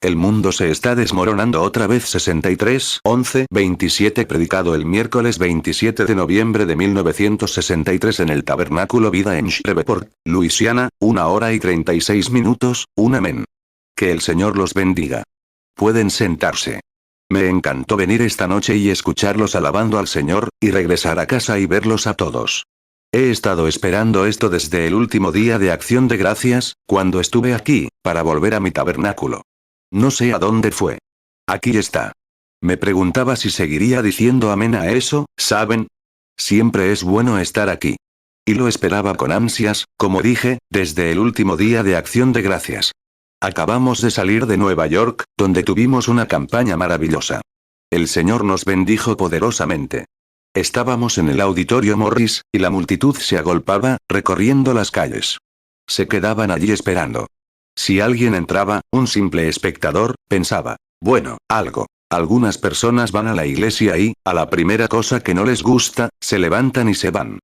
El mundo se está desmoronando otra vez. 63-11-27 predicado el miércoles 27 de noviembre de 1963 en el Tabernáculo Vida en Shreveport, Luisiana, 1 hora y 36 minutos, un amén. Que el Señor los bendiga. Pueden sentarse. Me encantó venir esta noche y escucharlos alabando al Señor, y regresar a casa y verlos a todos. He estado esperando esto desde el último día de Acción de Gracias, cuando estuve aquí, para volver a mi tabernáculo. No sé a dónde fue. Aquí está. Me preguntaba si seguiría diciendo amén a eso, ¿saben? Siempre es bueno estar aquí. Y lo esperaba con ansias, como dije, desde el último día de Acción de Gracias. Acabamos de salir de Nueva York, donde tuvimos una campaña maravillosa. El Señor nos bendijo poderosamente. Estábamos en el Auditorio Morris, y la multitud se agolpaba, recorriendo las calles. Se quedaban allí esperando. Si alguien entraba, un simple espectador, pensaba, bueno, algunas personas van a la iglesia y, a la primera cosa que no les gusta, se levantan y se van.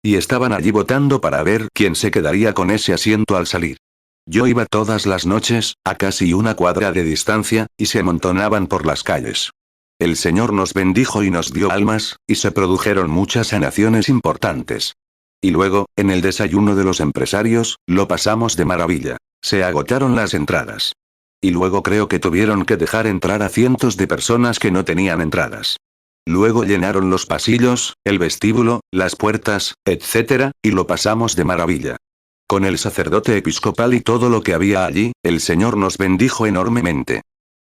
Y estaban allí votando para ver quién se quedaría con ese asiento al salir. Yo iba todas las noches, a casi una cuadra de distancia, y se amontonaban por las calles. El Señor nos bendijo y nos dio almas, y se produjeron muchas sanaciones importantes. Y luego, en el desayuno de los empresarios, lo pasamos de maravilla. Se agotaron las entradas. Y luego creo que tuvieron que dejar entrar a cientos de personas que no tenían entradas. Luego llenaron los pasillos, el vestíbulo, las puertas, etc., y lo pasamos de maravilla. Con el sacerdote episcopal y todo lo que había allí, el Señor nos bendijo enormemente.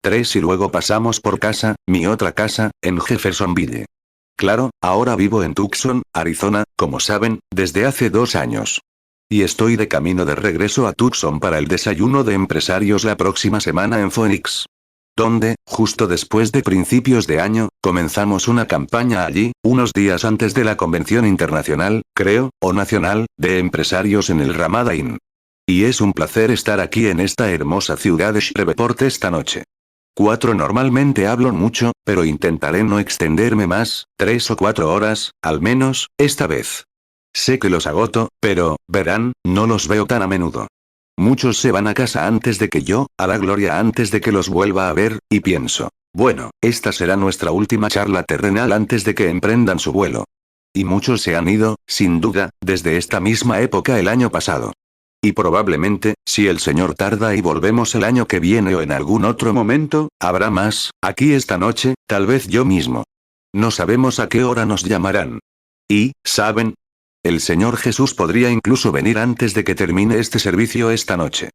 3 y luego pasamos por casa, mi otra casa, en Jeffersonville. Claro, ahora vivo en Tucson, Arizona, como saben, desde hace 2 años. Y estoy de camino de regreso a Tucson para el desayuno de empresarios la próxima semana en Phoenix. Donde, justo después de principios de año, comenzamos una campaña allí, unos días antes de la convención internacional, creo, o nacional, de empresarios en el Ramada Inn. Y es un placer estar aquí en esta hermosa ciudad de Shreveport esta noche. 4 Normalmente hablo mucho, pero intentaré no extenderme más, 3 o 4 horas, al menos, esta vez. Sé que los agoto, pero, verán, no los veo tan a menudo. Muchos se van a casa antes de que yo, a la gloria antes de que los vuelva a ver, y pienso, bueno, esta será nuestra última charla terrenal antes de que emprendan su vuelo. Y muchos se han ido, sin duda, desde esta misma época el año pasado. Y probablemente, si el Señor tarda y volvemos el año que viene o en algún otro momento, habrá más, aquí esta noche, tal vez yo mismo. No sabemos a qué hora nos llamarán. Y, ¿saben? El Señor Jesús podría incluso venir antes de que termine este servicio esta noche.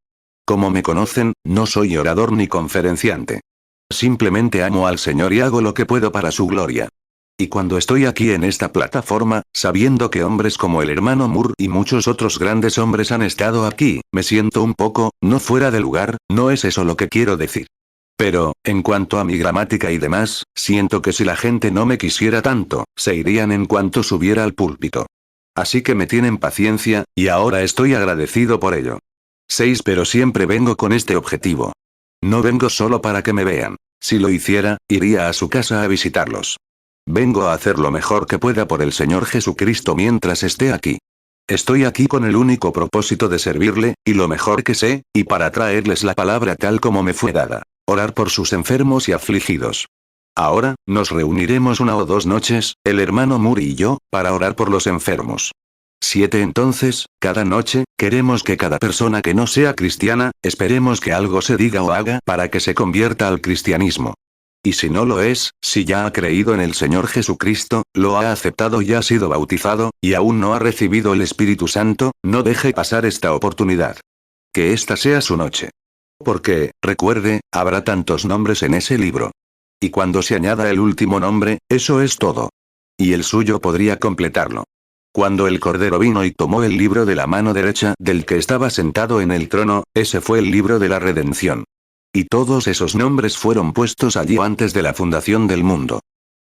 Como me conocen, no soy orador ni conferenciante. Simplemente amo al Señor y hago lo que puedo para su gloria. Y cuando estoy aquí en esta plataforma, sabiendo que hombres como el hermano Moore y muchos otros grandes hombres han estado aquí, me siento un poco, no fuera de lugar, no es eso lo que quiero decir. Pero, en cuanto a mi gramática y demás, siento que si la gente no me quisiera tanto, se irían en cuanto subiera al púlpito. Así que me tienen paciencia, y ahora estoy agradecido por ello. 6 Pero siempre vengo con este objetivo. No vengo solo para que me vean. Si lo hiciera, iría a su casa a visitarlos. Vengo a hacer lo mejor que pueda por el Señor Jesucristo mientras esté aquí. Estoy aquí con el único propósito de servirle, y lo mejor que sé, y para traerles la palabra tal como me fue dada. Orar por sus enfermos y afligidos. Ahora, nos reuniremos 1 o 2 noches, el hermano Moore y yo, para orar por los enfermos. 7 Entonces, cada noche, queremos que cada persona que no sea cristiana, esperemos que algo se diga o haga para que se convierta al cristianismo. Y si no lo es, si ya ha creído en el Señor Jesucristo, lo ha aceptado y ha sido bautizado, y aún no ha recibido el Espíritu Santo, no deje pasar esta oportunidad. Que esta sea su noche. Porque, recuerde, habrá tantos nombres en ese libro. Y cuando se añada el último nombre, eso es todo. Y el suyo podría completarlo. Cuando el Cordero vino y tomó el libro de la mano derecha del que estaba sentado en el trono, ese fue el libro de la redención. Y todos esos nombres fueron puestos allí antes de la fundación del mundo.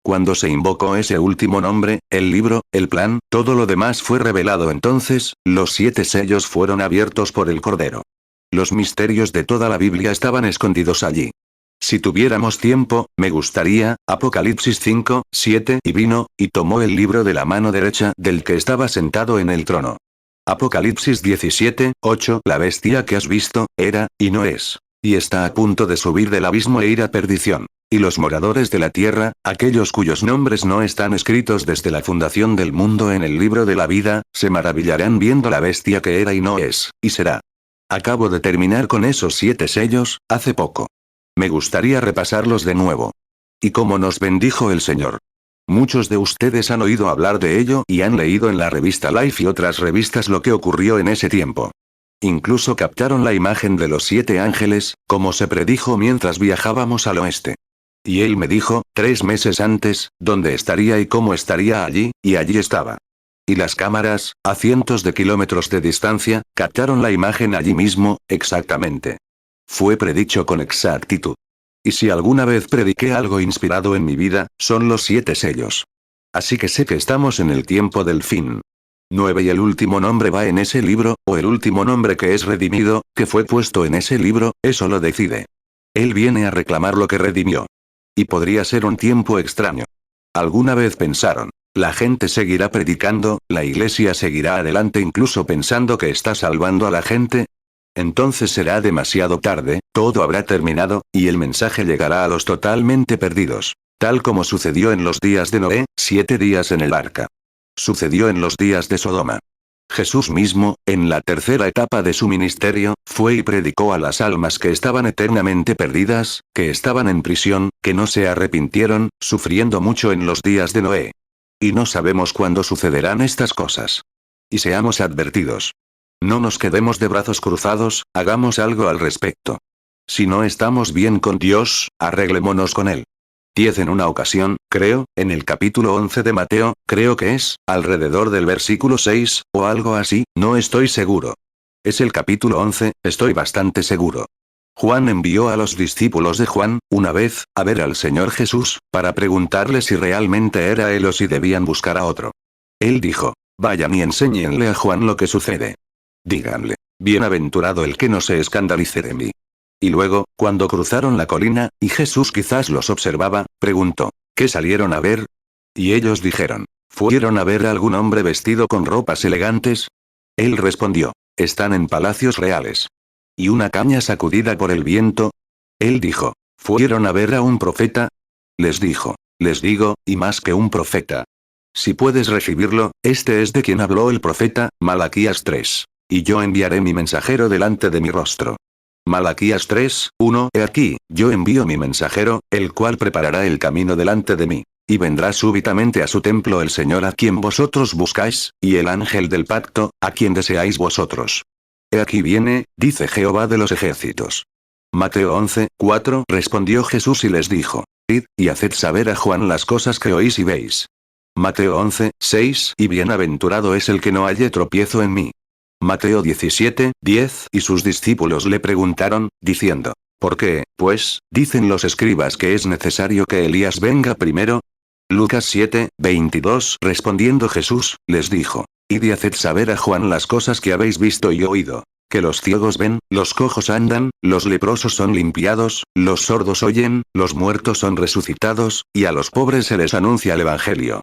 Cuando se invocó ese último nombre, el libro, el plan, todo lo demás fue revelado entonces, los 7 sellos fueron abiertos por el Cordero. Los misterios de toda la Biblia estaban escondidos allí. Si tuviéramos tiempo, me gustaría, Apocalipsis 5, 7 y vino, y tomó el libro de la mano derecha del que estaba sentado en el trono. Apocalipsis 17, 8 La bestia que has visto, era, y no es. Y está a punto de subir del abismo e ir a perdición. Y los moradores de la tierra, aquellos cuyos nombres no están escritos desde la fundación del mundo en el libro de la vida, se maravillarán viendo la bestia que era y no es, y será. Acabo de terminar con esos 7 sellos, hace poco. Me gustaría repasarlos de nuevo. Y cómo nos bendijo el Señor. Muchos de ustedes han oído hablar de ello y han leído en la revista Life y otras revistas lo que ocurrió en ese tiempo. Incluso captaron la imagen de los 7 ángeles, como se predijo mientras viajábamos al oeste. Y él me dijo, 3 meses antes, dónde estaría y cómo estaría allí, y allí estaba. Y las cámaras, a cientos de kilómetros de distancia, captaron la imagen allí mismo, exactamente. Fue predicho con exactitud. Y si alguna vez prediqué algo inspirado en mi vida, son los 7 sellos. Así que sé que estamos en el tiempo del fin. 9 y el último nombre va en ese libro, o el último nombre que es redimido, que fue puesto en ese libro, eso lo decide. Él viene a reclamar lo que redimió. Y podría ser un tiempo extraño. ¿Alguna vez pensaron? La gente seguirá predicando, la iglesia seguirá adelante incluso pensando que está salvando a la gente. Entonces será demasiado tarde, todo habrá terminado, y el mensaje llegará a los totalmente perdidos. Tal como sucedió en los días de Noé, 7 días en el arca. Sucedió en los días de Sodoma. Jesús mismo, en la tercera etapa de su ministerio, fue y predicó a las almas que estaban eternamente perdidas, que estaban en prisión, que no se arrepintieron, sufriendo mucho en los días de Noé. Y no sabemos cuándo sucederán estas cosas. Y seamos advertidos. No nos quedemos de brazos cruzados, hagamos algo al respecto. Si no estamos bien con Dios, arreglémonos con Él. 10 en una ocasión, creo, en el capítulo 11 de Mateo, creo que es, alrededor del versículo 6, o algo así, no estoy seguro. Es el capítulo 11, estoy bastante seguro. Juan envió a los discípulos de Juan, una vez, a ver al Señor Jesús, para preguntarle si realmente era él o si debían buscar a otro. Él dijo, vayan y enséñenle a Juan lo que sucede. Díganle, bienaventurado el que no se escandalice de mí. Y luego, cuando cruzaron la colina, y Jesús quizás los observaba, preguntó, ¿qué salieron a ver? Y ellos dijeron, ¿fueron a ver a algún hombre vestido con ropas elegantes? Él respondió, están en palacios reales. ¿Y una caña sacudida por el viento? Él dijo, ¿fueron a ver a un profeta? Les dijo, les digo, y más que un profeta. Si puedes recibirlo, este es de quien habló el profeta, Malaquías 3. Y yo enviaré mi mensajero delante de mi rostro. Malaquías 3, 1. He aquí, yo envío mi mensajero, el cual preparará el camino delante de mí. Y vendrá súbitamente a su templo el Señor a quien vosotros buscáis, y el ángel del pacto, a quien deseáis vosotros. He aquí viene, dice Jehová de los ejércitos. Mateo 11, 4. Respondió Jesús y les dijo, id, y haced saber a Juan las cosas que oís y veis. Mateo 11, 6. Y bienaventurado es el que no halle tropiezo en mí. Mateo 17, 10. Y sus discípulos le preguntaron, diciendo, ¿por qué, pues, dicen los escribas que es necesario que Elías venga primero? Lucas 7, 22. Respondiendo Jesús, les dijo, id y haced saber a Juan las cosas que habéis visto y oído. Que los ciegos ven, los cojos andan, los leprosos son limpiados, los sordos oyen, los muertos son resucitados, y a los pobres se les anuncia el Evangelio.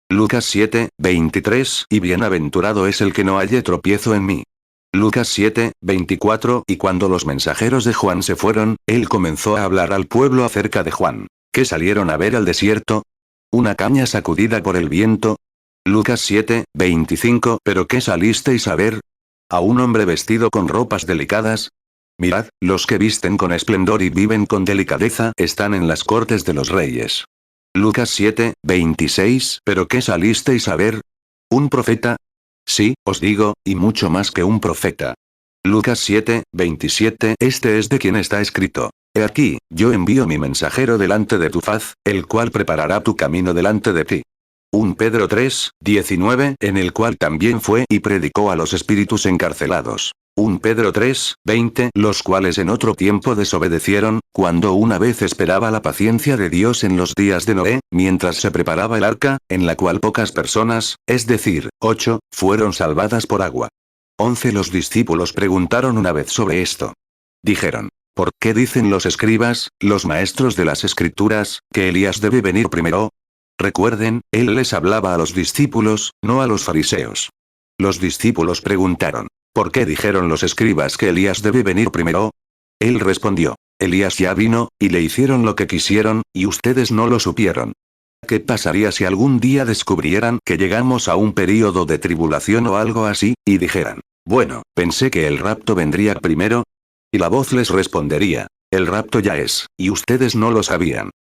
Lucas 7, 23. Y bienaventurado es el que no halle tropiezo en mí. Lucas 7, 24. Y cuando los mensajeros de Juan se fueron, él comenzó a hablar al pueblo acerca de Juan. ¿Qué salieron a ver al desierto? ¿Una caña sacudida por el viento? Lucas 7, 25. ¿Pero qué salisteis a ver? ¿A un hombre vestido con ropas delicadas? Mirad, los que visten con esplendor y viven con delicadeza están en las cortes de los reyes. Lucas 7, 26. ¿Pero qué salisteis a ver? ¿Un profeta? Sí, os digo, y mucho más que un profeta. Lucas 7, 27. Este es de quien está escrito. He aquí, yo envío mi mensajero delante de tu faz, el cual preparará tu camino delante de ti. 1 Pedro 3, 19. En el cual también fue y predicó a los espíritus encarcelados. 1 Pedro 3, 20. Los cuales en otro tiempo desobedecieron, cuando una vez esperaba la paciencia de Dios en los días de Noé, mientras se preparaba el arca, en la cual pocas personas, es decir, 8, fueron salvadas por agua. 11. Los discípulos preguntaron una vez sobre esto. Dijeron, ¿por qué dicen los escribas, los maestros de las escrituras, que Elías debe venir primero? Recuerden, él les hablaba a los discípulos, no a los fariseos. Los discípulos preguntaron, ¿por qué dijeron los escribas que Elías debe venir primero? Él respondió: Elías ya vino, y le hicieron lo que quisieron, y ustedes no lo supieron. ¿Qué pasaría si algún día descubrieran que llegamos a un período de tribulación o algo así, y dijeran: bueno, pensé que el rapto vendría primero? Y la voz les respondería: el rapto ya es, y ustedes no lo sabían.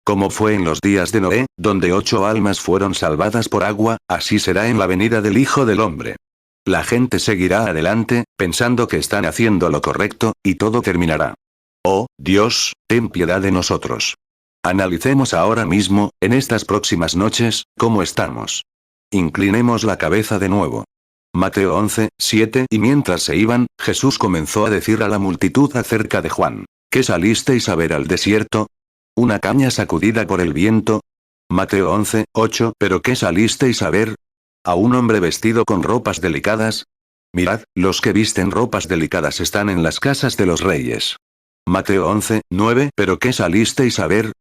Como fue en los días de Noé, donde 8 almas fueron salvadas por agua, así será en la venida del Hijo del Hombre. La gente seguirá adelante, pensando que están haciendo lo correcto, y todo terminará. Oh, Dios, ten piedad de nosotros. Analicemos ahora mismo, en estas próximas noches, cómo estamos. Inclinemos la cabeza de nuevo. Mateo 11, 7. Y mientras se iban, Jesús comenzó a decir a la multitud acerca de Juan: ¿qué salisteis a ver al desierto? ¿Una caña sacudida por el viento? Mateo 11, 8. ¿Pero qué salisteis a ver? ¿A un hombre vestido con ropas delicadas? Mirad, los que visten ropas delicadas están en las casas de los reyes. Mateo 11, 9. ¿Pero qué salisteis a ver?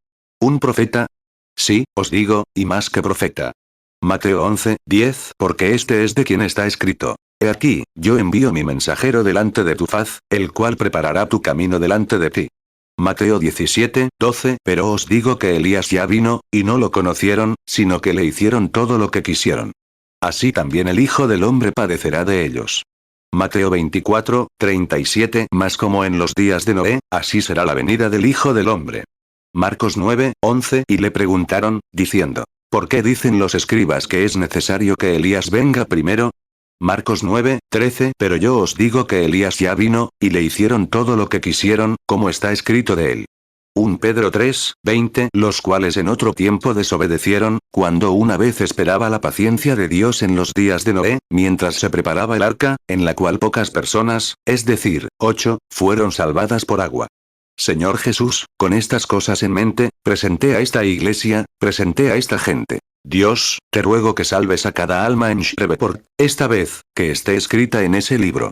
¿Un profeta? Sí, os digo, y más que profeta. Mateo 11, 10. Porque este es de quien está escrito: He aquí, yo envío mi mensajero delante de tu faz, el cual preparará tu camino delante de ti. Mateo 17, 12. Pero os digo que Elías ya vino, y no lo conocieron, sino que le hicieron todo lo que quisieron. Así también el Hijo del Hombre padecerá de ellos. Mateo 24, 37. Mas como en los días de Noé, así será la venida del Hijo del Hombre. Marcos 9, 11. Y le preguntaron, diciendo: ¿por qué dicen los escribas que es necesario que Elías venga primero? Marcos 9, 13. Pero yo os digo que Elías ya vino, y le hicieron todo lo que quisieron, como está escrito de él. 1 Pedro 3, 20. Los cuales en otro tiempo desobedecieron, cuando una vez esperaba la paciencia de Dios en los días de Noé, mientras se preparaba el arca, en la cual pocas personas, es decir, 8, fueron salvadas por agua. Señor Jesús, con estas cosas en mente, presenté a esta iglesia, presenté a esta gente. Dios, te ruego que salves a cada alma en Shreveport, esta vez, que esté escrita en ese libro.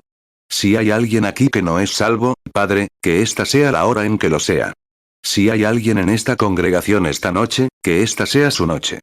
Si hay alguien aquí que no es salvo, Padre, que esta sea la hora en que lo sea. Si hay alguien en esta congregación esta noche, que esta sea su noche.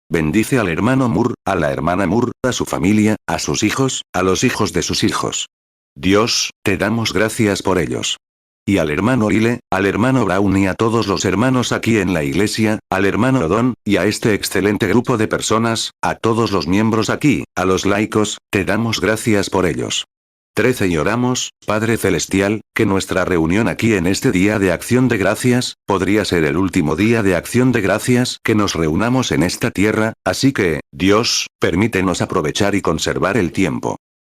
Bendice al hermano Moore, a la hermana Moore, a su familia, a sus hijos, a los hijos de sus hijos. Dios, te damos gracias por ellos. Y al hermano Lyle, al hermano Brown y a todos los hermanos aquí en la iglesia, al hermano Don, y a este excelente grupo de personas, a todos los miembros aquí, a los laicos, te damos gracias por ellos. 13. Y oramos, Padre Celestial, que nuestra reunión aquí en este día de acción de gracias, podría ser el último día de acción de gracias que nos reunamos en esta tierra, así que, Dios, permítenos aprovechar y conservar el tiempo.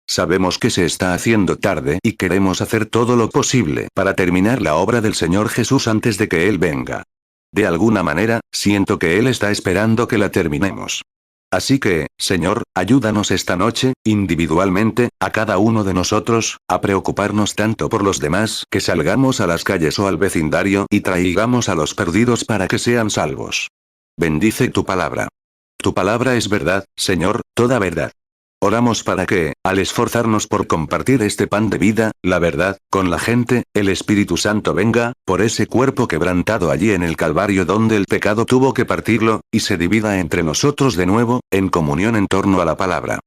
Sabemos que se está haciendo tarde y queremos hacer todo lo posible para terminar la obra del Señor Jesús antes de que Él venga. De alguna manera, siento que Él está esperando que la terminemos. Así que, Señor, ayúdanos esta noche, individualmente, a cada uno de nosotros, a preocuparnos tanto por los demás que salgamos a las calles o al vecindario y traigamos a los perdidos para que sean salvos. Bendice tu palabra. Tu palabra es verdad, Señor, toda verdad. Oramos para que, al esforzarnos por compartir este pan de vida, la verdad, con la gente, el Espíritu Santo venga, por ese cuerpo quebrantado allí en el Calvario donde el pecado tuvo que partirlo, y se divida entre nosotros de nuevo, en comunión en torno a la palabra.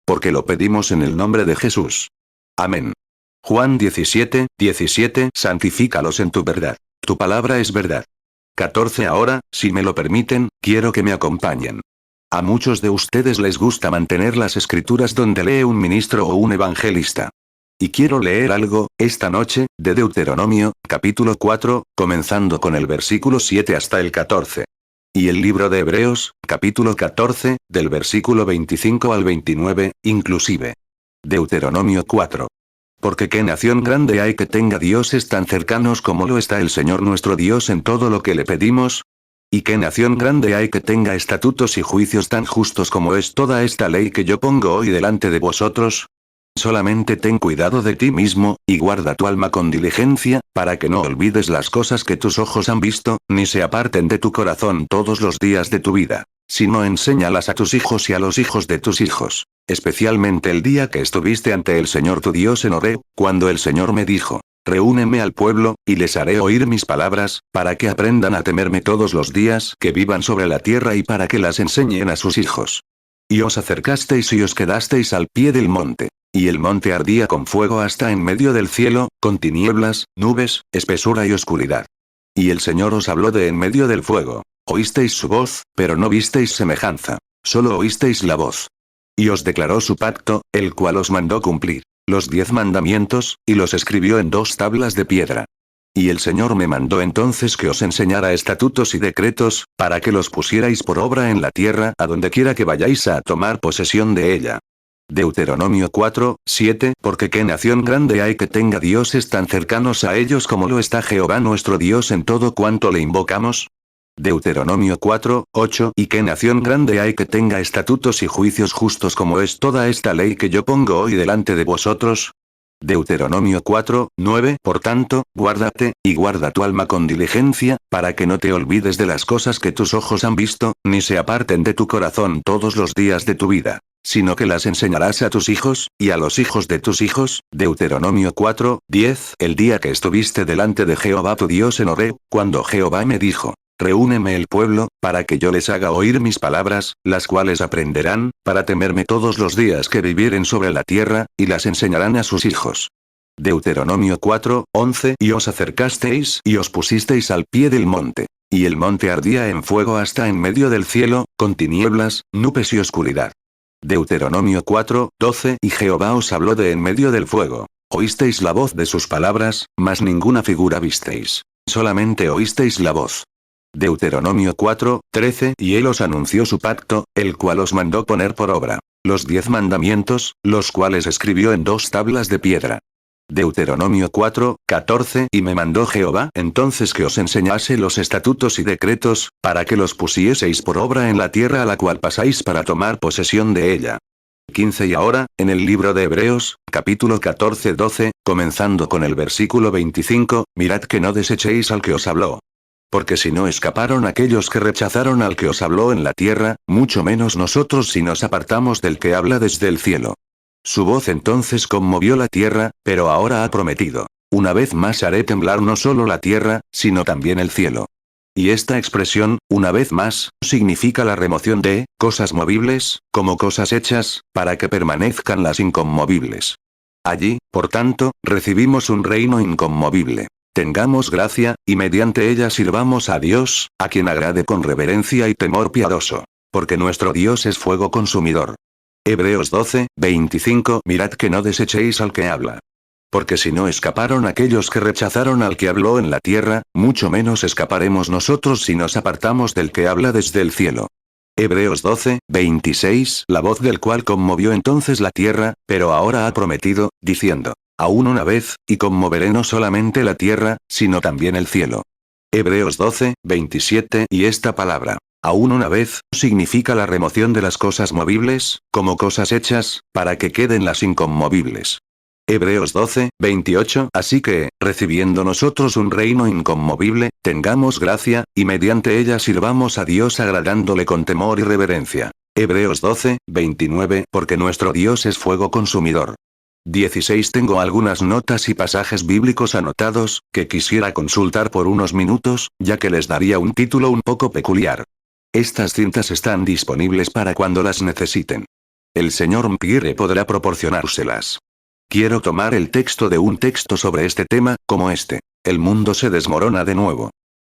Porque lo pedimos en el nombre de Jesús. Amén. Juan 17, 17. Santifícalos en tu verdad. Tu palabra es verdad. 14. Ahora, si me lo permiten, quiero que me acompañen. A muchos de ustedes les gusta mantener las escrituras donde lee un ministro o un evangelista. Y quiero leer algo, esta noche, de Deuteronomio, capítulo 4, comenzando con el versículo 7 hasta el 14. Y el libro de Hebreos, capítulo 14, del versículo 25 al 29, inclusive. Deuteronomio 4. Porque qué nación grande hay que tenga dioses tan cercanos como lo está el Señor nuestro Dios en todo lo que le pedimos. ¿Y qué nación grande hay que tenga estatutos y juicios tan justos como es toda esta ley que yo pongo hoy delante de vosotros? Solamente ten cuidado de ti mismo, y guarda tu alma con diligencia, para que no olvides las cosas que tus ojos han visto, ni se aparten de tu corazón todos los días de tu vida, sino enséñalas a tus hijos y a los hijos de tus hijos, especialmente el día que estuviste ante el Señor tu Dios en Horeb, cuando el Señor me dijo: reúneme al pueblo, y les haré oír mis palabras, para que aprendan a temerme todos los días que vivan sobre la tierra y para que las enseñen a sus hijos. Y os acercasteis y os quedasteis al pie del monte. Y el monte ardía con fuego hasta en medio del cielo, con tinieblas, nubes, espesura y oscuridad. Y el Señor os habló de en medio del fuego. Oísteis su voz, pero no visteis semejanza. Solo oísteis la voz. Y os declaró su pacto, el cual os mandó cumplir. Los 10 mandamientos, y los escribió en 2 tablas de piedra. Y el Señor me mandó entonces que os enseñara estatutos y decretos, para que los pusierais por obra en la tierra a donde quiera que vayáis a tomar posesión de ella. Deuteronomio 4, 7. Porque qué nación grande hay que tenga dioses tan cercanos a ellos como lo está Jehová nuestro Dios en todo cuanto le invocamos. Deuteronomio 4, 8. Y qué nación grande hay que tenga estatutos y juicios justos como es toda esta ley que yo pongo hoy delante de vosotros. Deuteronomio 4, 9. Por tanto, guárdate, y guarda tu alma con diligencia, para que no te olvides de las cosas que tus ojos han visto, ni se aparten de tu corazón todos los días de tu vida, sino que las enseñarás a tus hijos, y a los hijos de tus hijos. Deuteronomio 4, 10. El día que estuviste delante de Jehová tu Dios en Horeb, cuando Jehová me dijo: reúneme el pueblo, para que yo les haga oír mis palabras, las cuales aprenderán, para temerme todos los días que vivieren sobre la tierra, y las enseñarán a sus hijos. Deuteronomio 4, 11. Y os acercasteis y os pusisteis al pie del monte. Y el monte ardía en fuego hasta en medio del cielo, con tinieblas, nubes y oscuridad. Deuteronomio 4, 12. Y Jehová os habló de en medio del fuego. Oísteis la voz de sus palabras, mas ninguna figura visteis. Solamente oísteis la voz. Deuteronomio 4, 13. Y él os anunció su pacto, el cual os mandó poner por obra. Los 10 mandamientos, los cuales escribió en 2 tablas de piedra. Deuteronomio 4, 14. Y me mandó Jehová entonces que os enseñase los estatutos y decretos, para que los pusieseis por obra en la tierra a la cual pasáis para tomar posesión de ella. 15. Y ahora, en el libro de Hebreos, capítulo 14, 12, comenzando con el versículo 25, mirad que no desechéis al que os habló. Porque si no escaparon aquellos que rechazaron al que os habló en la tierra, mucho menos nosotros si nos apartamos del que habla desde el cielo. Su voz entonces conmovió la tierra, pero ahora ha prometido: una vez más haré temblar no solo la tierra, sino también el cielo. Y esta expresión, una vez más, significa la remoción de cosas movibles, como cosas hechas, para que permanezcan las inconmovibles. Allí, por tanto, recibimos un reino inconmovible. Tengamos gracia, y mediante ella sirvamos a Dios, a quien agrade con reverencia y temor piadoso. Porque nuestro Dios es fuego consumidor. Hebreos 12, 25. Mirad que no desechéis al que habla. Porque si no escaparon aquellos que rechazaron al que habló en la tierra, mucho menos escaparemos nosotros si nos apartamos del que habla desde el cielo. Hebreos 12, 26. La voz del cual conmovió entonces la tierra, pero ahora ha prometido, diciendo: aún una vez, y conmoveré no solamente la tierra, sino también el cielo. Hebreos 12, 27. Y esta palabra, aún una vez, significa la remoción de las cosas movibles, como cosas hechas, para que queden las inconmovibles. Hebreos 12, 28. Así que, recibiendo nosotros un reino inconmovible, tengamos gracia, y mediante ella sirvamos a Dios agradándole con temor y reverencia. Hebreos 12, 29. Porque nuestro Dios es fuego consumidor. 16. Tengo algunas notas y pasajes bíblicos anotados, que quisiera consultar por unos minutos, ya que les daría un título un poco peculiar. Estas cintas están disponibles para cuando las necesiten. El señor Mpire podrá proporcionárselas. Quiero tomar el texto de un texto sobre este tema, como este. El mundo se desmorona de nuevo.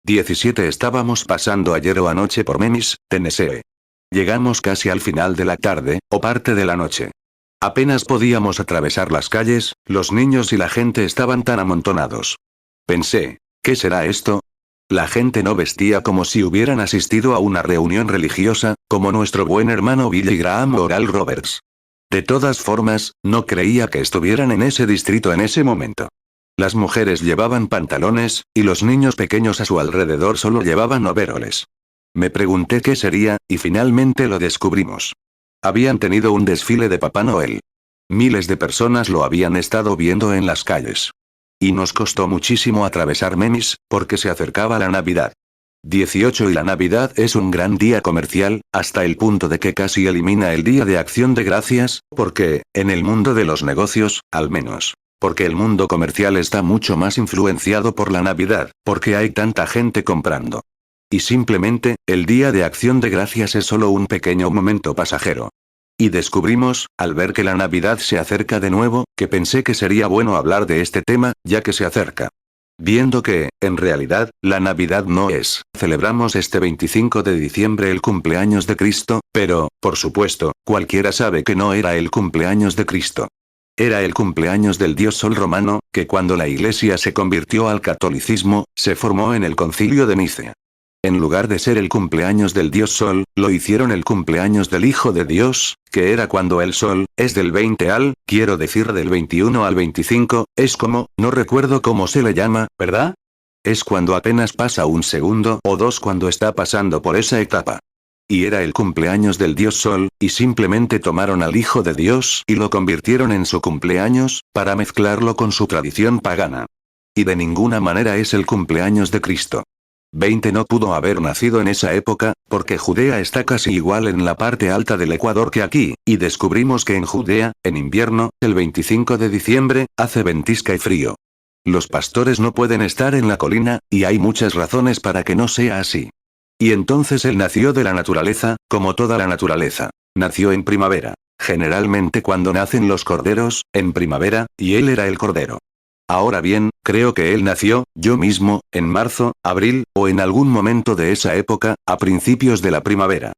17. Estábamos pasando ayer o anoche por Memphis, Tennessee. Llegamos casi al final de la tarde, o parte de la noche. Apenas podíamos atravesar las calles, los niños y la gente estaban tan amontonados. Pensé, ¿qué será esto? La gente no vestía como si hubieran asistido a una reunión religiosa, como nuestro buen hermano Billy Graham o Oral Roberts. De todas formas, no creía que estuvieran en ese distrito en ese momento. Las mujeres llevaban pantalones, y los niños pequeños a su alrededor solo llevaban overoles. Me pregunté qué sería, y finalmente lo descubrimos. Habían tenido un desfile de Papá Noel. Miles de personas lo habían estado viendo en las calles. Y nos costó muchísimo atravesar Memphis, porque se acercaba la Navidad. 18. Y la Navidad es un gran día comercial, hasta el punto de que casi elimina el Día de Acción de Gracias, porque, en el mundo de los negocios, al menos. Porque el mundo comercial está mucho más influenciado por la Navidad, porque hay tanta gente comprando. Y simplemente, el Día de Acción de Gracias es solo un pequeño momento pasajero. Y descubrimos, al ver que la Navidad se acerca de nuevo, que pensé que sería bueno hablar de este tema, ya que se acerca. Viendo que, en realidad, la Navidad no es. Celebramos este 25 de diciembre el cumpleaños de Cristo, pero, por supuesto, cualquiera sabe que no era el cumpleaños de Cristo. Era el cumpleaños del dios Sol romano, que cuando la Iglesia se convirtió al catolicismo, se formó en el Concilio de Nicea. En lugar de ser el cumpleaños del dios Sol, lo hicieron el cumpleaños del Hijo de Dios, que era cuando el Sol es del 20 al, quiero decir del 21 al 25, es como, no recuerdo cómo se le llama, ¿verdad? Es cuando apenas pasa un segundo o dos cuando está pasando por esa etapa. Y era el cumpleaños del dios Sol, y simplemente tomaron al Hijo de Dios y lo convirtieron en su cumpleaños, para mezclarlo con su tradición pagana. Y de ninguna manera es el cumpleaños de Cristo. 20 no pudo haber nacido en esa época, porque Judea está casi igual en la parte alta del Ecuador que aquí, y descubrimos que en Judea, en invierno, el 25 de diciembre, hace ventisca y frío. Los pastores no pueden estar en la colina, y hay muchas razones para que no sea así. Y entonces él nació de la naturaleza, como toda la naturaleza. Nació en primavera. Generalmente cuando nacen los corderos, en primavera, y él era el cordero. Ahora bien, creo que él nació, yo mismo, en marzo, abril, o en algún momento de esa época, a principios de la primavera.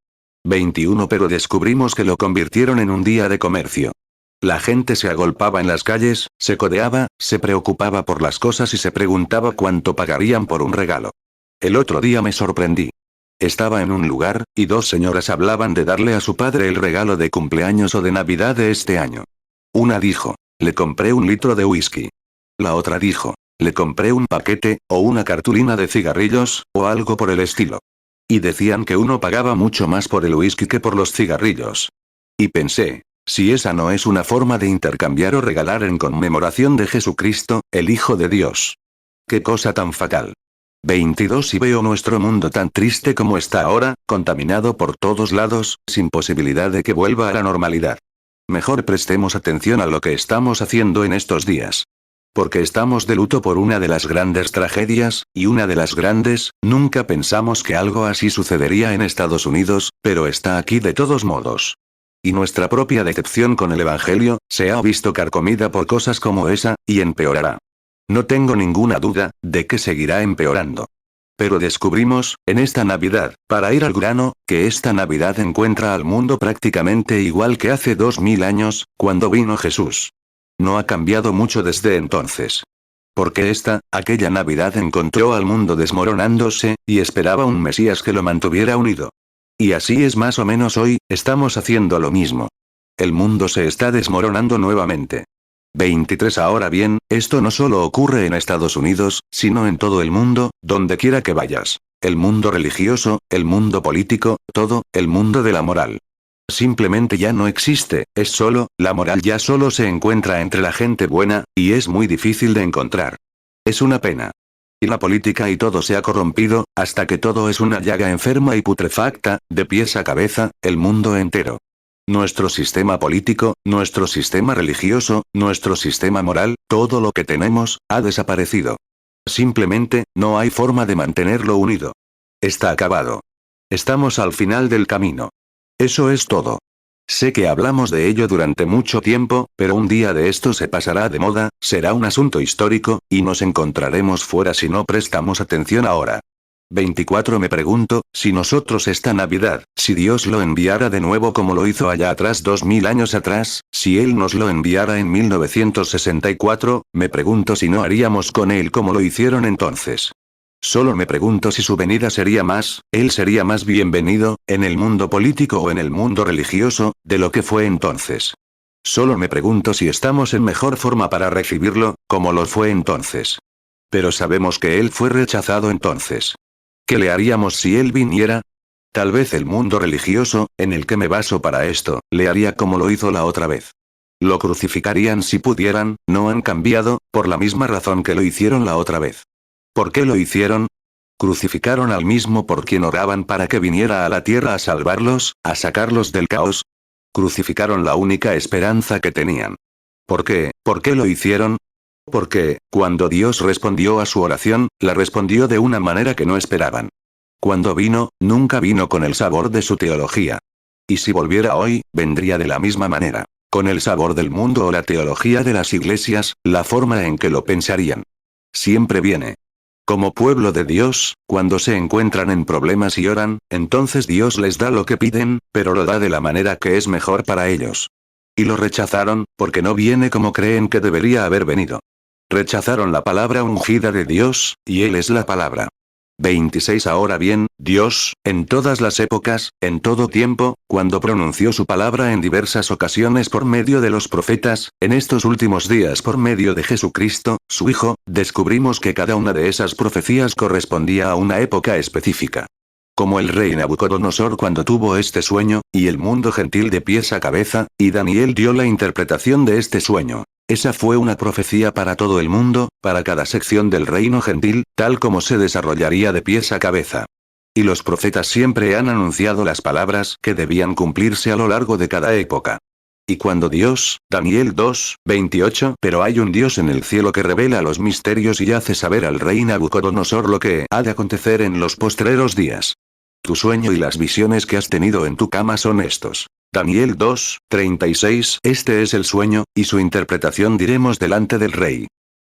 21 pero descubrimos que lo convirtieron en un día de comercio. La gente se agolpaba en las calles, se codeaba, se preocupaba por las cosas y se preguntaba cuánto pagarían por un regalo. El otro día me sorprendí. Estaba en un lugar, y dos señoras hablaban de darle a su padre el regalo de cumpleaños o de Navidad de este año. Una dijo, le compré 1 litro de whisky. La otra dijo, le compré un paquete, o una cartulina de cigarrillos, o algo por el estilo. Y decían que uno pagaba mucho más por el whisky que por los cigarrillos. Y pensé, si esa no es una forma de intercambiar o regalar en conmemoración de Jesucristo, el Hijo de Dios. Qué cosa tan fatal. 22 y veo nuestro mundo tan triste como está ahora, contaminado por todos lados, sin posibilidad de que vuelva a la normalidad. Mejor prestemos atención a lo que estamos haciendo en estos días. Porque estamos de luto por una de las grandes tragedias, y una de las grandes, nunca pensamos que algo así sucedería en Estados Unidos, pero está aquí de todos modos. Y nuestra propia decepción con el Evangelio, se ha visto carcomida por cosas como esa, y empeorará. No tengo ninguna duda, de que seguirá empeorando. Pero descubrimos, en esta Navidad, para ir al grano, que esta Navidad encuentra al mundo prácticamente igual que hace 2000 años, cuando vino Jesús. No ha cambiado mucho desde entonces. Porque aquella Navidad encontró al mundo desmoronándose, y esperaba un Mesías que lo mantuviera unido. Y así es más o menos hoy, estamos haciendo lo mismo. El mundo se está desmoronando nuevamente. 23 Ahora bien, esto no solo ocurre en Estados Unidos, sino en todo el mundo, donde quiera que vayas. El mundo religioso, el mundo político, todo, el mundo de la moral. Simplemente ya no existe, la moral ya solo se encuentra entre la gente buena, y es muy difícil de encontrar. Es una pena. Y la política y todo se ha corrompido, hasta que todo es una llaga enferma y putrefacta, de pies a cabeza, el mundo entero. Nuestro sistema político, nuestro sistema religioso, nuestro sistema moral, todo lo que tenemos, ha desaparecido. Simplemente, no hay forma de mantenerlo unido. Está acabado. Estamos al final del camino. Eso es todo. Sé que hablamos de ello durante mucho tiempo, pero un día de esto se pasará de moda, será un asunto histórico, y nos encontraremos fuera si no prestamos atención ahora. 24 Me pregunto, si nosotros esta Navidad, si Dios lo enviara de nuevo como lo hizo allá atrás 2000 años atrás, si Él nos lo enviara en 1964, me pregunto si no haríamos con Él como lo hicieron entonces. Solo me pregunto si su venida Él sería más bienvenido, en el mundo político o en el mundo religioso, de lo que fue entonces. Solo me pregunto si estamos en mejor forma para recibirlo, como lo fue entonces. Pero sabemos que Él fue rechazado entonces. ¿Qué le haríamos si Él viniera? Tal vez el mundo religioso, en el que me baso para esto, le haría como lo hizo la otra vez. Lo crucificarían si pudieran, no han cambiado, por la misma razón que lo hicieron la otra vez. ¿Por qué lo hicieron? Crucificaron al mismo por quien oraban para que viniera a la tierra a salvarlos, a sacarlos del caos. Crucificaron la única esperanza que tenían. ¿Por qué? ¿Por qué lo hicieron? Porque, cuando Dios respondió a su oración, la respondió de una manera que no esperaban. Cuando vino, nunca vino con el sabor de su teología. Y si volviera hoy, vendría de la misma manera. Con el sabor del mundo o la teología de las iglesias, la forma en que lo pensarían. Siempre viene. Como pueblo de Dios, cuando se encuentran en problemas y oran, entonces Dios les da lo que piden, pero lo da de la manera que es mejor para ellos. Y lo rechazaron, porque no viene como creen que debería haber venido. Rechazaron la palabra ungida de Dios, y Él es la palabra. 26 Ahora bien, Dios, en todas las épocas, en todo tiempo, cuando pronunció su palabra en diversas ocasiones por medio de los profetas, en estos últimos días por medio de Jesucristo, su Hijo, descubrimos que cada una de esas profecías correspondía a una época específica. Como el rey Nabucodonosor cuando tuvo este sueño, y el mundo gentil de pies a cabeza, y Daniel dio la interpretación de este sueño. Esa fue una profecía para todo el mundo, para cada sección del reino gentil, tal como se desarrollaría de pies a cabeza. Y los profetas siempre han anunciado las palabras que debían cumplirse a lo largo de cada época. Y cuando Dios, Daniel 2, 28, pero hay un Dios en el cielo que revela los misterios y hace saber al rey Nabucodonosor lo que ha de acontecer en los postreros días. Tu sueño y las visiones que has tenido en tu cama son estos. Daniel 2, 36. Este es el sueño, y su interpretación diremos delante del rey.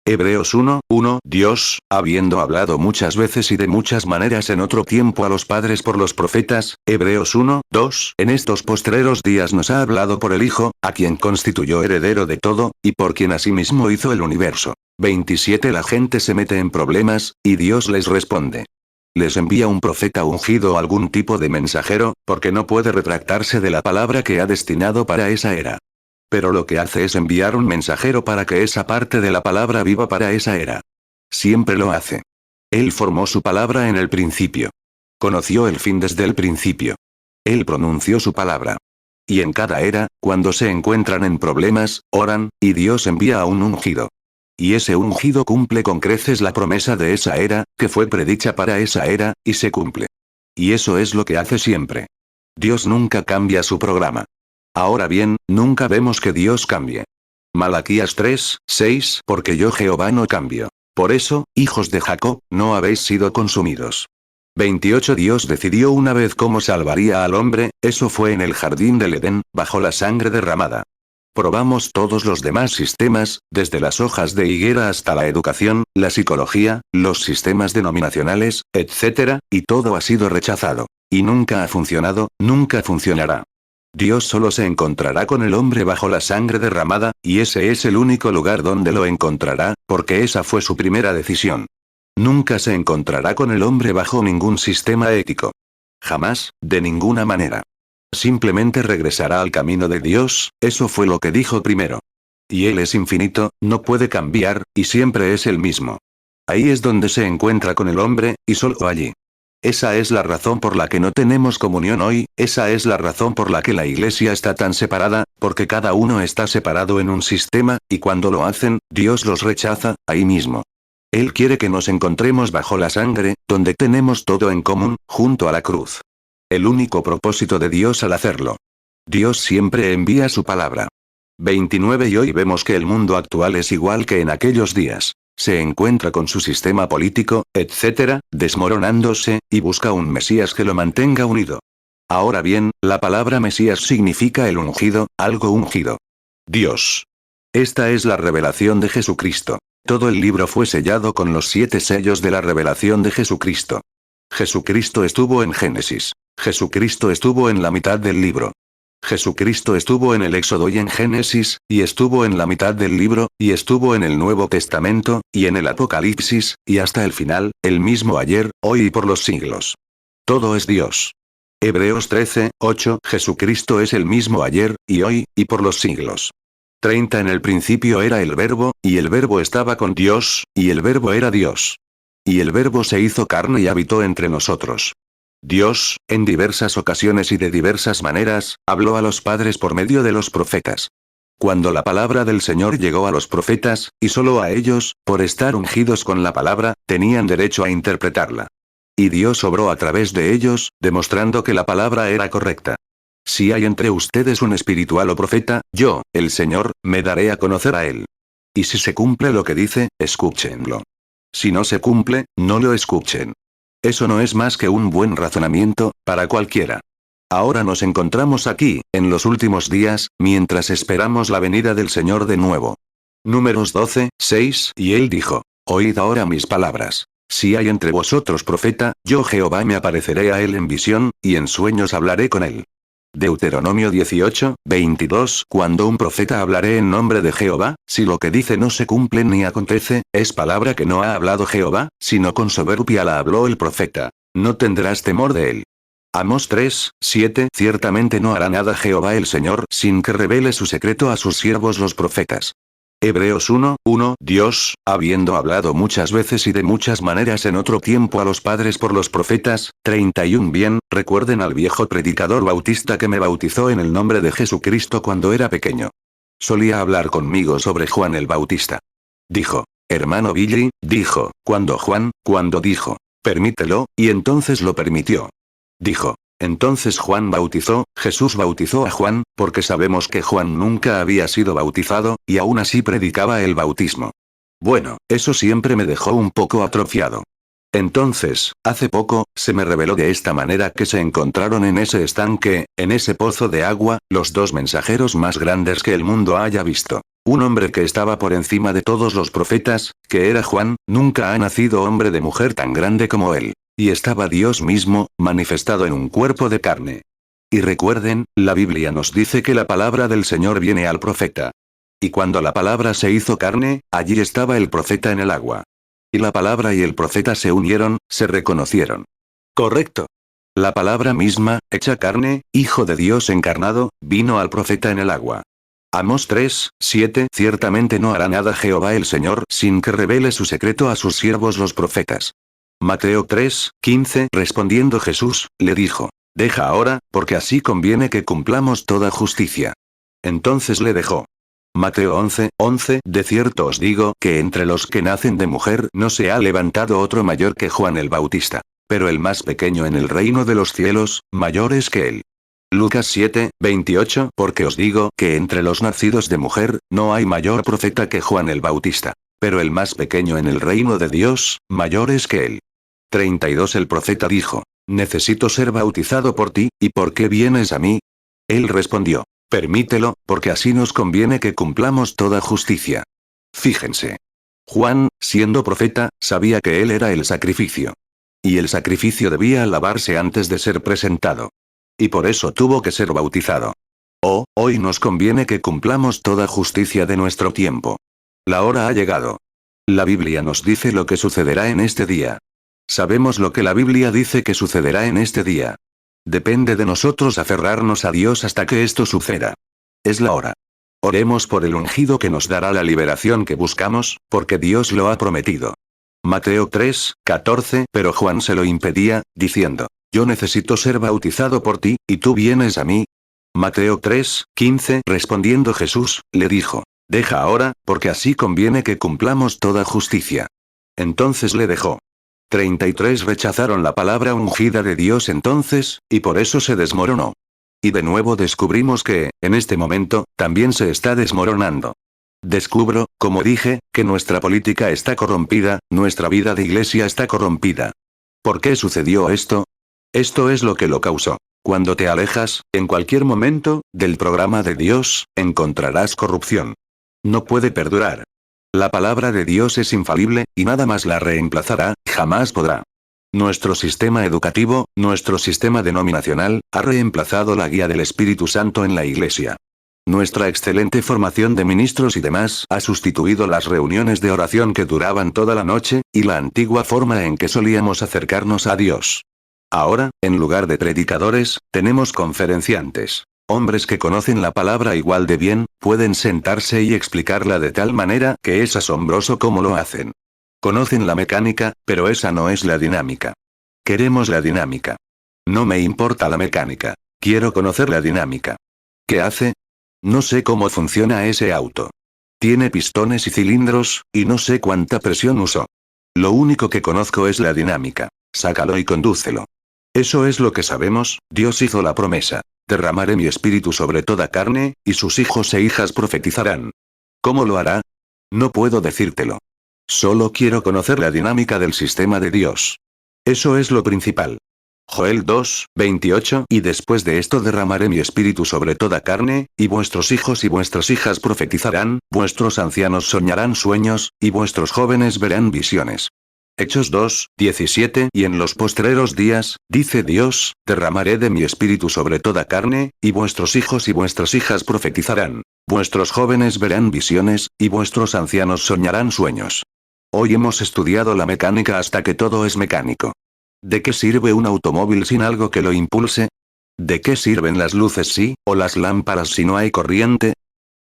Hebreos 1, 1. Dios, habiendo hablado muchas veces y de muchas maneras en otro tiempo a los padres por los profetas, Hebreos 1, 2. En estos postreros días nos ha hablado por el Hijo, a quien constituyó heredero de todo, y por quien asimismo hizo el universo. 27. La gente se mete en problemas, y Dios les responde. Les envía un profeta ungido o algún tipo de mensajero, porque no puede retractarse de la palabra que ha destinado para esa era. Pero lo que hace es enviar un mensajero para que esa parte de la palabra viva para esa era. Siempre lo hace. Él formó su palabra en el principio. Conoció el fin desde el principio. Él pronunció su palabra. Y en cada era, cuando se encuentran en problemas, oran, y Dios envía a un ungido. Y ese ungido cumple con creces la promesa de esa era, que fue predicha para esa era, y se cumple. Y eso es lo que hace siempre. Dios nunca cambia su programa. Ahora bien, nunca vemos que Dios cambie. Malaquías 3, 6. Porque yo Jehová no cambio. Por eso, hijos de Jacob, no habéis sido consumidos. 28. Dios decidió una vez cómo salvaría al hombre, eso fue en el jardín del Edén, bajo la sangre derramada. Probamos todos los demás sistemas, desde las hojas de higuera hasta la educación, la psicología, los sistemas denominacionales, etc., y todo ha sido rechazado. Y nunca ha funcionado, nunca funcionará. Dios solo se encontrará con el hombre bajo la sangre derramada, y ese es el único lugar donde lo encontrará, porque esa fue su primera decisión. Nunca se encontrará con el hombre bajo ningún sistema ético. Jamás, de ninguna manera. Simplemente regresará al camino de Dios, eso fue lo que dijo primero. Y Él es infinito, no puede cambiar, y siempre es el mismo. Ahí es donde se encuentra con el hombre, y solo allí. Esa es la razón por la que no tenemos comunión hoy, esa es la razón por la que la iglesia está tan separada, porque cada uno está separado en un sistema, y cuando lo hacen, Dios los rechaza, ahí mismo. Él quiere que nos encontremos bajo la sangre, donde tenemos todo en común, junto a la cruz. El único propósito de Dios al hacerlo. Dios siempre envía su palabra. 29. Y hoy vemos que el mundo actual es igual que en aquellos días. Se encuentra con su sistema político, etc., desmoronándose, y busca un Mesías que lo mantenga unido. Ahora bien, la palabra Mesías significa el ungido, algo ungido. Dios. Esta es la revelación de Jesucristo. Todo el libro fue sellado con los 7 sellos de la revelación de Jesucristo. Jesucristo estuvo en Génesis. Jesucristo estuvo en la mitad del libro. Jesucristo estuvo en el Éxodo y en Génesis, y estuvo en la mitad del libro, y estuvo en el Nuevo Testamento, y en el Apocalipsis, y hasta el final, el mismo ayer, hoy y por los siglos. Todo es Dios. Hebreos 13, 8. Jesucristo es el mismo ayer, y hoy, y por los siglos. 30. En el principio era el Verbo, y el Verbo estaba con Dios, y el Verbo era Dios. Y el Verbo se hizo carne y habitó entre nosotros. Dios, en diversas ocasiones y de diversas maneras, habló a los padres por medio de los profetas. Cuando la palabra del Señor llegó a los profetas, y solo a ellos, por estar ungidos con la palabra, tenían derecho a interpretarla. Y Dios obró a través de ellos, demostrando que la palabra era correcta. Si hay entre ustedes un espiritual o profeta, yo, el Señor, me daré a conocer a él. Y si se cumple lo que dice, escúchenlo. Si no se cumple, no lo escuchen. Eso no es más que un buen razonamiento, para cualquiera. Ahora nos encontramos aquí, en los últimos días, mientras esperamos la venida del Señor de nuevo. Números 12, 6, y él dijo: Oíd ahora mis palabras. Si hay entre vosotros profeta, yo Jehová me apareceré a él en visión, y en sueños hablaré con él. Deuteronomio 18, 22. Cuando un profeta hablaré en nombre de Jehová, si lo que dice no se cumple ni acontece, es palabra que no ha hablado Jehová, sino con soberbia la habló el profeta. No tendrás temor de él. Amós 3, 7. Ciertamente no hará nada Jehová el Señor sin que revele su secreto a sus siervos los profetas. Hebreos 1, 1. Dios, habiendo hablado muchas veces y de muchas maneras en otro tiempo a los padres por los profetas, 31. Bien, recuerden al viejo predicador bautista que me bautizó en el nombre de Jesucristo cuando era pequeño. Solía hablar conmigo sobre Juan el Bautista. Dijo: hermano Billy, dijo, cuando dijo, permítelo, y entonces lo permitió. Dijo: entonces Juan bautizó, Jesús bautizó a Juan, porque sabemos que Juan nunca había sido bautizado, y aún así predicaba el bautismo. Bueno, eso siempre me dejó un poco atrofiado. Entonces, hace poco, se me reveló de esta manera que se encontraron en ese estanque, en ese pozo de agua, los dos mensajeros más grandes que el mundo haya visto. Un hombre que estaba por encima de todos los profetas, que era Juan, nunca ha nacido hombre de mujer tan grande como él. Y estaba Dios mismo, manifestado en un cuerpo de carne. Y recuerden, la Biblia nos dice que la palabra del Señor viene al profeta. Y cuando la palabra se hizo carne, allí estaba el profeta en el agua. Y la palabra y el profeta se unieron, se reconocieron. Correcto. La palabra misma, hecha carne, Hijo de Dios encarnado, vino al profeta en el agua. Amós 3, 7. Ciertamente no hará nada Jehová el Señor sin que revele su secreto a sus siervos los profetas. Mateo 3, 15. Respondiendo Jesús, le dijo: deja ahora, porque así conviene que cumplamos toda justicia. Entonces le dejó. Mateo 11, 11. De cierto os digo que entre los que nacen de mujer no se ha levantado otro mayor que Juan el Bautista. Pero el más pequeño en el reino de los cielos, mayor es que él. Lucas 7, 28. Porque os digo que entre los nacidos de mujer, no hay mayor profeta que Juan el Bautista. Pero el más pequeño en el reino de Dios, mayor es que él. 32. El profeta dijo: necesito ser bautizado por ti, ¿y por qué vienes a mí? Él respondió: permítelo, porque así nos conviene que cumplamos toda justicia. Fíjense. Juan, siendo profeta, sabía que él era el sacrificio. Y el sacrificio debía lavarse antes de ser presentado. Y por eso tuvo que ser bautizado. Oh, hoy nos conviene que cumplamos toda justicia de nuestro tiempo. La hora ha llegado. La Biblia nos dice lo que sucederá en este día. Sabemos lo que la Biblia dice que sucederá en este día. Depende de nosotros aferrarnos a Dios hasta que esto suceda. Es la hora. Oremos por el ungido que nos dará la liberación que buscamos, porque Dios lo ha prometido. Mateo 3, 14. Pero Juan se lo impedía, diciendo: yo necesito ser bautizado por ti, ¿y tú vienes a mí? Mateo 3, 15. Respondiendo Jesús, le dijo: deja ahora, porque así conviene que cumplamos toda justicia. Entonces le dejó. 33. Rechazaron la palabra ungida de Dios entonces, y por eso se desmoronó. Y de nuevo descubrimos que, en este momento, también se está desmoronando. Descubro, como dije, que nuestra política está corrompida, nuestra vida de iglesia está corrompida. ¿Por qué sucedió esto? Esto es lo que lo causó. Cuando te alejas, en cualquier momento, del programa de Dios, encontrarás corrupción. No puede perdurar. La palabra de Dios es infalible, y nada más la reemplazará, jamás podrá. Nuestro sistema educativo, nuestro sistema denominacional, ha reemplazado la guía del Espíritu Santo en la Iglesia. Nuestra excelente formación de ministros y demás ha sustituido las reuniones de oración que duraban toda la noche, y la antigua forma en que solíamos acercarnos a Dios. Ahora, en lugar de predicadores, tenemos conferenciantes. Hombres que conocen la palabra igual de bien, pueden sentarse y explicarla de tal manera que es asombroso cómo lo hacen. Conocen la mecánica, pero esa no es la dinámica. Queremos la dinámica. No me importa la mecánica. Quiero conocer la dinámica. ¿Qué hace? No sé cómo funciona ese auto. Tiene pistones y cilindros, y no sé cuánta presión usó. Lo único que conozco es la dinámica. Sácalo y condúcelo. Eso es lo que sabemos. Dios hizo la promesa: derramaré mi espíritu sobre toda carne, y sus hijos e hijas profetizarán. ¿Cómo lo hará? No puedo decírtelo. Solo quiero conocer la dinámica del sistema de Dios. Eso es lo principal. Joel 2, 28. Y después de esto derramaré mi espíritu sobre toda carne, y vuestros hijos y vuestras hijas profetizarán, vuestros ancianos soñarán sueños, y vuestros jóvenes verán visiones. Hechos 2, 17. Y en los postreros días, dice Dios, derramaré de mi espíritu sobre toda carne, y vuestros hijos y vuestras hijas profetizarán. Vuestros jóvenes verán visiones, y vuestros ancianos soñarán sueños. Hoy hemos estudiado la mecánica hasta que todo es mecánico. ¿De qué sirve un automóvil sin algo que lo impulse? ¿De qué sirven las luces o las lámparas si no hay corriente?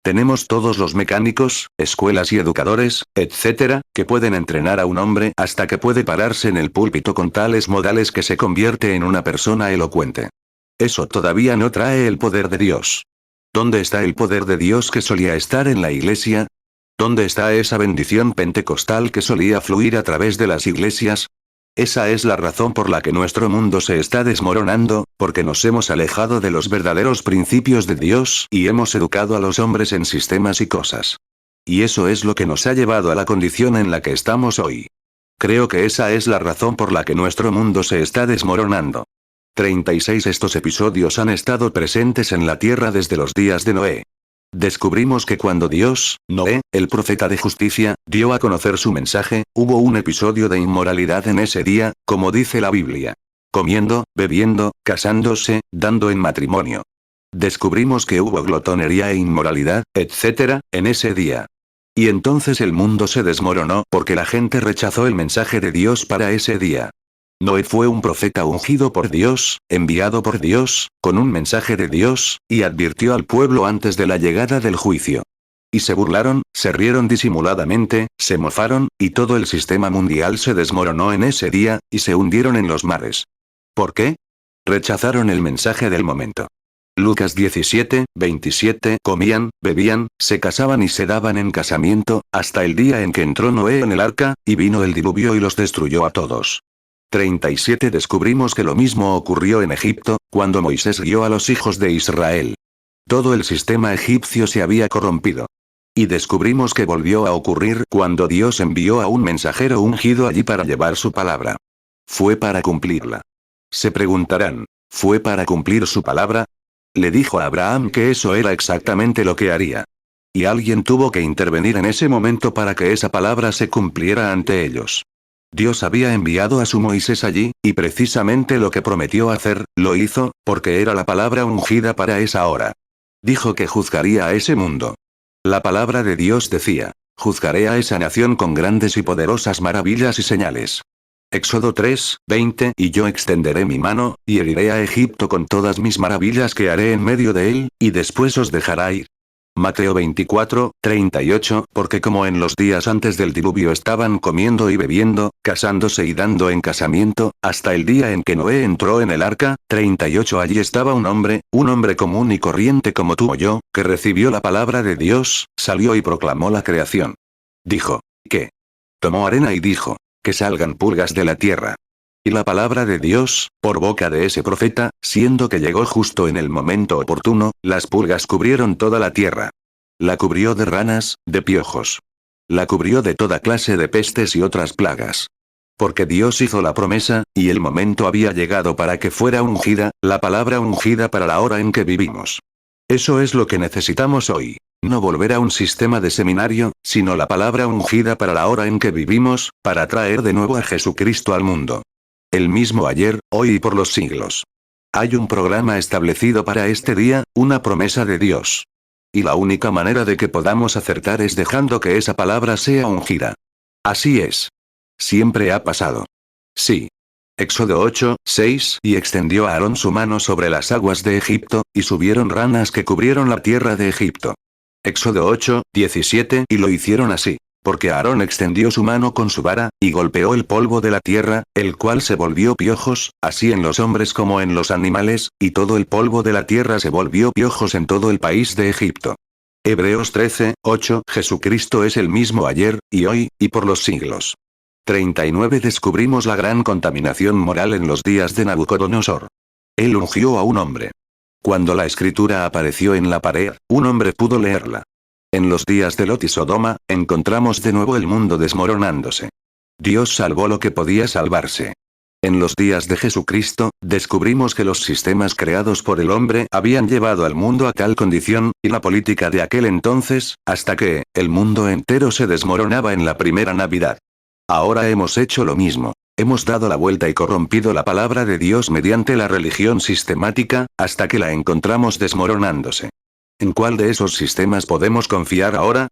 Tenemos todos los mecánicos, escuelas y educadores, etc., que pueden entrenar a un hombre hasta que puede pararse en el púlpito con tales modales que se convierte en una persona elocuente. Eso todavía no trae el poder de Dios. ¿Dónde está el poder de Dios que solía estar en la iglesia? ¿Dónde está esa bendición pentecostal que solía fluir a través de las iglesias? Esa es la razón por la que nuestro mundo se está desmoronando, porque nos hemos alejado de los verdaderos principios de Dios y hemos educado a los hombres en sistemas y cosas. Y eso es lo que nos ha llevado a la condición en la que estamos hoy. Creo que esa es la razón por la que nuestro mundo se está desmoronando. 36. Estos episodios han estado presentes en la tierra desde los días de Noé. Descubrimos que cuando Dios, Noé, el profeta de justicia, dio a conocer su mensaje, hubo un episodio de inmoralidad en ese día, como dice la Biblia. Comiendo, bebiendo, casándose, dando en matrimonio. Descubrimos que hubo glotonería e inmoralidad, etc., en ese día. Y entonces el mundo se desmoronó porque la gente rechazó el mensaje de Dios para ese día. Noé fue un profeta ungido por Dios, enviado por Dios, con un mensaje de Dios, y advirtió al pueblo antes de la llegada del juicio. Y se burlaron, se rieron disimuladamente, se mofaron, y todo el sistema mundial se desmoronó en ese día, y se hundieron en los mares. ¿Por qué? Rechazaron el mensaje del momento. Lucas 17, 27. Comían, bebían, se casaban y se daban en casamiento, hasta el día en que entró Noé en el arca, y vino el diluvio y los destruyó a todos. 37. Descubrimos que lo mismo ocurrió en Egipto, cuando Moisés guió a los hijos de Israel. Todo el sistema egipcio se había corrompido. Y descubrimos que volvió a ocurrir cuando Dios envió a un mensajero ungido allí para llevar su palabra. Fue para cumplirla. Se preguntarán, ¿fue para cumplir su palabra? Le dijo a Abraham que eso era exactamente lo que haría. Y alguien tuvo que intervenir en ese momento para que esa palabra se cumpliera ante ellos. Dios había enviado a su Moisés allí, y precisamente lo que prometió hacer, lo hizo, porque era la palabra ungida para esa hora. Dijo que juzgaría a ese mundo. La palabra de Dios decía, juzgaré a esa nación con grandes y poderosas maravillas y señales. Éxodo 3, 20. Y yo extenderé mi mano, y heriré a Egipto con todas mis maravillas que haré en medio de él, y después os dejará ir. Mateo 24, 38. Porque como en los días antes del diluvio estaban comiendo y bebiendo, casándose y dando en casamiento, hasta el día en que Noé entró en el arca, 38. Allí estaba un hombre común y corriente como tú o yo, que recibió la palabra de Dios, salió y proclamó la creación. Dijo, ¿qué? Tomó arena y dijo, que salgan pulgas de la tierra. Y la palabra de Dios, por boca de ese profeta, siendo que llegó justo en el momento oportuno, las pulgas cubrieron toda la tierra. La cubrió de ranas, de piojos. La cubrió de toda clase de pestes y otras plagas. Porque Dios hizo la promesa, y el momento había llegado para que fuera ungida, la palabra ungida para la hora en que vivimos. Eso es lo que necesitamos hoy. No volver a un sistema de seminario, sino la palabra ungida para la hora en que vivimos, para traer de nuevo a Jesucristo al mundo. El mismo ayer, hoy y por los siglos. Hay un programa establecido para este día, una promesa de Dios. Y la única manera de que podamos acertar es dejando que esa palabra sea ungida. Así es. Siempre ha pasado. Sí. Éxodo 8, 6. Y extendió a Aarón su mano sobre las aguas de Egipto, y subieron ranas que cubrieron la tierra de Egipto. Éxodo 8, 17. Y lo hicieron así. Porque Aarón extendió su mano con su vara, y golpeó el polvo de la tierra, el cual se volvió piojos, así en los hombres como en los animales, y todo el polvo de la tierra se volvió piojos en todo el país de Egipto. Hebreos 13, 8. Jesucristo es el mismo ayer, y hoy, y por los siglos. 39. Descubrimos la gran contaminación moral en los días de Nabucodonosor. Él ungió a un hombre. Cuando la escritura apareció en la pared, un hombre pudo leerla. En los días de Lot y Sodoma, encontramos de nuevo el mundo desmoronándose. Dios salvó lo que podía salvarse. En los días de Jesucristo, descubrimos que los sistemas creados por el hombre habían llevado al mundo a tal condición, y la política de aquel entonces, hasta que, el mundo entero se desmoronaba en la primera Navidad. Ahora hemos hecho lo mismo. Hemos dado la vuelta y corrompido la palabra de Dios mediante la religión sistemática, hasta que la encontramos desmoronándose. ¿En cuál de esos sistemas podemos confiar ahora?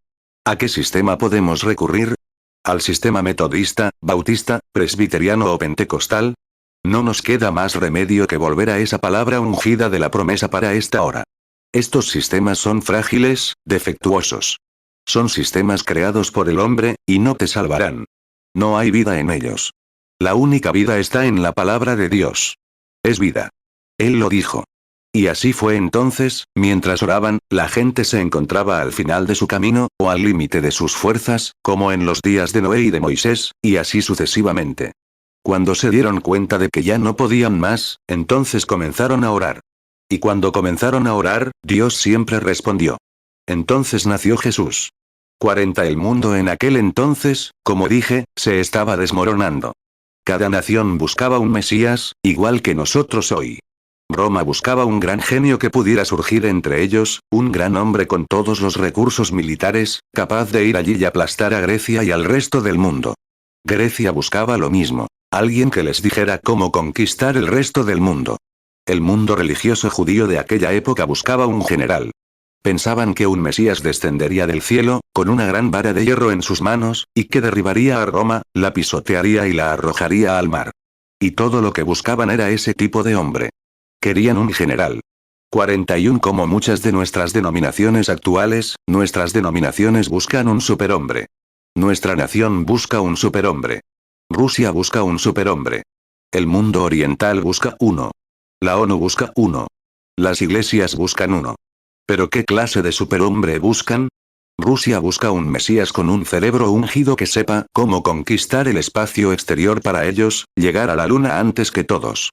¿A qué sistema podemos recurrir? ¿Al sistema metodista, bautista, presbiteriano o pentecostal? No nos queda más remedio que volver a esa palabra ungida de la promesa para esta hora. Estos sistemas son frágiles, defectuosos. Son sistemas creados por el hombre, y no te salvarán. No hay vida en ellos. La única vida está en la palabra de Dios. Es vida. Él lo dijo. Y así fue entonces, mientras oraban, la gente se encontraba al final de su camino, o al límite de sus fuerzas, como en los días de Noé y de Moisés, y así sucesivamente. Cuando se dieron cuenta de que ya no podían más, entonces comenzaron a orar. Y cuando comenzaron a orar, Dios siempre respondió. Entonces nació Jesús. 40 El mundo en aquel entonces, como dije, se estaba desmoronando. Cada nación buscaba un Mesías, igual que nosotros hoy. Roma buscaba un gran genio que pudiera surgir entre ellos, un gran hombre con todos los recursos militares, capaz de ir allí y aplastar a Grecia y al resto del mundo. Grecia buscaba lo mismo, alguien que les dijera cómo conquistar el resto del mundo. El mundo religioso judío de aquella época buscaba un general. Pensaban que un Mesías descendería del cielo, con una gran vara de hierro en sus manos, y que derribaría a Roma, la pisotearía y la arrojaría al mar. Y todo lo que buscaban era ese tipo de hombre. Querían un general. 41 Como muchas de nuestras denominaciones actuales, nuestras denominaciones buscan un superhombre. Nuestra nación busca un superhombre. Rusia busca un superhombre. El mundo oriental busca uno. La ONU busca uno. Las iglesias buscan uno. ¿Pero qué clase de superhombre buscan? Rusia busca un Mesías con un cerebro ungido que sepa cómo conquistar el espacio exterior para ellos, llegar a la luna antes que todos.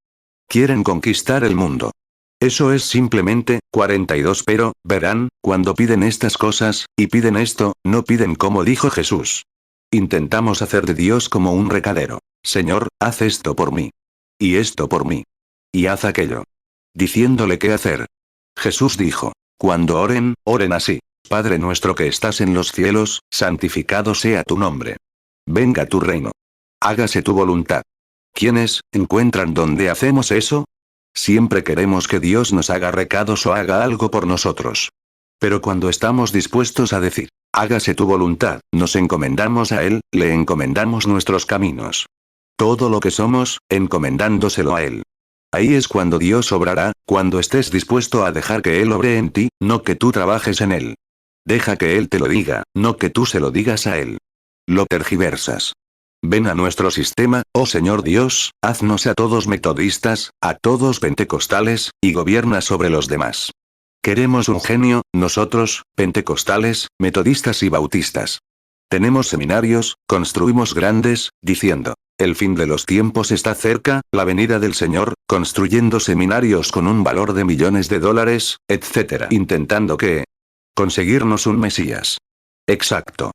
Quieren conquistar el mundo. Eso es simplemente, 42 Pero, verán, cuando piden estas cosas, y piden esto, no piden como dijo Jesús. Intentamos hacer de Dios como un recadero. Señor, haz esto por mí. Y esto por mí. Y haz aquello. Diciéndole qué hacer. Jesús dijo. Cuando oren, oren así. Padre nuestro que estás en los cielos, santificado sea tu nombre. Venga tu reino. Hágase tu voluntad. ¿Quiénes encuentran dónde hacemos eso? Siempre queremos que Dios nos haga recados o haga algo por nosotros. Pero cuando estamos dispuestos a decir, hágase tu voluntad, nos encomendamos a Él, le encomendamos nuestros caminos. Todo lo que somos, encomendándoselo a Él. Ahí es cuando Dios obrará, cuando estés dispuesto a dejar que Él obre en ti, no que tú trabajes en Él. Deja que Él te lo diga, no que tú se lo digas a Él. Lo tergiversas. Ven a nuestro sistema, oh Señor Dios, haznos a todos metodistas, a todos pentecostales, y gobierna sobre los demás. Queremos un genio, nosotros, pentecostales, metodistas y bautistas. Tenemos seminarios, construimos grandes, diciendo, el fin de los tiempos está cerca, la venida del Señor, construyendo seminarios con un valor de millones de dólares, etc. Intentando conseguirnos un Mesías. Exacto.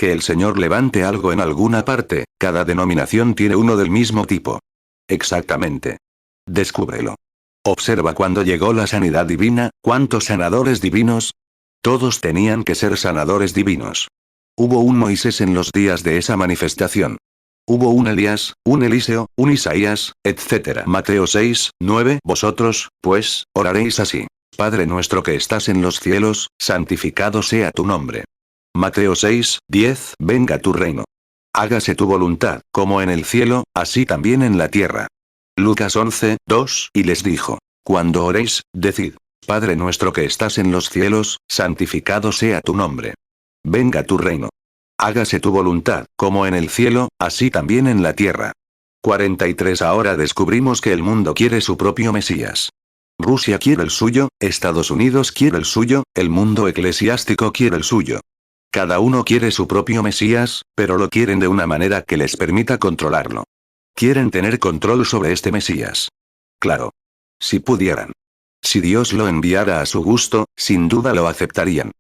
Que el Señor levante algo en alguna parte, cada denominación tiene uno del mismo tipo. Exactamente. Descúbrelo. Observa cuando llegó la sanidad divina, ¿cuántos sanadores divinos? Todos tenían que ser sanadores divinos. Hubo un Moisés en los días de esa manifestación. Hubo un Elías, un Eliseo, un Isaías, etc. Mateo 6, 9. Vosotros, pues, oraréis así. Padre nuestro que estás en los cielos, santificado sea tu nombre. Mateo 6, 10. Venga tu reino. Hágase tu voluntad, como en el cielo, así también en la tierra. Lucas 11, 2. Y les dijo, cuando oréis, decid, Padre nuestro que estás en los cielos, santificado sea tu nombre. Venga tu reino. Hágase tu voluntad, como en el cielo, así también en la tierra. 43 Ahora descubrimos que el mundo quiere su propio Mesías. Rusia quiere el suyo, Estados Unidos quiere el suyo, el mundo eclesiástico quiere el suyo. Cada uno quiere su propio Mesías, pero lo quieren de una manera que les permita controlarlo. Quieren tener control sobre este Mesías. Claro. Si pudieran. Si Dios lo enviara a su gusto, sin duda lo aceptarían.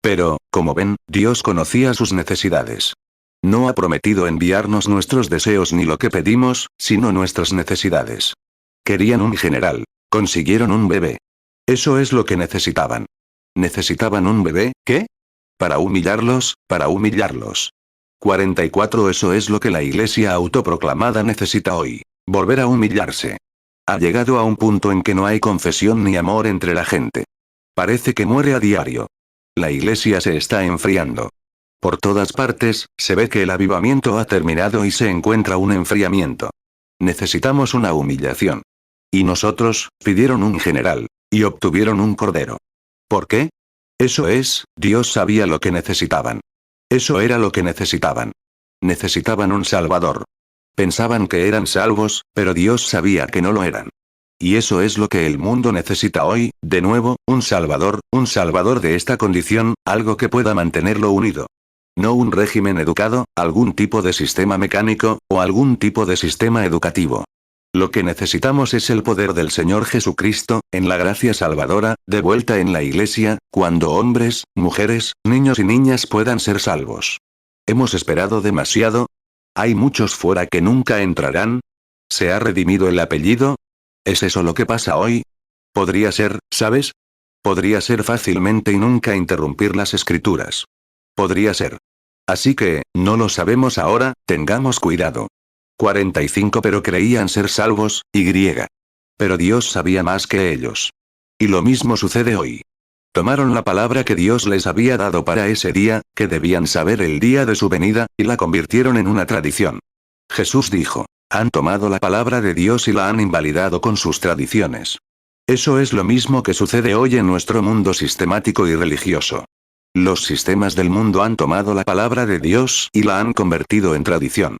Pero, como ven, Dios conocía sus necesidades. No ha prometido enviarnos nuestros deseos ni lo que pedimos, sino nuestras necesidades. Querían un general. Consiguieron un bebé. Eso es lo que necesitaban. ¿Necesitaban un bebé? ¿Qué? Para humillarlos, para humillarlos. 44. Eso es lo que la iglesia autoproclamada necesita hoy. Volver a humillarse. Ha llegado a un punto en que no hay confesión ni amor entre la gente. Parece que muere a diario. La iglesia se está enfriando. Por todas partes, se ve que el avivamiento ha terminado y se encuentra un enfriamiento. Necesitamos una humillación. Y nosotros, pidieron un general. Y obtuvieron un cordero. ¿Por qué? Eso es, Dios sabía lo que necesitaban. Eso era lo que necesitaban. Necesitaban un salvador. Pensaban que eran salvos, pero Dios sabía que no lo eran. Y eso es lo que el mundo necesita hoy, de nuevo, un salvador de esta condición, algo que pueda mantenerlo unido. No un régimen educado, algún tipo de sistema mecánico, o algún tipo de sistema educativo. Lo que necesitamos es el poder del Señor Jesucristo, en la gracia salvadora, de vuelta en la iglesia, cuando hombres, mujeres, niños y niñas puedan ser salvos. ¿Hemos esperado demasiado? ¿Hay muchos fuera que nunca entrarán? ¿Se ha redimido el apellido? ¿Es eso lo que pasa hoy? Podría ser, ¿sabes? Podría ser fácilmente y nunca interrumpir las escrituras. Podría ser. Así que, no lo sabemos ahora, tengamos cuidado. 45. Pero creían ser salvos, y. Pero Dios sabía más que ellos. Y lo mismo sucede hoy. Tomaron la palabra que Dios les había dado para ese día, que debían saber el día de su venida, y la convirtieron en una tradición. Jesús dijo, han tomado la palabra de Dios y la han invalidado con sus tradiciones. Eso es lo mismo que sucede hoy en nuestro mundo sistemático y religioso. Los sistemas del mundo han tomado la palabra de Dios y la han convertido en tradición.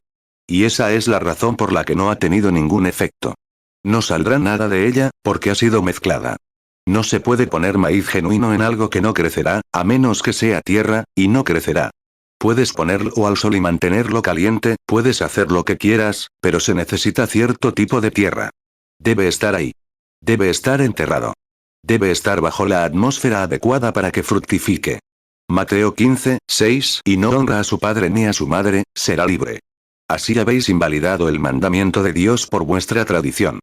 Y esa es la razón por la que no ha tenido ningún efecto. No saldrá nada de ella, porque ha sido mezclada. No se puede poner maíz genuino en algo que no crecerá, a menos que sea tierra, y no crecerá. Puedes ponerlo al sol y mantenerlo caliente, puedes hacer lo que quieras, pero se necesita cierto tipo de tierra. Debe estar ahí. Debe estar enterrado. Debe estar bajo la atmósfera adecuada para que fructifique. Mateo 15, 6. Y no honra a su padre ni a su madre, será libre. Así habéis invalidado el mandamiento de Dios por vuestra tradición.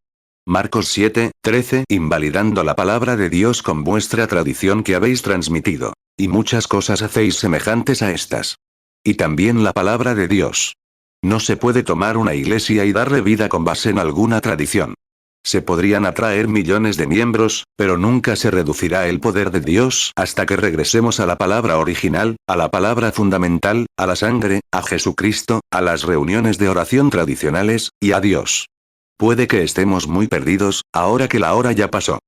Marcos 7, 13. Invalidando la palabra de Dios con vuestra tradición que habéis transmitido. Y muchas cosas hacéis semejantes a estas. Y también la palabra de Dios. No se puede tomar una iglesia y darle vida con base en alguna tradición. Se podrían atraer millones de miembros, pero nunca se reducirá el poder de Dios hasta que regresemos a la palabra original, a la palabra fundamental, a la sangre, a Jesucristo, a las reuniones de oración tradicionales, y a Dios. Puede que estemos muy perdidos, ahora que la hora ya pasó.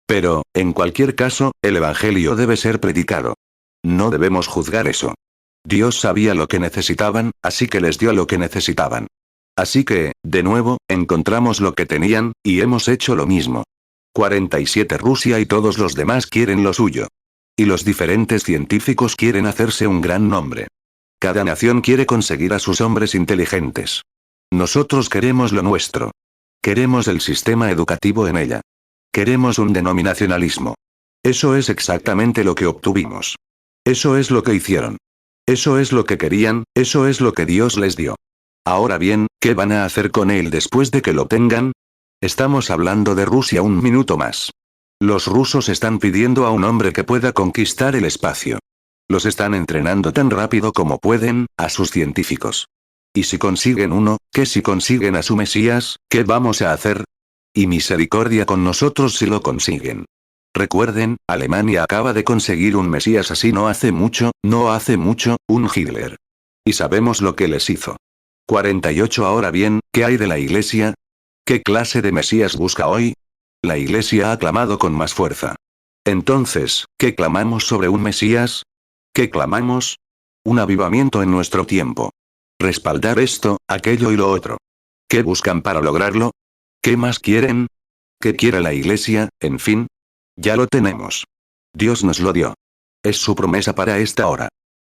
Pero, en cualquier caso, el Evangelio debe ser predicado. No debemos juzgar eso. Dios sabía lo que necesitaban, así que les dio lo que necesitaban. Así que, de nuevo, encontramos lo que tenían, y hemos hecho lo mismo. 47. Rusia y todos los demás quieren lo suyo. Y los diferentes científicos quieren hacerse un gran nombre. Cada nación quiere conseguir a sus hombres inteligentes. Nosotros queremos lo nuestro. Queremos el sistema educativo en ella. Queremos un denominacionalismo. Eso es exactamente lo que obtuvimos. Eso es lo que hicieron. Eso es lo que querían, eso es lo que Dios les dio. Ahora bien, ¿qué van a hacer con él después de que lo tengan? Estamos hablando de Rusia un minuto más. Los rusos están pidiendo a un hombre que pueda conquistar el espacio. Los están entrenando tan rápido como pueden, a sus científicos. Y si consiguen uno, ¿qué si consiguen a su Mesías, qué vamos a hacer? Y misericordia con nosotros si lo consiguen. Recuerden, Alemania acaba de conseguir un Mesías así no hace mucho, un Hitler. Y sabemos lo que les hizo. 48. Ahora bien, ¿qué hay de la iglesia? ¿Qué clase de Mesías busca hoy? La iglesia ha clamado con más fuerza. Entonces, ¿qué clamamos sobre un Mesías? ¿Qué clamamos? Un avivamiento en nuestro tiempo. Respaldar esto, aquello y lo otro. ¿Qué buscan para lograrlo? ¿Qué más quieren? ¿Qué quiere la iglesia, en fin? Ya lo tenemos. Dios nos lo dio. Es su promesa para esta hora.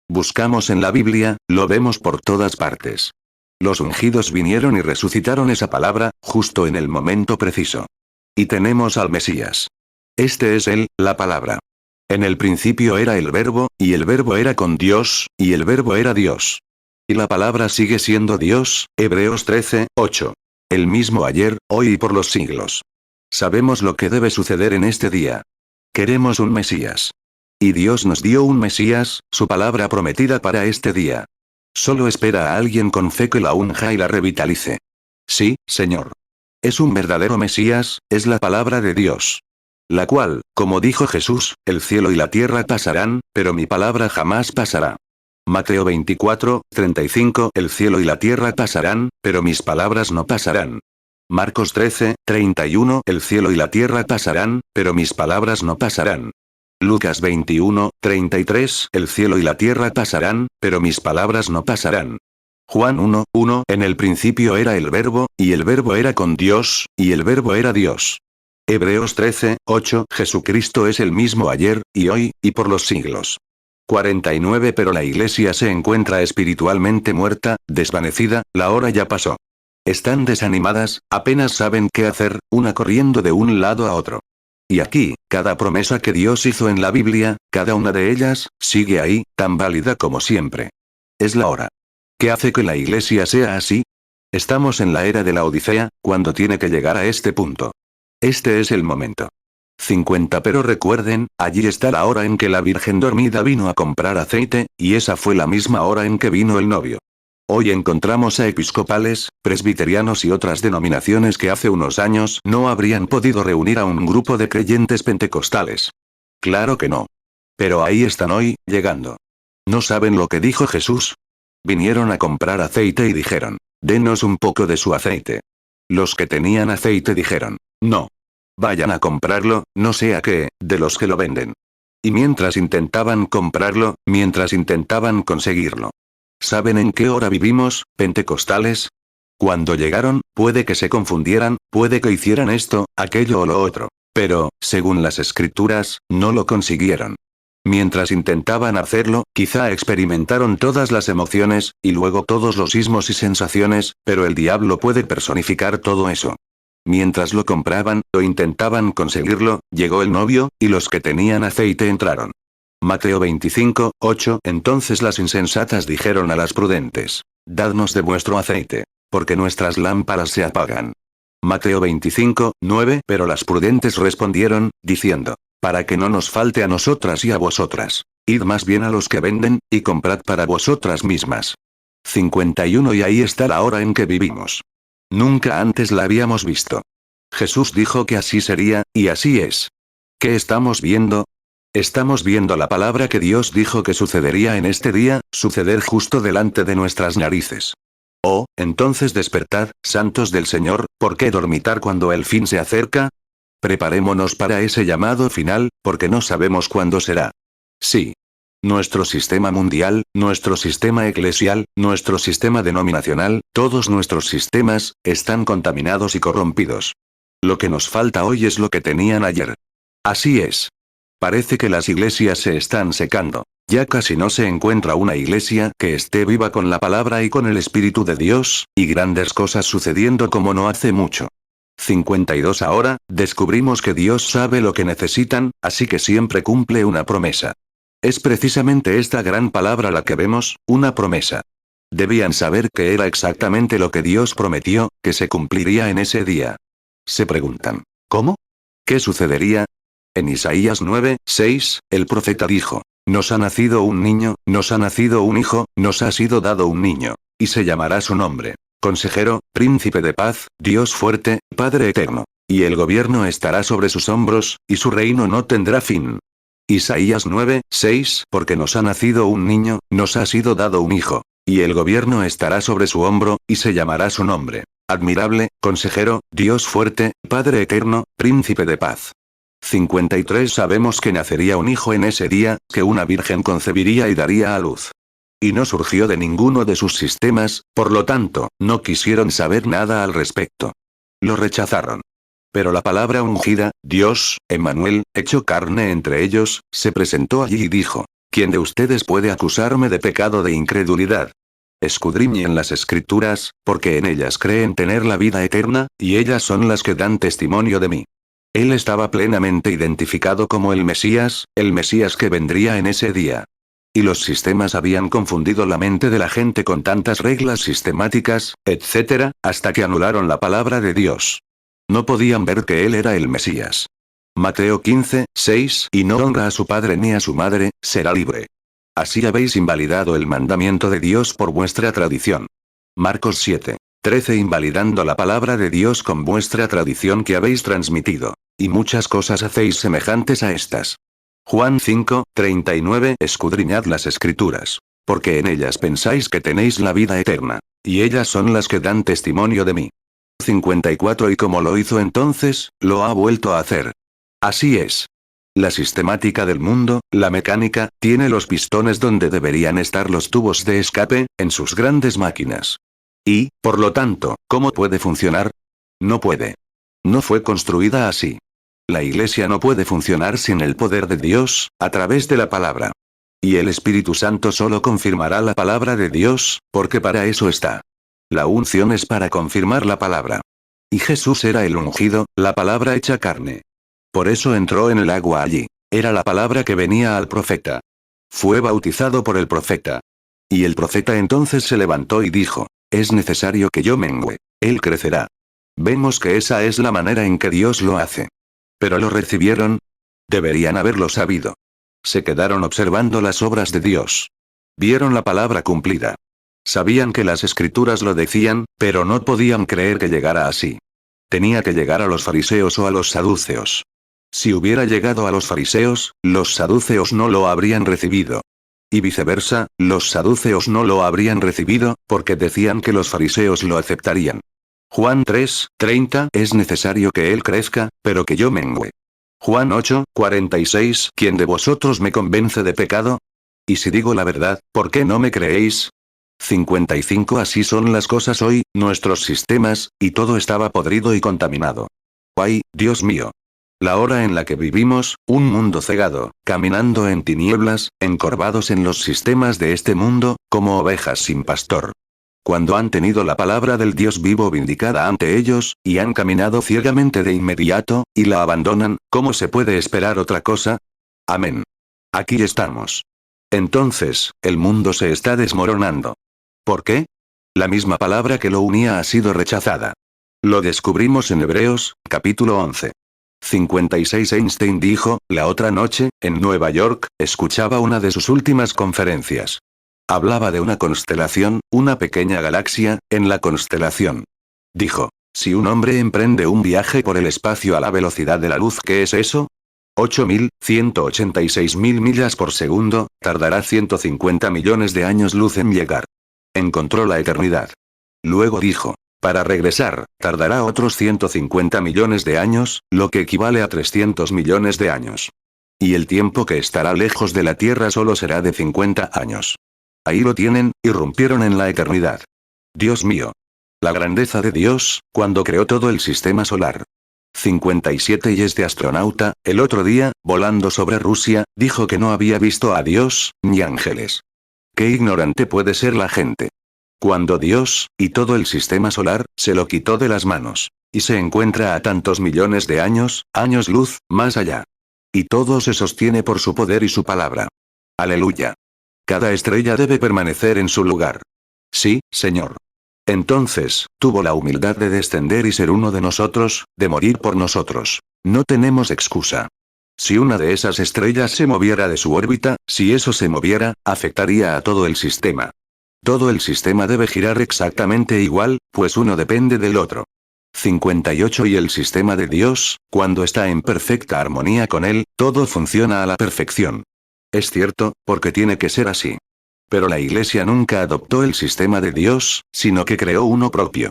Buscamos en la Biblia, lo vemos por todas partes. Los ungidos vinieron y resucitaron esa palabra, justo en el momento preciso. Y tenemos al Mesías. Este es él, la palabra. En el principio era el Verbo, y el Verbo era con Dios, y el Verbo era Dios. Y la palabra sigue siendo Dios, Hebreos 13, 8. El mismo ayer, hoy y por los siglos. Sabemos lo que debe suceder en este día. Queremos un Mesías. Y Dios nos dio un Mesías, su palabra prometida para este día. Solo espera a alguien con fe que la unja y la revitalice. Sí, Señor. Es un verdadero Mesías, es la palabra de Dios. La cual, como dijo Jesús, el cielo y la tierra pasarán, pero mi palabra jamás pasará. Mateo 24, 35. El cielo y la tierra pasarán, pero mis palabras no pasarán. Marcos 13, 31. El cielo y la tierra pasarán, pero mis palabras no pasarán. Lucas 21, 33. El cielo y la tierra pasarán, pero mis palabras no pasarán. Juan 1, 1. En el principio era el Verbo, y el Verbo era con Dios, y el Verbo era Dios. Hebreos 13, 8. Jesucristo es el mismo ayer, y hoy, y por los siglos. 49. Pero la iglesia se encuentra espiritualmente muerta, desvanecida, la hora ya pasó. Están desanimadas, apenas saben qué hacer, una corriendo de un lado a otro. Y aquí, cada promesa que Dios hizo en la Biblia, cada una de ellas, sigue ahí, tan válida como siempre. Es la hora. ¿Qué hace que la iglesia sea así? Estamos en la era de la Odisea, cuando tiene que llegar a este punto. Este es el momento. 50. Pero recuerden, allí está la hora en que la Virgen dormida vino a comprar aceite, y esa fue la misma hora en que vino el novio. Hoy encontramos a episcopales, presbiterianos y otras denominaciones que hace unos años no habrían podido reunir a un grupo de creyentes pentecostales. Claro que no. Pero ahí están hoy, llegando. ¿No saben lo que dijo Jesús? Vinieron a comprar aceite y dijeron, denos un poco de su aceite. Los que tenían aceite dijeron, no. Vayan a comprarlo, no sea que, de los que lo venden. Y mientras intentaban comprarlo, mientras intentaban conseguirlo. ¿Saben en qué hora vivimos, pentecostales? Cuando llegaron, puede que se confundieran, puede que hicieran esto, aquello o lo otro. Pero, según las escrituras, no lo consiguieron. Mientras intentaban hacerlo, quizá experimentaron todas las emociones, y luego todos los ismos y sensaciones, pero el diablo puede personificar todo eso. Mientras lo compraban, o intentaban conseguirlo, llegó el novio, y los que tenían aceite entraron. Mateo 25, 8. Entonces las insensatas dijeron a las prudentes, dadnos de vuestro aceite, porque nuestras lámparas se apagan. Mateo 25, 9. Pero las prudentes respondieron, diciendo, para que no nos falte a nosotras y a vosotras, id más bien a los que venden, y comprad para vosotras mismas. 51. Y ahí está la hora en que vivimos. Nunca antes la habíamos visto. Jesús dijo que así sería, y así es. ¿Qué estamos viendo? Estamos viendo la palabra que Dios dijo que sucedería en este día, suceder justo delante de nuestras narices. Oh, entonces despertad, santos del Señor, ¿por qué dormitar cuando el fin se acerca? Preparémonos para ese llamado final, porque no sabemos cuándo será. Sí. Nuestro sistema mundial, nuestro sistema eclesial, nuestro sistema denominacional, todos nuestros sistemas, están contaminados y corrompidos. Lo que nos falta hoy es lo que tenían ayer. Así es. Parece que las iglesias se están secando. Ya casi no se encuentra una iglesia que esté viva con la palabra y con el Espíritu de Dios, y grandes cosas sucediendo como no hace mucho. 52. Ahora, descubrimos que Dios sabe lo que necesitan, así que siempre cumple una promesa. Es precisamente esta gran palabra la que vemos, una promesa. Debían saber que era exactamente lo que Dios prometió, que se cumpliría en ese día. Se preguntan, ¿cómo? ¿Qué sucedería? En Isaías 9, 6, el profeta dijo, nos ha nacido un niño, nos ha nacido un hijo, nos ha sido dado un niño, y se llamará su nombre, Consejero, Príncipe de Paz, Dios fuerte, Padre eterno. Y el gobierno estará sobre sus hombros, y su reino no tendrá fin. Isaías 9, 6. Porque nos ha nacido un niño, nos ha sido dado un hijo, y el gobierno estará sobre su hombro, y se llamará su nombre, Admirable, Consejero, Dios fuerte, Padre eterno, Príncipe de paz. 53. Sabemos que nacería un hijo en ese día, que una virgen concebiría y daría a luz. Y no surgió de ninguno de sus sistemas, por lo tanto, no quisieron saber nada al respecto. Lo rechazaron. Pero la palabra ungida, Dios, Emmanuel, hecho carne entre ellos, se presentó allí y dijo, ¿quién de ustedes puede acusarme de pecado de incredulidad? Escudriñen las escrituras, porque en ellas creen tener la vida eterna, y ellas son las que dan testimonio de mí. Él estaba plenamente identificado como el Mesías que vendría en ese día. Y los sistemas habían confundido la mente de la gente con tantas reglas sistemáticas, etc., hasta que anularon la palabra de Dios. No podían ver que Él era el Mesías. Mateo 15, 6, y no honra a su padre ni a su madre, será libre. Así habéis invalidado el mandamiento de Dios por vuestra tradición. Marcos 7, 13, invalidando la palabra de Dios con vuestra tradición que habéis transmitido. Y muchas cosas hacéis semejantes a estas. Juan 5, 39, escudriñad las escrituras. Porque en ellas pensáis que tenéis la vida eterna. Y ellas son las que dan testimonio de mí. 54, y como lo hizo entonces, lo ha vuelto a hacer. Así es. La sistemática del mundo, la mecánica, tiene los pistones donde deberían estar los tubos de escape, en sus grandes máquinas. Y, por lo tanto, ¿cómo puede funcionar? No puede. No fue construida así. La Iglesia no puede funcionar sin el poder de Dios, a través de la palabra. Y el Espíritu Santo solo confirmará la palabra de Dios, porque para eso está. La unción es para confirmar la palabra. Y Jesús era el ungido, la palabra hecha carne. Por eso entró en el agua allí. Era la palabra que venía al profeta. Fue bautizado por el profeta. Y el profeta entonces se levantó y dijo, es necesario que yo mengüe. Él crecerá. Vemos que esa es la manera en que Dios lo hace. ¿Pero lo recibieron? Deberían haberlo sabido. Se quedaron observando las obras de Dios. Vieron la palabra cumplida. Sabían que las escrituras lo decían, pero no podían creer que llegara así. Tenía que llegar a los fariseos o a los saduceos. Si hubiera llegado a los fariseos, los saduceos no lo habrían recibido. Y viceversa, los saduceos no lo habrían recibido, porque decían que los fariseos lo aceptarían. Juan 3, 30, es necesario que él crezca, pero que yo mengüe. Juan 8, 46, ¿quién de vosotros me convence de pecado? Y si digo la verdad, ¿por qué no me creéis? 55. Así son las cosas hoy, nuestros sistemas, y todo estaba podrido y contaminado. ¡Ay, Dios mío! La hora en la que vivimos, un mundo cegado, caminando en tinieblas, encorvados en los sistemas de este mundo, como ovejas sin pastor. Cuando han tenido la palabra del Dios vivo vindicada ante ellos, y han caminado ciegamente de inmediato, y la abandonan, ¿cómo se puede esperar otra cosa? Amén. Aquí estamos. Entonces, el mundo se está desmoronando. ¿Por qué? La misma palabra que lo unía ha sido rechazada. Lo descubrimos en Hebreos, capítulo 11. 56. Einstein dijo, la otra noche, en Nueva York, escuchaba una de sus últimas conferencias. Hablaba de una constelación, una pequeña galaxia, en la constelación. Dijo, si un hombre emprende un viaje por el espacio a la velocidad de la luz, ¿qué es eso? 8.186.000 millas por segundo, tardará 150 millones de años luz en llegar. Encontró la eternidad. Luego dijo, para regresar, tardará otros 150 millones de años, lo que equivale a 300 millones de años. Y el tiempo que estará lejos de la Tierra solo será de 50 años. Ahí lo tienen, irrumpieron en la eternidad. Dios mío. La grandeza de Dios, cuando creó todo el sistema solar. 57. Y este astronauta, el otro día, volando sobre Rusia, dijo que no había visto a Dios, ni ángeles. Qué ignorante puede ser la gente. Cuando Dios, y todo el sistema solar, se lo quitó de las manos. Y se encuentra a tantos millones de años, años luz, más allá. Y todo se sostiene por su poder y su palabra. Aleluya. Cada estrella debe permanecer en su lugar. Sí, Señor. Entonces, tuvo la humildad de descender y ser uno de nosotros, de morir por nosotros. No tenemos excusa. Si una de esas estrellas se moviera de su órbita, si eso se moviera, afectaría a todo el sistema. Todo el sistema debe girar exactamente igual, pues uno depende del otro. 58. Y el sistema de Dios, cuando está en perfecta armonía con él, todo funciona a la perfección. Es cierto, porque tiene que ser así. Pero la Iglesia nunca adoptó el sistema de Dios, sino que creó uno propio.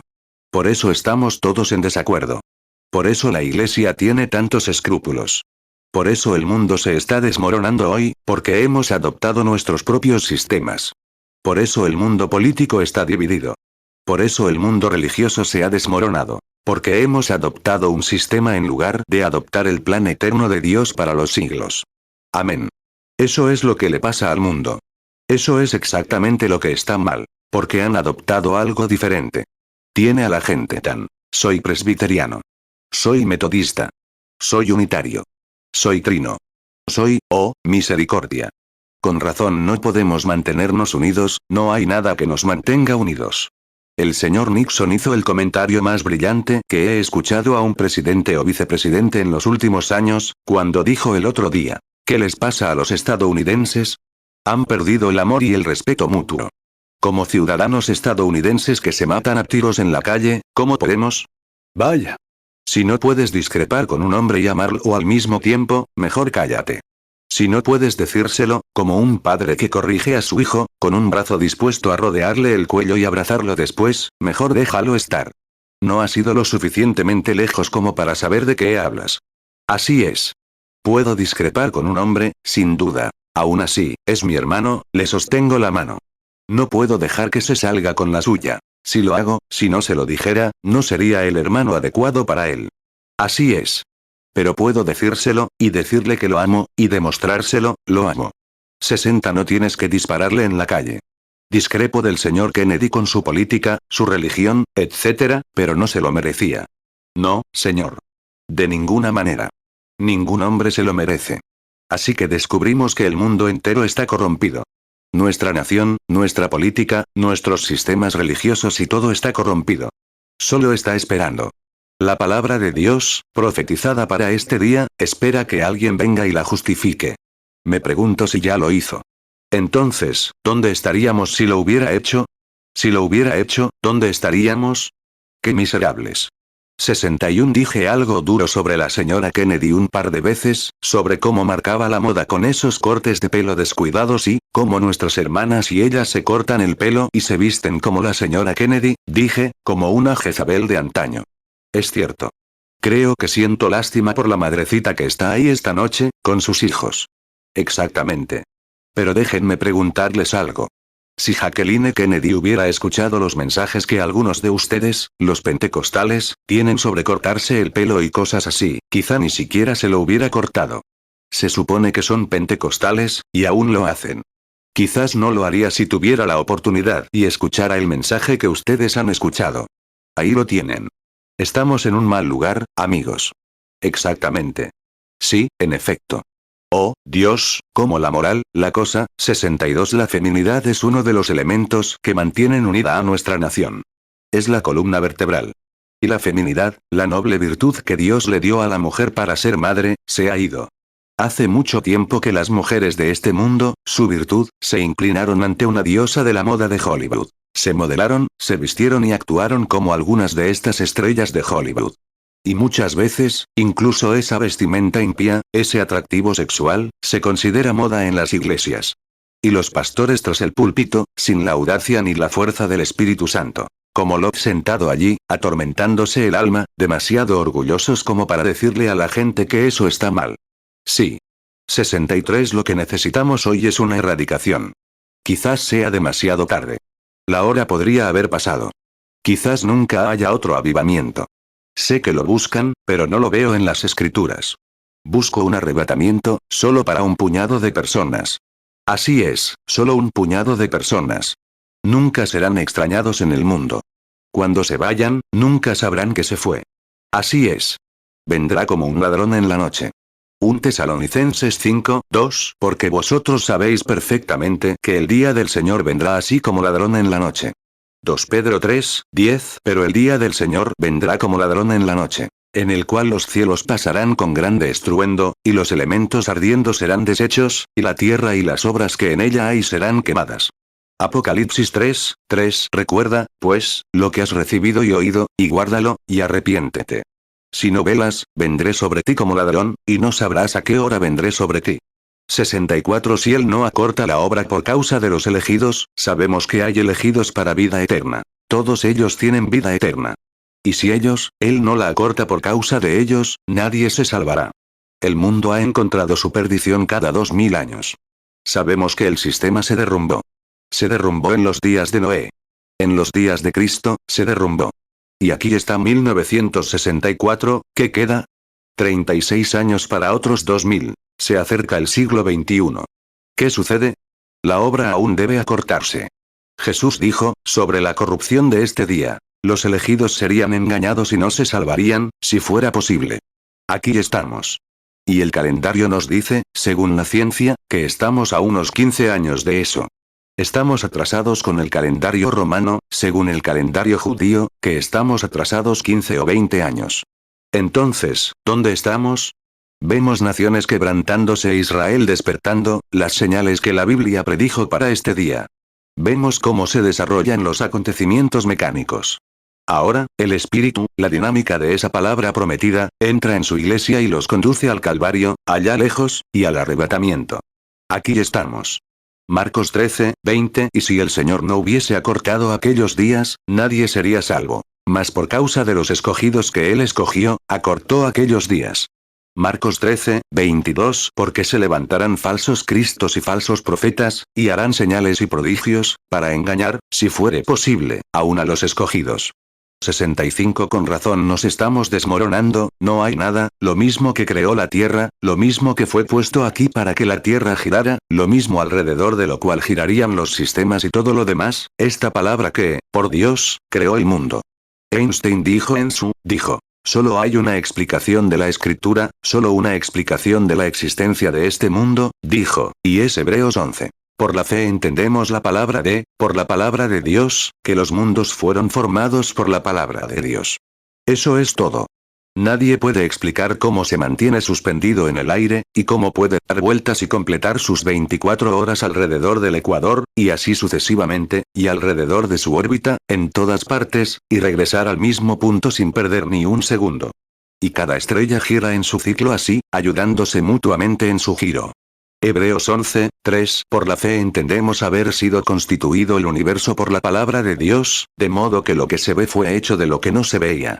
Por eso estamos todos en desacuerdo. Por eso la Iglesia tiene tantos escrúpulos. Por eso el mundo se está desmoronando hoy, porque hemos adoptado nuestros propios sistemas. Por eso el mundo político está dividido. Por eso el mundo religioso se ha desmoronado. Porque hemos adoptado un sistema en lugar de adoptar el plan eterno de Dios para los siglos. Amén. Eso es lo que le pasa al mundo. Eso es exactamente lo que está mal, porque han adoptado algo diferente. Tiene a la gente tan, soy presbiteriano. Soy metodista. Soy unitario. Soy trino. Soy, oh, misericordia. Con razón no podemos mantenernos unidos, no hay nada que nos mantenga unidos. El señor Nixon hizo el comentario más brillante que he escuchado a un presidente o vicepresidente en los últimos años, cuando dijo el otro día: ¿qué les pasa a los estadounidenses? Han perdido el amor y el respeto mutuo. Como ciudadanos estadounidenses que se matan a tiros en la calle, ¿cómo podemos? Vaya. Si no puedes discrepar con un hombre y amarlo al mismo tiempo, mejor cállate. Si no puedes decírselo, como un padre que corrige a su hijo, con un brazo dispuesto a rodearle el cuello y abrazarlo después, mejor déjalo estar. No has ido lo suficientemente lejos como para saber de qué hablas. Así es. Puedo discrepar con un hombre, sin duda. Aún así, es mi hermano, le sostengo la mano. No puedo dejar que se salga con la suya. Si lo hago, si no se lo dijera, no sería el hermano adecuado para él. Así es. Pero puedo decírselo, y decirle que lo amo, y demostrárselo, lo amo. 60 No tienes que dispararle en la calle. Discrepo del señor Kennedy con su política, su religión, etc., pero no se lo merecía. No, señor. De ninguna manera. Ningún hombre se lo merece. Así que descubrimos que el mundo entero está corrompido. Nuestra nación, nuestra política, nuestros sistemas religiosos y todo está corrompido. Solo está esperando. La palabra de Dios, profetizada para este día, espera que alguien venga y la justifique. Me pregunto si ya lo hizo. Entonces, ¿dónde estaríamos si lo hubiera hecho? Si lo hubiera hecho, ¿dónde estaríamos? ¡Qué miserables! 61 Dije algo duro sobre la señora Kennedy un par de veces, sobre cómo marcaba la moda con esos cortes de pelo descuidados y, cómo nuestras hermanas y ellas se cortan el pelo y se visten como la señora Kennedy, dije, como una Jezabel de antaño. Es cierto. Creo que siento lástima por la madrecita que está ahí esta noche, con sus hijos. Exactamente. Pero déjenme preguntarles algo. Si Jacqueline Kennedy hubiera escuchado los mensajes que algunos de ustedes, los pentecostales, tienen sobre cortarse el pelo y cosas así, quizá ni siquiera se lo hubiera cortado. Se supone que son pentecostales, y aún lo hacen. Quizás no lo haría si tuviera la oportunidad y escuchara el mensaje que ustedes han escuchado. Ahí lo tienen. Estamos en un mal lugar, amigos. Exactamente. Sí, en efecto. Oh, Dios, como la moral, la cosa. 62 La feminidad es uno de los elementos que mantienen unida a nuestra nación. Es la columna vertebral. Y la feminidad, la noble virtud que Dios le dio a la mujer para ser madre, se ha ido. Hace mucho tiempo que las mujeres de este mundo, su virtud, se inclinaron ante una diosa de la moda de Hollywood. Se modelaron, se vistieron y actuaron como algunas de estas estrellas de Hollywood. Y muchas veces, incluso esa vestimenta impía, ese atractivo sexual, se considera moda en las iglesias. Y los pastores tras el púlpito, sin la audacia ni la fuerza del Espíritu Santo. Como Lot sentado allí, atormentándose el alma, demasiado orgullosos como para decirle a la gente que eso está mal. Sí. 63 Lo que necesitamos hoy es una erradicación. Quizás sea demasiado tarde. La hora podría haber pasado. Quizás nunca haya otro avivamiento. Sé que lo buscan, pero no lo veo en las escrituras. Busco un arrebatamiento, solo para un puñado de personas. Así es, solo un puñado de personas. Nunca serán extrañados en el mundo. Cuando se vayan, nunca sabrán que se fue. Así es. Vendrá como un ladrón en la noche. 1 Tesalonicenses 5:2 Porque vosotros sabéis perfectamente que el día del Señor vendrá así como ladrón en la noche. 2 Pedro 3:10 Pero el día del Señor vendrá como ladrón en la noche, en el cual los cielos pasarán con grande estruendo, y los elementos ardiendo serán deshechos, y la tierra y las obras que en ella hay serán quemadas. Apocalipsis 3:3 Recuerda, pues, lo que has recibido y oído, y guárdalo, y arrepiéntete. Si no velas, vendré sobre ti como ladrón, y no sabrás a qué hora vendré sobre ti. 64 Si Él no acorta la obra por causa de los elegidos, sabemos que hay elegidos para vida eterna. Todos ellos tienen vida eterna. Y si Él no la acorta por causa de ellos, nadie se salvará. El mundo ha encontrado su perdición cada 2000 años. Sabemos que el sistema se derrumbó. Se derrumbó en los días de Noé. En los días de Cristo, se derrumbó. Y aquí está 1964, ¿qué queda? 36 años para otros 2000. Se acerca el siglo XXI. ¿Qué sucede? La obra aún debe acortarse. Jesús dijo, sobre la corrupción de este día, los elegidos serían engañados y no se salvarían, si fuera posible. Aquí estamos. Y el calendario nos dice, según la ciencia, que estamos a unos 15 años de eso. Estamos atrasados con el calendario romano, según el calendario judío, que estamos atrasados 15 o 20 años. Entonces, ¿dónde estamos? Vemos naciones quebrantándose e Israel despertando, las señales que la Biblia predijo para este día. Vemos cómo se desarrollan los acontecimientos mecánicos. Ahora, el Espíritu, la dinámica de esa palabra prometida, entra en su iglesia y los conduce al Calvario, allá lejos, y al arrebatamiento. Aquí estamos. Marcos 13, 20. Y si el Señor no hubiese acortado aquellos días, nadie sería salvo. Mas por causa de los escogidos que Él escogió, acortó aquellos días. Marcos 13, 22. Porque se levantarán falsos cristos y falsos profetas, y harán señales y prodigios, para engañar, si fuere posible, aun a los escogidos. 65. Con razón nos estamos desmoronando, no hay nada, lo mismo que creó la tierra, lo mismo que fue puesto aquí para que la tierra girara, lo mismo alrededor de lo cual girarían los sistemas y todo lo demás, esta palabra que, por Dios, creó el mundo. Einstein dijo, solo hay una explicación de la escritura, solo una explicación de la existencia de este mundo, dijo, y es Hebreos 11. Por la fe entendemos por la palabra de Dios, que los mundos fueron formados por la palabra de Dios. Eso es todo. Nadie puede explicar cómo se mantiene suspendido en el aire, y cómo puede dar vueltas y completar sus 24 horas alrededor del ecuador, y así sucesivamente, y alrededor de su órbita, en todas partes, y regresar al mismo punto sin perder ni un segundo. Y cada estrella gira en su ciclo así, ayudándose mutuamente en su giro. Hebreos 11, 3. Por la fe entendemos haber sido constituido el universo por la palabra de Dios, de modo que lo que se ve fue hecho de lo que no se veía.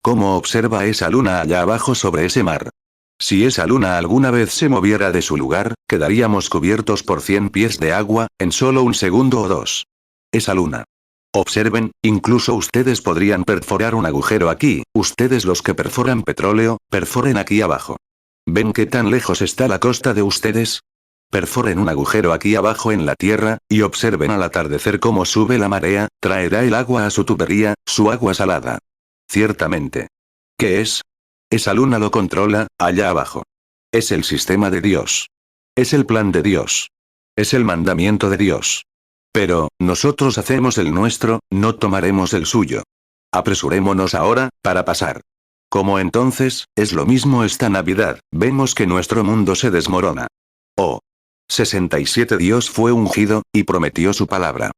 ¿Cómo observa esa luna allá abajo sobre ese mar? Si esa luna alguna vez se moviera de su lugar, quedaríamos cubiertos por 100 pies de agua, en solo un segundo o dos. Esa luna. Observen, incluso ustedes podrían perforar un agujero aquí, ustedes los que perforan petróleo, perforen aquí abajo. ¿Ven qué tan lejos está la costa de ustedes? Perforen un agujero aquí abajo en la tierra, y observen al atardecer cómo sube la marea, traerá el agua a su tubería, su agua salada. Ciertamente. ¿Qué es? Esa luna lo controla, allá abajo. Es el sistema de Dios. Es el plan de Dios. Es el mandamiento de Dios. Pero, nosotros hacemos el nuestro, no tomaremos el suyo. Apresurémonos ahora, para pasar. Como entonces, es lo mismo esta Navidad, vemos que nuestro mundo se desmorona. Oh. 67. Dios fue ungido, y prometió su palabra.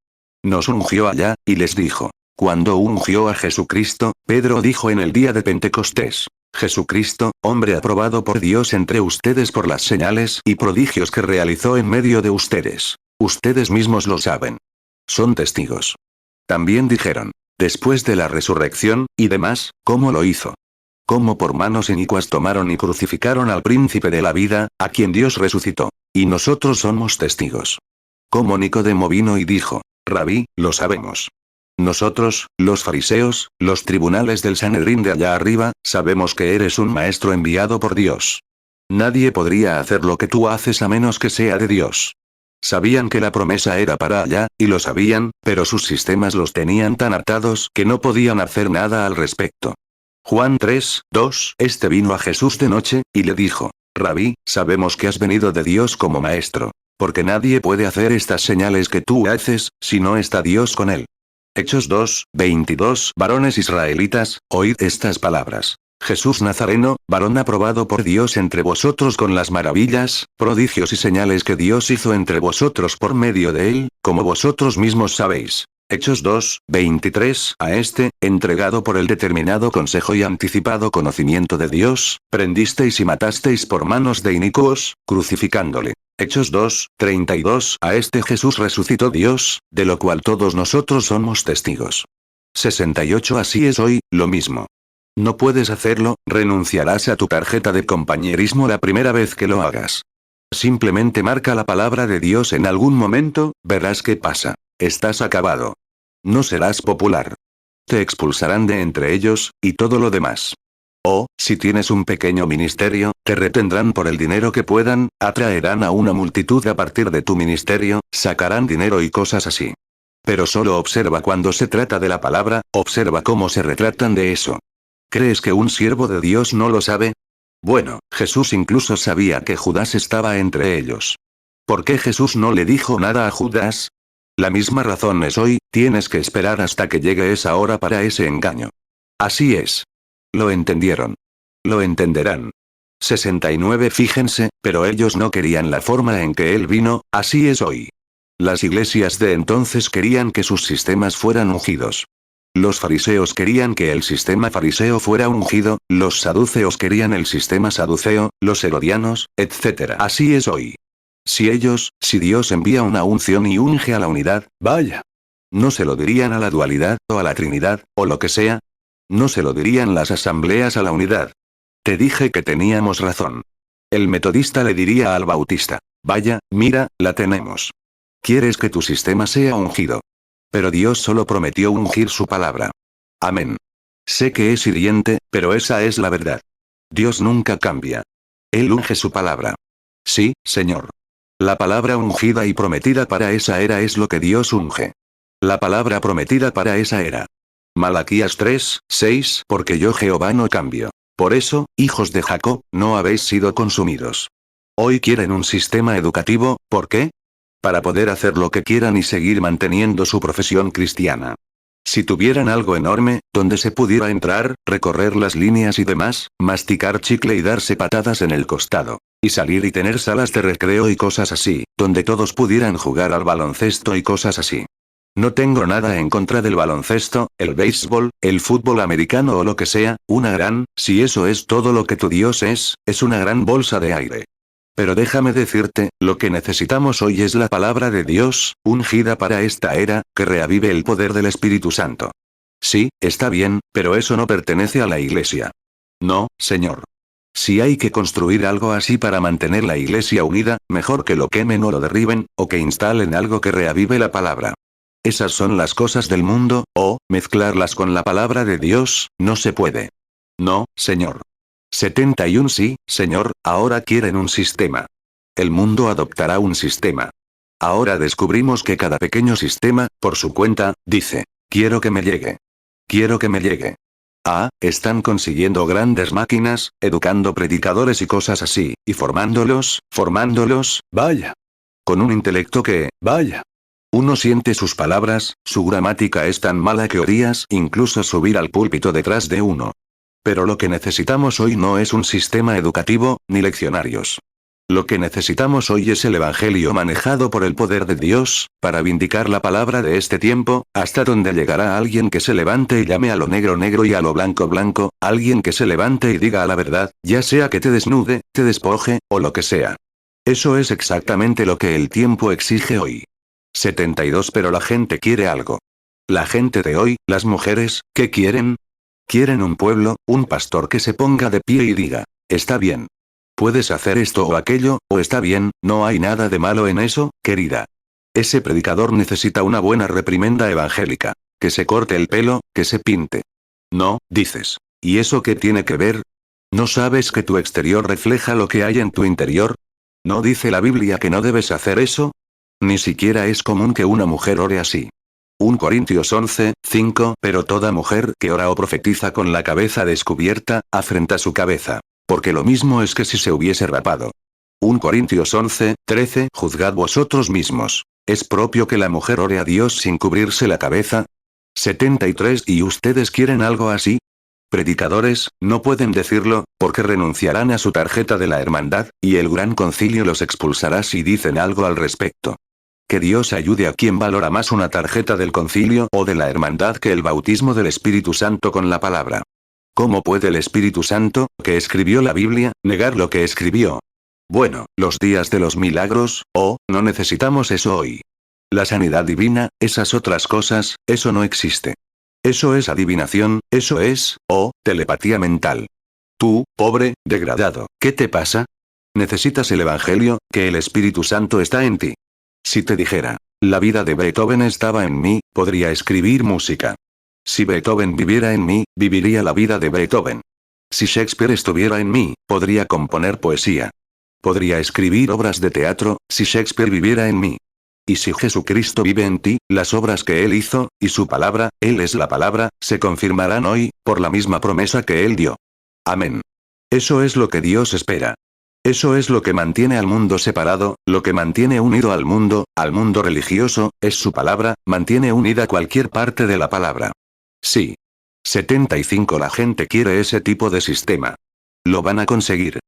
Nos ungió allá, y les dijo. Cuando ungió a Jesucristo, Pedro dijo en el día de Pentecostés. Jesucristo, hombre aprobado por Dios entre ustedes por las señales y prodigios que realizó en medio de ustedes. Ustedes mismos lo saben. Son testigos. También dijeron. Después de la resurrección, y demás, ¿cómo lo hizo? Cómo por manos inicuas tomaron y crucificaron al príncipe de la vida, a quien Dios resucitó. Y nosotros somos testigos. Cómo Nicodemo vino y dijo, Rabí, lo sabemos. Nosotros, los fariseos, los tribunales del Sanedrín de allá arriba, sabemos que eres un maestro enviado por Dios. Nadie podría hacer lo que tú haces a menos que sea de Dios. Sabían que la promesa era para allá, y lo sabían, pero sus sistemas los tenían tan hartados que no podían hacer nada al respecto. Juan 3, 2. Este vino a Jesús de noche, y le dijo, Rabí, sabemos que has venido de Dios como maestro, porque nadie puede hacer estas señales que tú haces, si no está Dios con él. Hechos 2, 22. Varones israelitas, oíd estas palabras. Jesús Nazareno, varón aprobado por Dios entre vosotros con las maravillas, prodigios y señales que Dios hizo entre vosotros por medio de él, como vosotros mismos sabéis. Hechos 2, 23. A este, entregado por el determinado consejo y anticipado conocimiento de Dios, prendisteis y matasteis por manos de inicuos, crucificándole. Hechos 2, 32. A este Jesús resucitó Dios, de lo cual todos nosotros somos testigos. 68. Así es hoy, lo mismo. No puedes hacerlo, renunciarás a tu tarjeta de compañerismo la primera vez que lo hagas. Simplemente marca la palabra de Dios en algún momento, verás qué pasa. Estás acabado. No serás popular. Te expulsarán de entre ellos, y todo lo demás. O, si tienes un pequeño ministerio, te retendrán por el dinero que puedan, atraerán a una multitud a partir de tu ministerio, sacarán dinero y cosas así. Pero solo observa cuando se trata de la palabra, observa cómo se retratan de eso. ¿Crees que un siervo de Dios no lo sabe? Bueno, Jesús incluso sabía que Judas estaba entre ellos. ¿Por qué Jesús no le dijo nada a Judas? La misma razón es hoy, tienes que esperar hasta que llegue esa hora para ese engaño. Así es. Lo entendieron. Lo entenderán. 69 Fíjense, pero ellos no querían la forma en que él vino, así es hoy. Las iglesias de entonces querían que sus sistemas fueran ungidos. Los fariseos querían que el sistema fariseo fuera ungido, los saduceos querían el sistema saduceo, los herodianos, etc. Así es hoy. Si Dios envía una unción y unge a la unidad, vaya. ¿No se lo dirían a la dualidad, o a la Trinidad, o lo que sea? ¿No se lo dirían las asambleas a la unidad? Te dije que teníamos razón. El metodista le diría al bautista, vaya, mira, la tenemos. ¿Quieres que tu sistema sea ungido? Pero Dios solo prometió ungir su palabra. Amén. Sé que es hiriente, pero esa es la verdad. Dios nunca cambia. Él unge su palabra. Sí, Señor. La palabra ungida y prometida para esa era es lo que Dios unge. La palabra prometida para esa era. Malaquías 3:6 Porque yo Jehová no cambio. Por eso, hijos de Jacob, no habéis sido consumidos. Hoy quieren un sistema educativo, ¿por qué? Para poder hacer lo que quieran y seguir manteniendo su profesión cristiana. Si tuvieran algo enorme, donde se pudiera entrar, recorrer las líneas y demás, masticar chicle y darse patadas en el costado. Y salir y tener salas de recreo y cosas así, donde todos pudieran jugar al baloncesto y cosas así. No tengo nada en contra del baloncesto, el béisbol, el fútbol americano o lo que sea, si eso es todo lo que tu Dios es una gran bolsa de aire. Pero déjame decirte, lo que necesitamos hoy es la palabra de Dios, ungida para esta era, que reavive el poder del Espíritu Santo. Sí, está bien, pero eso no pertenece a la iglesia. No, Señor. Si hay que construir algo así para mantener la iglesia unida, mejor que lo quemen o lo derriben, o que instalen algo que reavive la palabra. Esas son las cosas del mundo, o, mezclarlas con la palabra de Dios, no se puede. No, Señor. 71 Sí, Señor, ahora quieren un sistema. El mundo adoptará un sistema. Ahora descubrimos que cada pequeño sistema, por su cuenta, dice, quiero que me llegue. Quiero que me llegue. Están consiguiendo grandes máquinas, educando predicadores y cosas así, y formándolos, vaya. Con un intelecto que, vaya. Uno siente sus palabras, su gramática es tan mala que odias incluso subir al púlpito detrás de uno. Pero lo que necesitamos hoy no es un sistema educativo, ni leccionarios. Lo que necesitamos hoy es el Evangelio manejado por el poder de Dios, para vindicar la palabra de este tiempo, hasta donde llegará alguien que se levante y llame a lo negro negro y a lo blanco blanco, alguien que se levante y diga a la verdad, ya sea que te desnude, te despoje, o lo que sea. Eso es exactamente lo que el tiempo exige hoy. 72 Pero la gente quiere algo. La gente de hoy, las mujeres, ¿qué quieren? Quieren un pueblo, un pastor que se ponga de pie y diga, está bien. Puedes hacer esto o aquello, o está bien, no hay nada de malo en eso, querida. Ese predicador necesita una buena reprimenda evangélica. Que se corte el pelo, que se pinte. No, dices. ¿Y eso qué tiene que ver? ¿No sabes que tu exterior refleja lo que hay en tu interior? ¿No dice la Biblia que no debes hacer eso? Ni siquiera es común que una mujer ore así. 1 Corintios 11:5 Pero toda mujer que ora o profetiza con la cabeza descubierta, afrenta su cabeza. Porque lo mismo es que si se hubiese rapado. 1 Corintios 11:13 Juzgad vosotros mismos. ¿Es propio que la mujer ore a Dios sin cubrirse la cabeza? 73 ¿Y ustedes quieren algo así? Predicadores, no pueden decirlo, porque renunciarán a su tarjeta de la hermandad, y el gran concilio los expulsará si dicen algo al respecto. Que Dios ayude a quien valora más una tarjeta del concilio o de la hermandad que el bautismo del Espíritu Santo con la palabra. ¿Cómo puede el Espíritu Santo, que escribió la Biblia, negar lo que escribió? Bueno, los días de los milagros, no necesitamos eso hoy. La sanidad divina, esas otras cosas, eso no existe. Eso es adivinación, eso es, telepatía mental. Tú, pobre, degradado, ¿qué te pasa? Necesitas el Evangelio, que el Espíritu Santo está en ti. Si te dijera, la vida de Beethoven estaba en mí, podría escribir música. Si Beethoven viviera en mí, viviría la vida de Beethoven. Si Shakespeare estuviera en mí, podría componer poesía. Podría escribir obras de teatro, si Shakespeare viviera en mí. Y si Jesucristo vive en ti, las obras que Él hizo, y su palabra, Él es la palabra, se confirmarán hoy, por la misma promesa que Él dio. Amén. Eso es lo que Dios espera. Eso es lo que mantiene al mundo separado, lo que mantiene unido al mundo religioso, es su palabra, mantiene unida cualquier parte de la palabra. Sí. 75 La gente quiere ese tipo de sistema. Lo van a conseguir.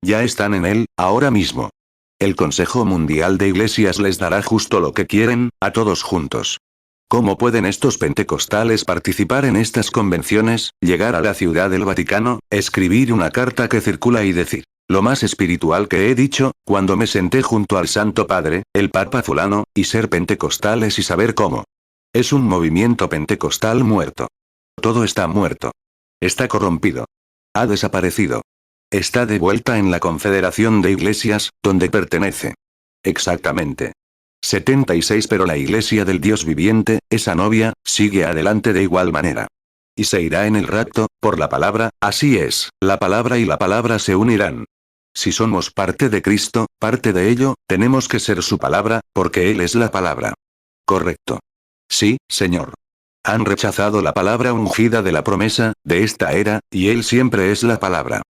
Ya están en él, ahora mismo. El Consejo Mundial de Iglesias les dará justo lo que quieren, a todos juntos. ¿Cómo pueden estos pentecostales participar en estas convenciones, llegar a la Ciudad del Vaticano, escribir una carta que circula y decir: lo más espiritual que he dicho, cuando me senté junto al Santo Padre, el Papa fulano, y ser pentecostales y saber cómo? Es un movimiento pentecostal muerto. Todo está muerto. Está corrompido. Ha desaparecido. Está de vuelta en la Confederación de Iglesias, donde pertenece. Exactamente. 76 Pero la Iglesia del Dios viviente, esa novia, sigue adelante de igual manera. Y se irá en el rapto, por la palabra, así es, la palabra y la palabra se unirán. Si somos parte de Cristo, parte de ello, tenemos que ser su palabra, porque Él es la palabra. Correcto. Sí, Señor. Han rechazado la palabra ungida de la promesa, de esta era, y Él siempre es la palabra.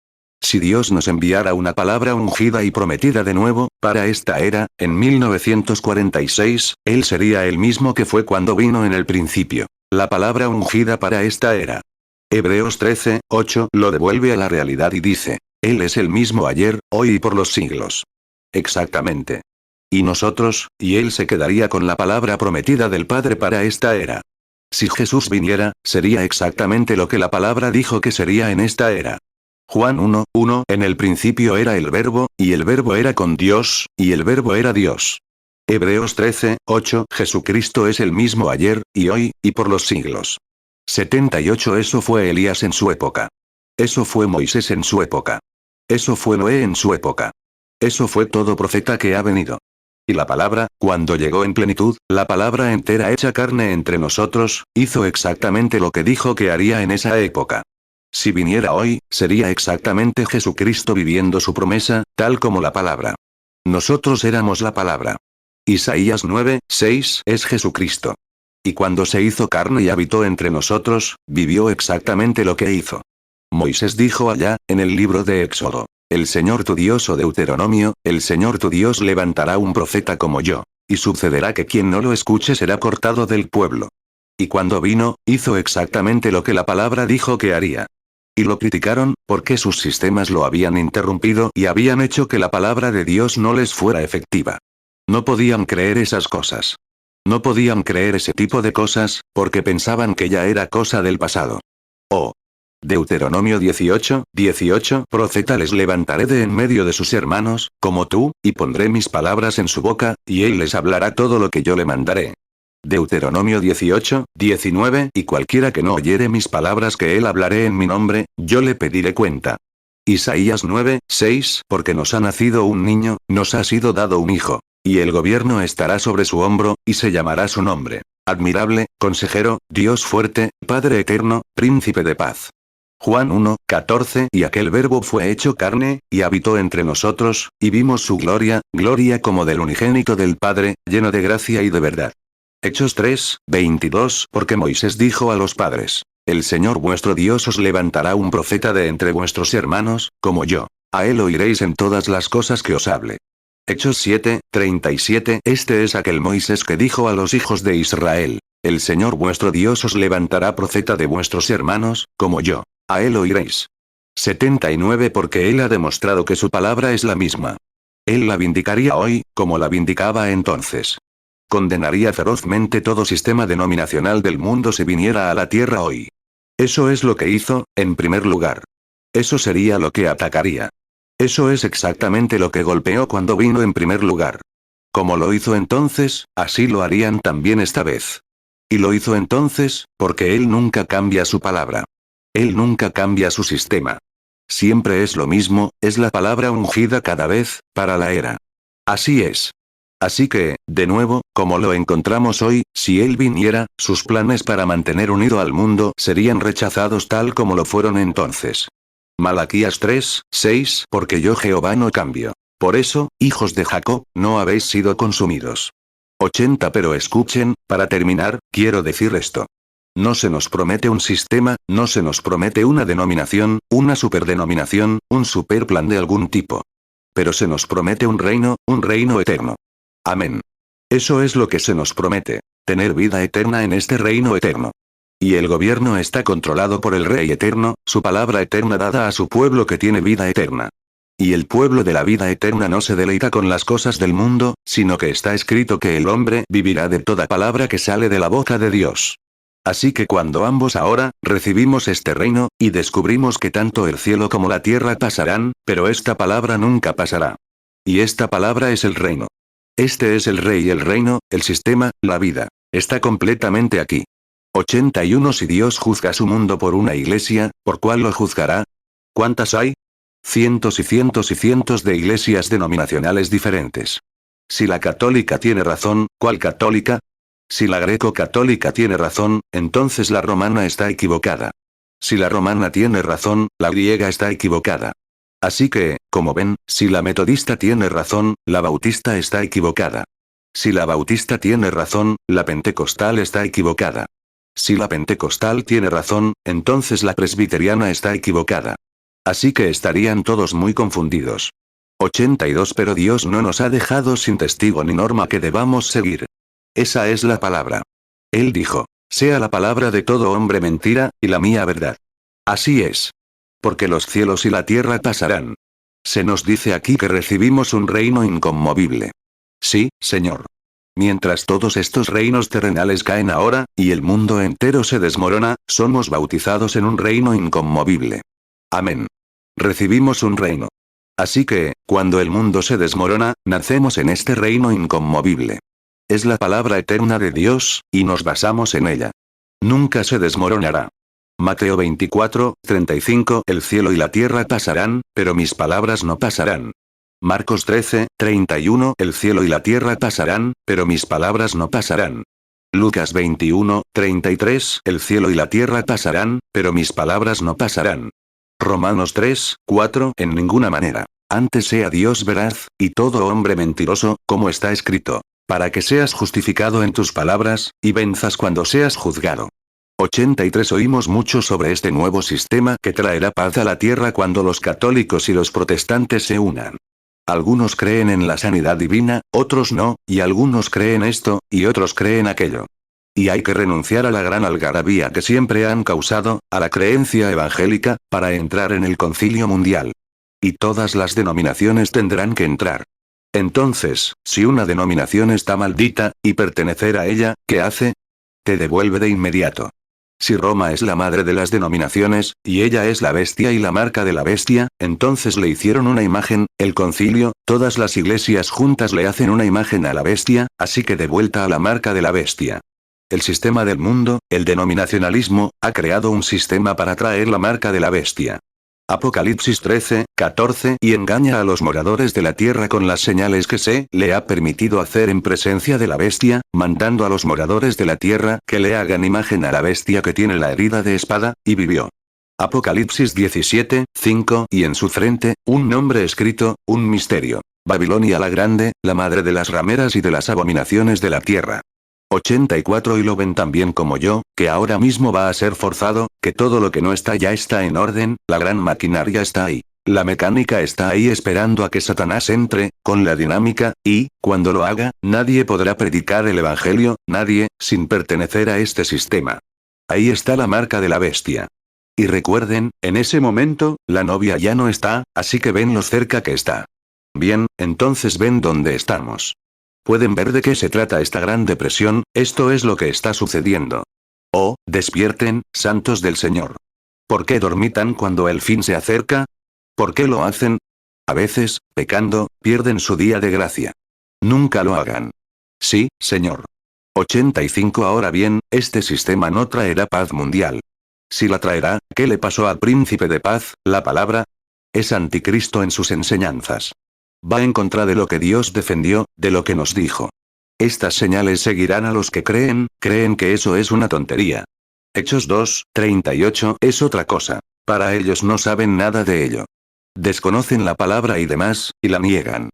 Si Dios nos enviara una palabra ungida y prometida de nuevo, para esta era, en 1946, Él sería el mismo que fue cuando vino en el principio. La palabra ungida para esta era. Hebreos 13:8 lo devuelve a la realidad y dice: Él es el mismo ayer, hoy y por los siglos. Exactamente. Y nosotros, y Él se quedaría con la palabra prometida del Padre para esta era. Si Jesús viniera, sería exactamente lo que la palabra dijo que sería en esta era. Juan 1:1 En el principio era el Verbo, y el Verbo era con Dios, y el Verbo era Dios. Hebreos 13:8 Jesucristo es el mismo ayer, y hoy, y por los siglos. 78 Eso fue Elías en su época. Eso fue Moisés en su época. Eso fue Noé en su época. Eso fue todo profeta que ha venido. Y la palabra, cuando llegó en plenitud, la palabra entera hecha carne entre nosotros, hizo exactamente lo que dijo que haría en esa época. Si viniera hoy, sería exactamente Jesucristo viviendo su promesa, tal como la palabra. Nosotros éramos la palabra. Isaías 9:6 es Jesucristo. Y cuando se hizo carne y habitó entre nosotros, vivió exactamente lo que hizo. Moisés dijo allá, en el libro de Éxodo: el Señor tu Dios, o Deuteronomio, el Señor tu Dios levantará un profeta como yo. Y sucederá que quien no lo escuche será cortado del pueblo. Y cuando vino, hizo exactamente lo que la palabra dijo que haría. Y lo criticaron, porque sus sistemas lo habían interrumpido y habían hecho que la palabra de Dios no les fuera efectiva. No podían creer esas cosas. No podían creer ese tipo de cosas, porque pensaban que ya era cosa del pasado. Oh. Deuteronomio 18:18 Profeta les levantaré de en medio de sus hermanos, como tú, y pondré mis palabras en su boca, y él les hablará todo lo que yo le mandaré. Deuteronomio 18:19 Y cualquiera que no oyere mis palabras que él hablaré en mi nombre, yo le pediré cuenta. Isaías 9:6 Porque nos ha nacido un niño, nos ha sido dado un hijo. Y el gobierno estará sobre su hombro, y se llamará su nombre: Admirable, Consejero, Dios fuerte, Padre eterno, Príncipe de paz. Juan 1:14 Y aquel Verbo fue hecho carne, y habitó entre nosotros, y vimos su gloria, gloria como del unigénito del Padre, lleno de gracia y de verdad. Hechos 3:22 Porque Moisés dijo a los padres: el Señor vuestro Dios os levantará un profeta de entre vuestros hermanos, como yo. A él oiréis en todas las cosas que os hable. Hechos 7:37 Este es aquel Moisés que dijo a los hijos de Israel: el Señor vuestro Dios os levantará profeta de vuestros hermanos, como yo. A él oiréis. 79 Porque él ha demostrado que su palabra es la misma. Él la vindicaría hoy, como la vindicaba entonces. Condenaría ferozmente todo sistema denominacional del mundo si viniera a la tierra hoy. Eso es lo que hizo, en primer lugar. Eso sería lo que atacaría. Eso es exactamente lo que golpeó cuando vino en primer lugar. Como lo hizo entonces, así lo harían también esta vez. Y lo hizo entonces, porque él nunca cambia su palabra. Él nunca cambia su sistema. Siempre es lo mismo, es la palabra ungida cada vez, para la era. Así es. Así que, de nuevo, como lo encontramos hoy, si él viniera, sus planes para mantener unido al mundo serían rechazados tal como lo fueron entonces. Malaquías 3:6 Porque yo Jehová no cambio. Por eso, hijos de Jacob, no habéis sido consumidos. 80 Pero escuchen, para terminar, quiero decir esto. No se nos promete un sistema, no se nos promete una denominación, una superdenominación, un superplan de algún tipo. Pero se nos promete un reino eterno. Amén. Eso es lo que se nos promete. Tener vida eterna en este reino eterno. Y el gobierno está controlado por el Rey eterno, su palabra eterna dada a su pueblo que tiene vida eterna. Y el pueblo de la vida eterna no se deleita con las cosas del mundo, sino que está escrito que el hombre vivirá de toda palabra que sale de la boca de Dios. Así que cuando ambos ahora, recibimos este reino, y descubrimos que tanto el cielo como la tierra pasarán, pero esta palabra nunca pasará. Y esta palabra es el reino. Este es el rey y el reino, el sistema, la vida. Está completamente aquí. 81 Si Dios juzga su mundo por una iglesia, ¿por cuál lo juzgará? ¿Cuántas hay? Cientos y cientos y cientos de iglesias denominacionales diferentes. Si la católica tiene razón, ¿cuál católica? Si la greco-católica tiene razón, entonces la romana está equivocada. Si la romana tiene razón, la griega está equivocada. Así que, como ven, si la metodista tiene razón, la bautista está equivocada. Si la bautista tiene razón, la pentecostal está equivocada. Si la pentecostal tiene razón, entonces la presbiteriana está equivocada. Así que estarían todos muy confundidos. 82 Pero Dios no nos ha dejado sin testigo ni norma que debamos seguir. Esa es la palabra. Él dijo, sea la palabra de todo hombre mentira, y la mía verdad. Así es. Porque los cielos y la tierra pasarán. Se nos dice aquí que recibimos un reino inconmovible. Sí, Señor. Mientras todos estos reinos terrenales caen ahora, y el mundo entero se desmorona, somos bautizados en un reino inconmovible. Amén. Recibimos un reino. Así que, cuando el mundo se desmorona, nacemos en este reino inconmovible. Es la palabra eterna de Dios, y nos basamos en ella. Nunca se desmoronará. Mateo 24, 35 El cielo y la tierra pasarán, pero mis palabras no pasarán. Marcos 13, 31 El cielo y la tierra pasarán, pero mis palabras no pasarán. Lucas 21, 33 El cielo y la tierra pasarán, pero mis palabras no pasarán. Romanos 3, 4 En ninguna manera. Antes sea Dios veraz, y todo hombre mentiroso, como está escrito. Para que seas justificado en tus palabras, y venzas cuando seas juzgado. 83 Oímos mucho sobre este nuevo sistema que traerá paz a la tierra cuando los católicos y los protestantes se unan. Algunos creen en la sanidad divina, otros no, y algunos creen esto, y otros creen aquello. Y hay que renunciar a la gran algarabía que siempre han causado, a la creencia evangélica, para entrar en el concilio mundial. Y todas las denominaciones tendrán que entrar. Entonces, si una denominación está maldita, y pertenecer a ella, ¿qué hace? Te devuelve de inmediato. Si Roma es la madre de las denominaciones, y ella es la bestia y la marca de la bestia, entonces le hicieron una imagen, el concilio, todas las iglesias juntas le hacen una imagen a la bestia, así que de vuelta a la marca de la bestia. El sistema del mundo, el denominacionalismo, ha creado un sistema para traer la marca de la bestia. Apocalipsis 13, 14 Y engaña a los moradores de la tierra con las señales que se le ha permitido hacer en presencia de la bestia, mandando a los moradores de la tierra que le hagan imagen a la bestia que tiene la herida de espada, y vivió. Apocalipsis 17, 5 Y en su frente, un nombre escrito, un misterio. Babilonia la grande, la madre de las rameras y de las abominaciones de la tierra. 84 Y lo ven también como yo, que ahora mismo va a ser forzado, que todo lo que no está ya está en orden, la gran maquinaria está ahí. La mecánica está ahí esperando a que Satanás entre, con la dinámica, y, cuando lo haga, nadie podrá predicar el evangelio, nadie, sin pertenecer a este sistema. Ahí está la marca de la bestia. Y recuerden, en ese momento, la novia ya no está, así que ven lo cerca que está. Bien, entonces ven dónde estamos. ¿Pueden ver de qué se trata esta gran depresión? Esto es lo que está sucediendo. Oh, despierten, santos del Señor. ¿Por qué dormitan cuando el fin se acerca? ¿Por qué lo hacen? A veces, pecando, pierden su día de gracia. Nunca lo hagan. Sí, Señor. 85 Ahora bien, este sistema no traerá paz mundial. Si la traerá, ¿qué le pasó al príncipe de paz, la palabra? Es anticristo en sus enseñanzas. Va en contra de lo que Dios defendió, de lo que nos dijo. Estas señales seguirán a los que creen que eso es una tontería. Hechos 2, 38 es otra cosa. Para ellos no saben nada de ello. Desconocen la palabra y demás, y la niegan.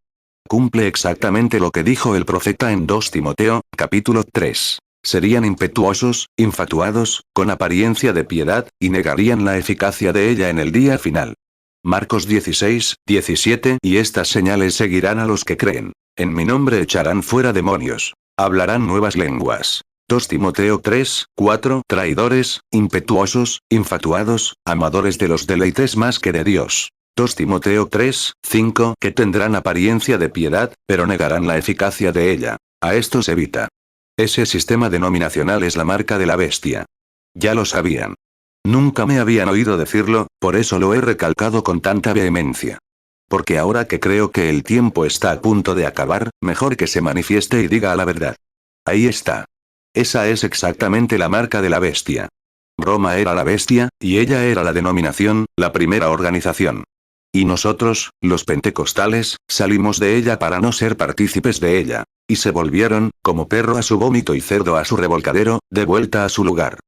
Cumple exactamente lo que dijo el profeta en 2 Timoteo, capítulo 3. Serían impetuosos, infatuados, con apariencia de piedad, y negarían la eficacia de ella en el día final. Marcos 16, 17 Y estas señales seguirán a los que creen. En mi nombre echarán fuera demonios. Hablarán nuevas lenguas. 2 Timoteo 3, 4 Traidores, impetuosos, infatuados, amadores de los deleites más que de Dios. 2 Timoteo 3, 5 Que tendrán apariencia de piedad, pero negarán la eficacia de ella. A estos evita. Ese sistema denominacional es la marca de la bestia. Ya lo sabían. Nunca me habían oído decirlo, por eso lo he recalcado con tanta vehemencia. Porque ahora que creo que el tiempo está a punto de acabar, mejor que se manifieste y diga la verdad. Ahí está. Esa es exactamente la marca de la bestia. Roma era la bestia, y ella era la denominación, la primera organización. Y nosotros, los pentecostales, salimos de ella para no ser partícipes de ella. Y se volvieron, como perro a su vómito y cerdo a su revolcadero, de vuelta a su lugar.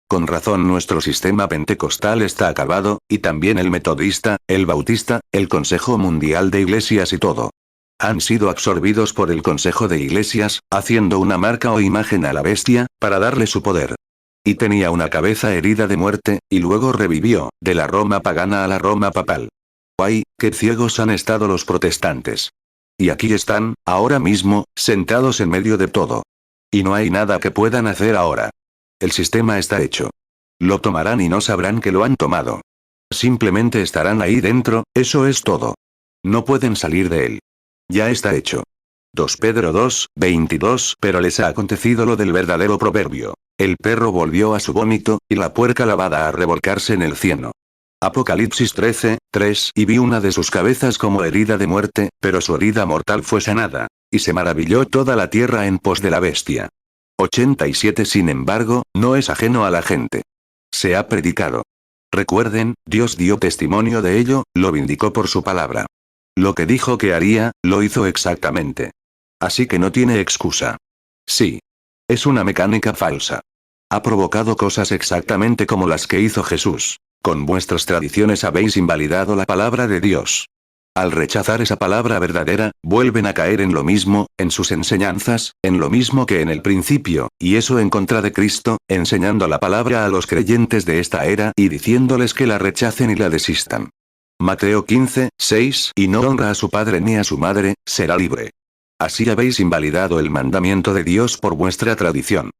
Con razón nuestro sistema pentecostal está acabado, y también el metodista, el bautista, el Consejo Mundial de Iglesias y todo. Han sido absorbidos por el Consejo de Iglesias, haciendo una marca o imagen a la bestia, para darle su poder. Y tenía una cabeza herida de muerte, y luego revivió, de la Roma pagana a la Roma papal. ¡Ay, qué ciegos han estado los protestantes! Y aquí están, ahora mismo, sentados en medio de todo. Y no hay nada que puedan hacer ahora. El sistema está hecho. Lo tomarán y no sabrán que lo han tomado. Simplemente estarán ahí dentro, eso es todo. No pueden salir de él. Ya está hecho. 2 Pedro 2, 22 Pero les ha acontecido lo del verdadero proverbio. El perro volvió a su vómito, y la puerca lavada a revolcarse en el cieno. Apocalipsis 13, 3 Y vi una de sus cabezas como herida de muerte, pero su herida mortal fue sanada. Y se maravilló toda la tierra en pos de la bestia. 87 Sin embargo, no es ajeno a la gente. Se ha predicado. Recuerden, Dios dio testimonio de ello, lo vindicó por su palabra. Lo que dijo que haría, lo hizo exactamente. Así que no tiene excusa. Sí. Es una mecánica falsa. Ha provocado cosas exactamente como las que hizo Jesús. Con vuestras tradiciones habéis invalidado la palabra de Dios. Al rechazar esa palabra verdadera, vuelven a caer en lo mismo, en sus enseñanzas, en lo mismo que en el principio, y eso en contra de Cristo, enseñando la palabra a los creyentes de esta era y diciéndoles que la rechacen y la desistan. Mateo 15, 6 Y no honra a su padre ni a su madre, será libre. Así habéis invalidado el mandamiento de Dios por vuestra tradición.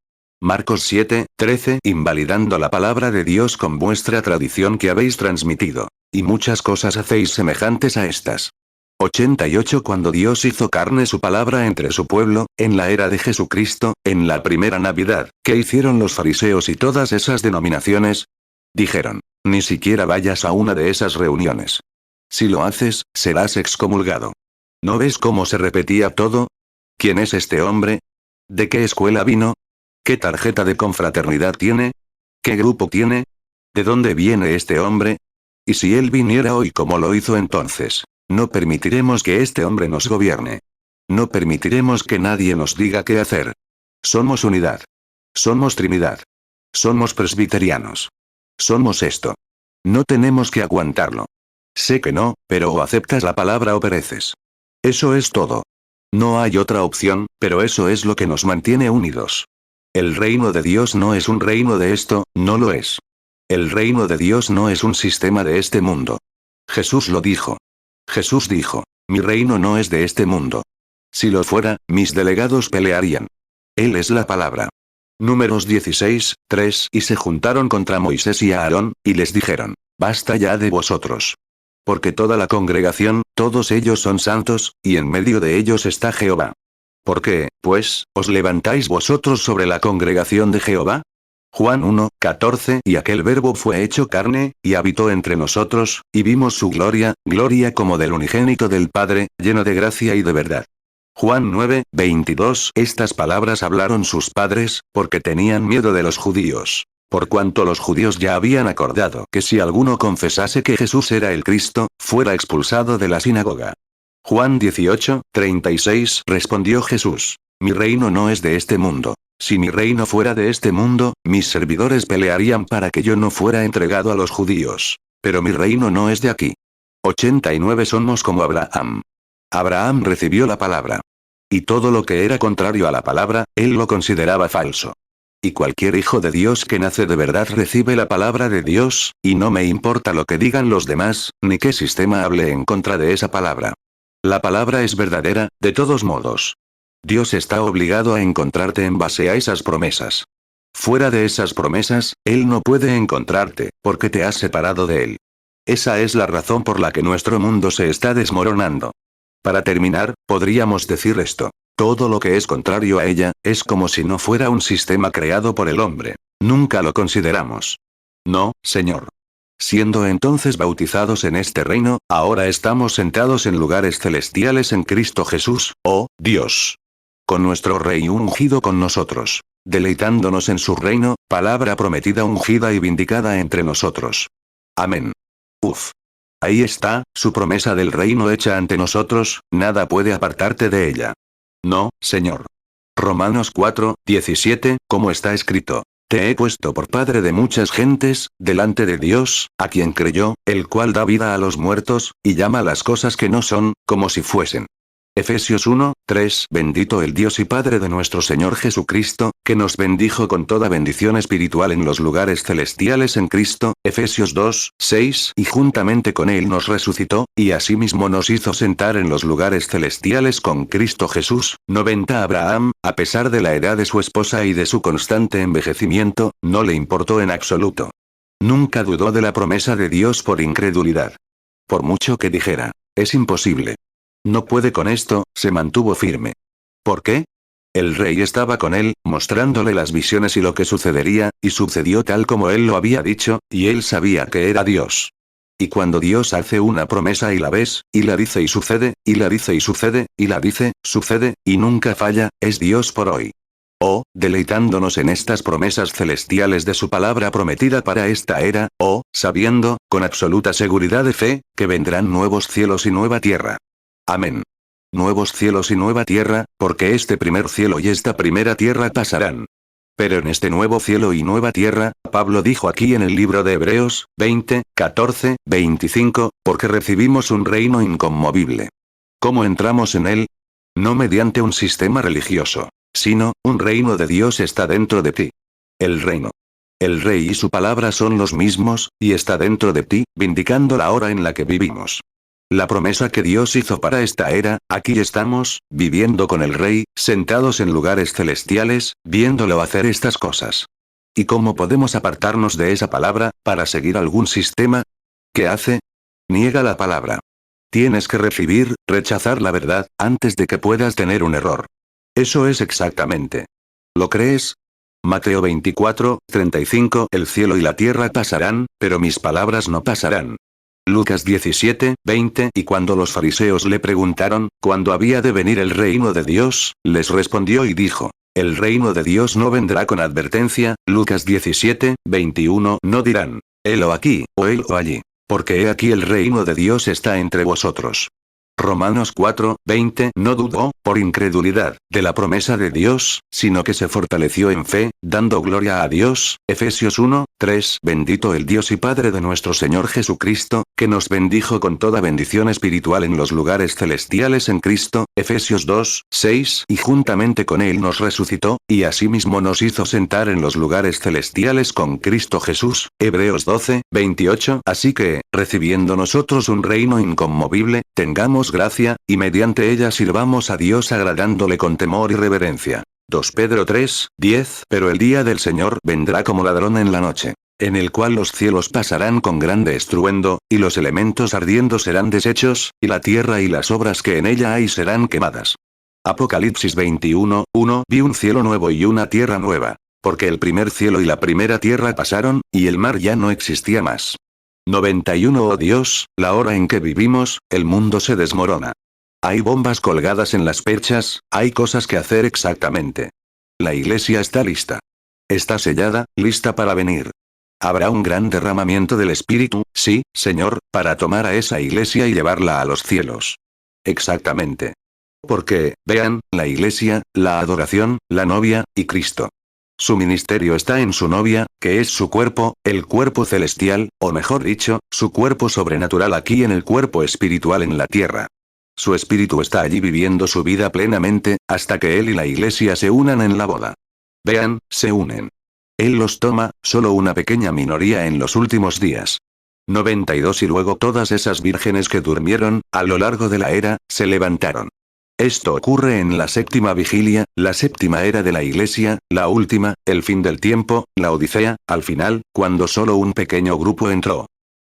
Marcos 7, 13 Invalidando la palabra de Dios con vuestra tradición que habéis transmitido. Y muchas cosas hacéis semejantes a estas. 88 Cuando Dios hizo carne su palabra entre su pueblo, en la era de Jesucristo, en la primera Navidad, ¿qué hicieron los fariseos y todas esas denominaciones? Dijeron, ni siquiera vayas a una de esas reuniones. Si lo haces, serás excomulgado. ¿No ves cómo se repetía todo? ¿Quién es este hombre? ¿De qué escuela vino? ¿Qué tarjeta de confraternidad tiene? ¿Qué grupo tiene? ¿De dónde viene este hombre? Y si él viniera hoy como lo hizo entonces, no permitiremos que este hombre nos gobierne. No permitiremos que nadie nos diga qué hacer. Somos unidad. Somos Trinidad. Somos presbiterianos. Somos esto. No tenemos que aguantarlo. Sé que no, pero o aceptas la palabra o pereces. Eso es todo. No hay otra opción, pero eso es lo que nos mantiene unidos. El reino de Dios no es un reino de esto, no lo es. El reino de Dios no es un sistema de este mundo. Jesús lo dijo. Jesús dijo, mi reino no es de este mundo. Si lo fuera, mis delegados pelearían. Él es la palabra. Números 16, 3 Y se juntaron contra Moisés y Aarón, y les dijeron, basta ya de vosotros. Porque toda la congregación, todos ellos son santos, y en medio de ellos está Jehová. ¿Por qué, pues, os levantáis vosotros sobre la congregación de Jehová? Juan 1, 14 Y aquel verbo fue hecho carne, y habitó entre nosotros, y vimos su gloria, gloria como del unigénito del Padre, lleno de gracia y de verdad. Juan 9, 22 Estas palabras hablaron sus padres, porque tenían miedo de los judíos. Por cuanto los judíos ya habían acordado que si alguno confesase que Jesús era el Cristo, fuera expulsado de la sinagoga. Juan 18, 36 Respondió Jesús, mi reino no es de este mundo. Si mi reino fuera de este mundo, mis servidores pelearían para que yo no fuera entregado a los judíos. Pero mi reino no es de aquí. 89 Somos como Abraham. Abraham recibió la palabra. Y todo lo que era contrario a la palabra, él lo consideraba falso. Y cualquier hijo de Dios que nace de verdad recibe la palabra de Dios, y no me importa lo que digan los demás, ni qué sistema hable en contra de esa palabra. La palabra es verdadera, de todos modos. Dios está obligado a encontrarte en base a esas promesas. Fuera de esas promesas, Él no puede encontrarte, porque te has separado de Él. Esa es la razón por la que nuestro mundo se está desmoronando. Para terminar, podríamos decir esto. Todo lo que es contrario a ella, es como si no fuera un sistema creado por el hombre. Nunca lo consideramos. No, Señor. Siendo entonces bautizados en este reino, ahora estamos sentados en lugares celestiales en Cristo Jesús, oh, Dios. Con nuestro Rey ungido con nosotros. Deleitándonos en su reino, palabra prometida ungida y vindicada entre nosotros. Amén. Uf. Ahí está, su promesa del reino hecha ante nosotros, nada puede apartarte de ella. No, Señor. Romanos 4, 17, como está escrito. Te he puesto por padre de muchas gentes, delante de Dios, a quien creyó, el cual da vida a los muertos, y llama las cosas que no son, como si fuesen. Efesios 1, 3. Bendito el Dios y Padre de nuestro Señor Jesucristo, que nos bendijo con toda bendición espiritual en los lugares celestiales en Cristo, Efesios 2, 6. Y juntamente con Él nos resucitó, y asimismo nos hizo sentar en los lugares celestiales con Cristo Jesús. 90. Abraham, a pesar de la edad de su esposa y de su constante envejecimiento, no le importó en absoluto. Nunca dudó de la promesa de Dios por incredulidad. Por mucho que dijera, es imposible. No puede con esto, se mantuvo firme. ¿Por qué? El rey estaba con él, mostrándole las visiones y lo que sucedería, y sucedió tal como él lo había dicho, y él sabía que era Dios. Y cuando Dios hace una promesa y la ves, y la dice y sucede, y la dice y sucede, y la dice, sucede, y nunca falla, es Dios por hoy. Oh, deleitándonos en estas promesas celestiales de su palabra prometida para esta era, oh, sabiendo, con absoluta seguridad de fe, que vendrán nuevos cielos y nueva tierra. Amén. Nuevos cielos y nueva tierra, porque este primer cielo y esta primera tierra pasarán. Pero en este nuevo cielo y nueva tierra, Pablo dijo aquí en el libro de Hebreos, 20, 14, 25, porque recibimos un reino inconmovible. ¿Cómo entramos en él? No mediante un sistema religioso, sino, un reino de Dios está dentro de ti. El reino. El rey y su palabra son los mismos, y está dentro de ti, vindicando la hora en la que vivimos. La promesa que Dios hizo para esta era, aquí estamos, viviendo con el Rey, sentados en lugares celestiales, viéndolo hacer estas cosas. ¿Y cómo podemos apartarnos de esa palabra, para seguir algún sistema? ¿Qué hace? Niega la palabra. Tienes que rechazar la verdad, antes de que puedas tener un error. Eso es exactamente. ¿Lo crees? Mateo 24, 35. El cielo y la tierra pasarán, pero mis palabras no pasarán. Lucas 17, 20. Y cuando los fariseos le preguntaron, ¿cuándo había de venir el reino de Dios?, les respondió y dijo, el reino de Dios no vendrá con advertencia. Lucas 17, 21. No dirán, helo aquí, o helo allí. Porque he aquí el reino de Dios está entre vosotros. Romanos 4, 20. No dudó, por incredulidad, de la promesa de Dios, sino que se fortaleció en fe, dando gloria a Dios. Efesios 1, 3. Bendito el Dios y Padre de nuestro Señor Jesucristo, que nos bendijo con toda bendición espiritual en los lugares celestiales en Cristo. Efesios 2, 6. Y juntamente con Él nos resucitó, y asimismo nos hizo sentar en los lugares celestiales con Cristo Jesús. Hebreos 12, 28. Así que, recibiendo nosotros un reino inconmovible, tengamos gracia, y mediante ella sirvamos a Dios agradándole con temor y reverencia. 2 Pedro 3, 10. Pero el día del Señor vendrá como ladrón en la noche, en el cual los cielos pasarán con grande estruendo, y los elementos ardiendo serán deshechos, y la tierra y las obras que en ella hay serán quemadas. Apocalipsis 21, 1. Vi un cielo nuevo y una tierra nueva, porque el primer cielo y la primera tierra pasaron, y el mar ya no existía más. 91. Oh Dios, la hora en que vivimos, el mundo se desmorona. Hay bombas colgadas en las perchas, hay cosas que hacer exactamente. La iglesia está lista. Está sellada, lista para venir. Habrá un gran derramamiento del Espíritu, sí, Señor, para tomar a esa iglesia y llevarla a los cielos. Exactamente. Porque, vean, la iglesia, la adoración, la novia, y Cristo. Su ministerio está en su novia, que es su cuerpo, el cuerpo celestial, o mejor dicho, su cuerpo sobrenatural aquí en el cuerpo espiritual en la tierra. Su espíritu está allí viviendo su vida plenamente, hasta que él y la iglesia se unan en la boda. Vean, se unen. Él los toma, solo una pequeña minoría en los últimos días. 92 y luego todas esas vírgenes que durmieron, a lo largo de la era, se levantaron. Esto ocurre en la séptima vigilia, la séptima era de la Iglesia, la última, el fin del tiempo, la Odisea, al final, cuando solo un pequeño grupo entró.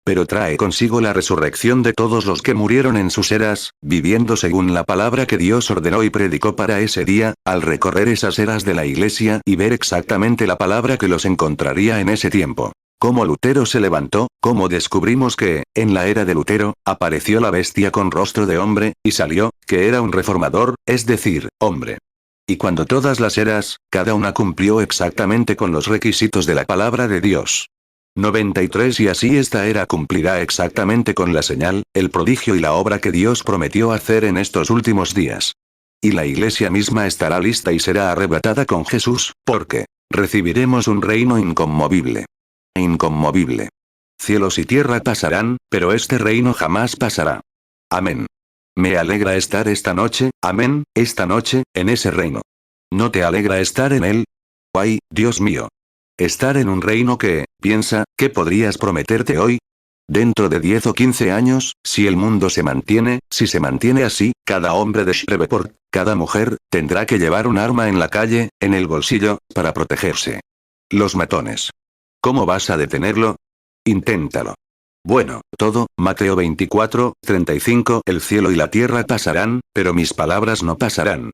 Pero trae consigo la resurrección de todos los que murieron en sus eras, viviendo según la palabra que Dios ordenó y predicó para ese día, al recorrer esas eras de la Iglesia y ver exactamente la palabra que los encontraría en ese tiempo. Cómo Lutero se levantó, cómo descubrimos que, en la era de Lutero, apareció la bestia con rostro de hombre, y salió, que era un reformador, es decir, hombre. Y cuando todas las eras, cada una cumplió exactamente con los requisitos de la palabra de Dios. 93 y así esta era cumplirá exactamente con la señal, el prodigio y la obra que Dios prometió hacer en estos últimos días. Y la Iglesia misma estará lista y será arrebatada con Jesús, porque recibiremos un reino inconmovible. Inconmovible. Cielos y tierra pasarán, pero este reino jamás pasará. Amén. Me alegra estar esta noche, amén, esta noche, en ese reino. ¿No te alegra estar en él? ¡Ay, Dios mío! Estar en un reino que, piensa, ¿qué podrías prometerte hoy? Dentro de 10 o 15 años, si el mundo se mantiene, si se mantiene así, cada hombre de Shreveport, cada mujer, tendrá que llevar un arma en la calle, en el bolsillo, para protegerse. Los matones. ¿Cómo vas a detenerlo? Inténtalo. Bueno, todo, Mateo 24, 35, el cielo y la tierra pasarán, pero mis palabras no pasarán.